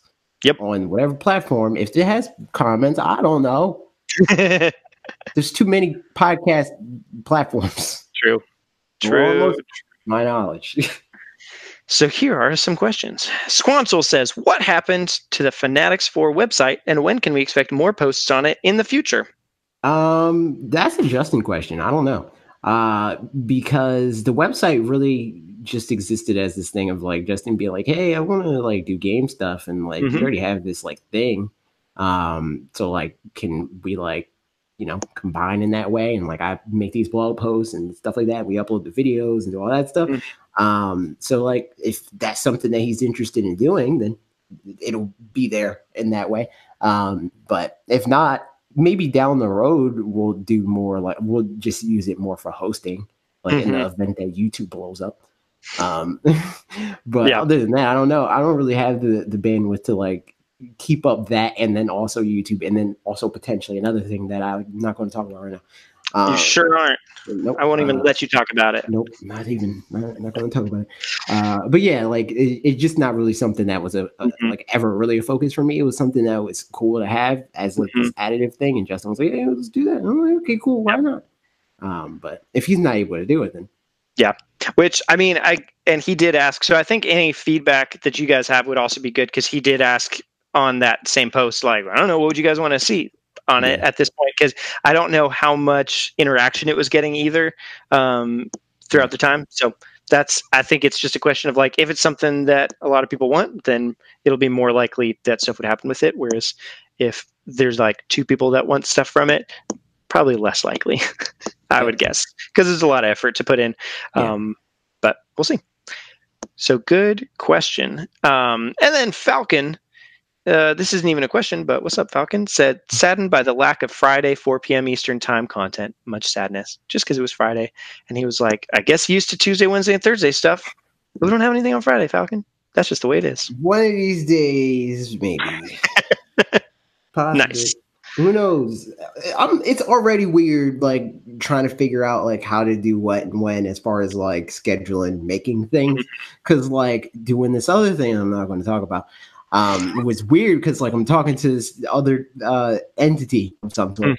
On whatever platform. If it has comments, I don't know. There's too many podcast platforms.
True.
My knowledge.
So here are some questions. Squansel says, "What happened to the Fanatics 4 website, and when can we expect more posts on it in the future?"
That's a Justin question. I don't know. Because the website really just existed as this thing of like Justin being like, "Hey, I want to like do game stuff," and like we already have this like thing. So like, can we like combine in that way? And like I make these blog posts and stuff like that. We upload the videos and do all that stuff. So like if that's something that he's interested in doing, then it'll be there in that way. But if not, maybe down the road we'll do more like we'll just use it more for hosting, like in the event that YouTube blows up. But other than that, I don't know. I don't really have the bandwidth to like keep up that, and then also YouTube, and then also potentially another thing that I'm not going to talk about right now.
You sure aren't.
Nope.
I won't even let you talk about it.
Nope, not going to talk about it. But yeah, like it's just not really something that was a like ever really a focus for me. It was something that was cool to have as like this additive thing, and Justin was like, "Hey, let's do that." And I'm like, "Okay, cool, why not?" But if he's not able to do it, then
which I mean, and he did ask. So I think any feedback that you guys have would also be good because he did ask on that same post, like, I don't know, what would you guys want to see on it at this point? Because I don't know how much interaction it was getting either throughout the time. So I think it's just a question of like, if it's something that a lot of people want, then it'll be more likely that stuff would happen with it. Whereas if there's like 2 people that want stuff from it, probably less likely, I would guess, because there's a lot of effort to put in. But we'll see. So good question. And then Falcon, this isn't even a question, but what's up, Falcon? Said, "Saddened by the lack of Friday 4 p.m. Eastern time content. Much sadness, just because it was Friday." And he was like, "I guess used to Tuesday, Wednesday, and Thursday stuff. But we don't have anything on Friday, Falcon. That's just the way it is."
One of these days, maybe.
Nice.
Who knows? It's already weird, like trying to figure out like how to do what and when, as far as like scheduling, making things. Because like doing this other thing, I'm not going to talk about. It was weird because like I'm talking to this other entity of some sort.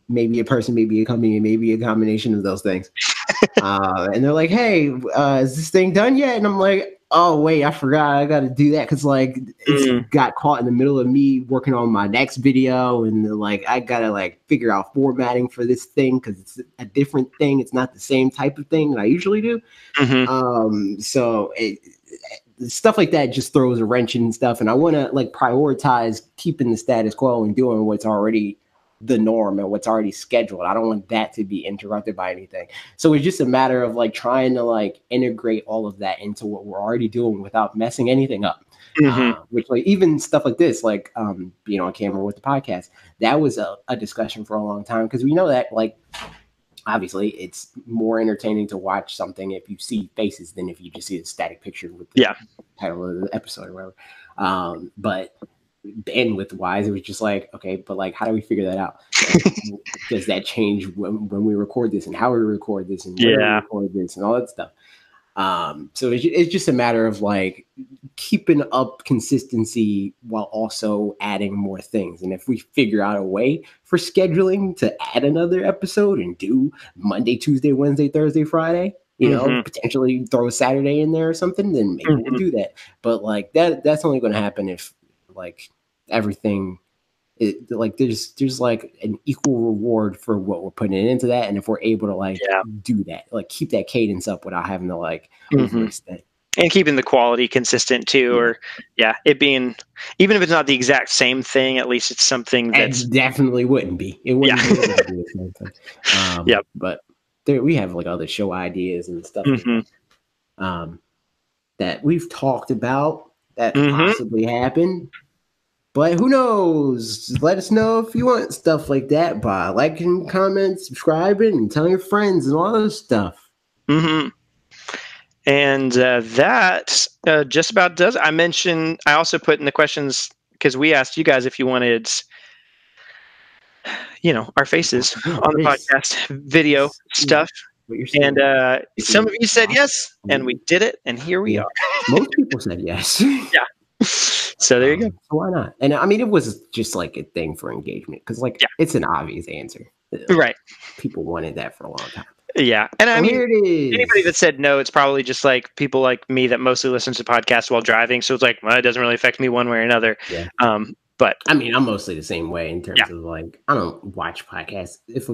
Maybe a person, maybe a company, maybe a combination of those things. And they're like, "Hey, is this thing done yet?" And I'm like, oh wait, I forgot I got to do that because like it's got caught in the middle of me working on my next video, and like I gotta like figure out formatting for this thing because it's a different thing. It's not the same type of thing that I usually do. So stuff like that just throws a wrench in stuff, and I want to like prioritize keeping the status quo and doing what's already the norm and what's already scheduled. I don't want that to be interrupted by anything. So it's just a matter of like trying to like integrate all of that into what we're already doing without messing anything up. Which like even stuff like this, like being on camera with the podcast, that was a discussion for a long time because we know that like obviously it's more entertaining to watch something if you see faces than if you just see a static picture with the title of the episode or whatever. But bandwidth wise, it was just like, okay, but like, how do we figure that out? Like, does that change when we record this and how we record this and where we record this and all that stuff? So it's just a matter of like keeping up consistency while also adding more things. And if we figure out a way for scheduling to add another episode and do Monday, Tuesday, Wednesday, Thursday, Friday, you know, potentially throw a Saturday in there or something, then maybe we'll do that. But like that's only going to happen if like everything like there's like an equal reward for what we're putting into that, and if we're able to like do that, like keep that cadence up without having to like overextend.
And keeping the quality consistent too, or it being, even if it's not the exact same thing, at least it's something that's
it definitely wouldn't be. It wouldn't be able to be the same thing. But there we have like other show ideas and stuff that we've talked about that possibly happen. But who knows? Let us know if you want stuff like that by liking, commenting, subscribing, and telling your friends and all those stuff.
And that just about does. I also put in the questions because we asked you guys if you wanted, you know, our faces on the podcast video stuff. And some of you said yes, and we did it, and here we are.
Most people said yes.
So there you go.
So why not? And I mean, it was just like a thing for engagement because, like, it's an obvious answer.
Right.
People wanted that for a long time.
Yeah. And I mean, anybody that said no, it's probably just like people like me that mostly listen to podcasts while driving. So it's like, well, it doesn't really affect me one way or another.
Yeah.
But
I mean, I'm mostly the same way in terms of like, I don't watch podcasts. If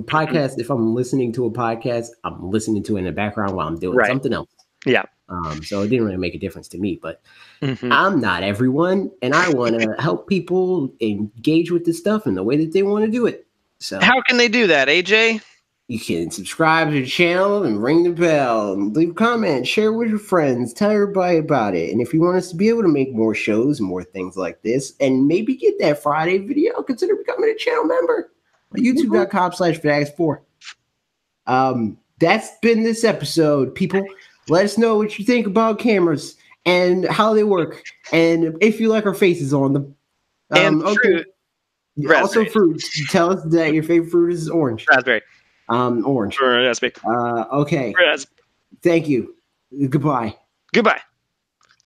I'm listening to a podcast, I'm listening to it in the background while I'm doing something else.
Yeah.
So it didn't really make a difference to me, but I'm not everyone, and I want to help people engage with this stuff in the way that they want to do it. So
how can they do that, AJ?
You can subscribe to the channel and ring the bell and leave a comment, share with your friends, tell everybody about it. And if you want us to be able to make more shows, more things like this, and maybe get that Friday video, consider becoming a channel member at youtube.com/Fanax4. That's been this episode, people. Let us know what you think about cameras and how they work, and if you like our faces on them.
And fruit.
Also fruit. Tell us that your favorite fruit is orange.
Raspberry.
Orange.
Raspberry.
Okay. Thank you. Goodbye.
Goodbye.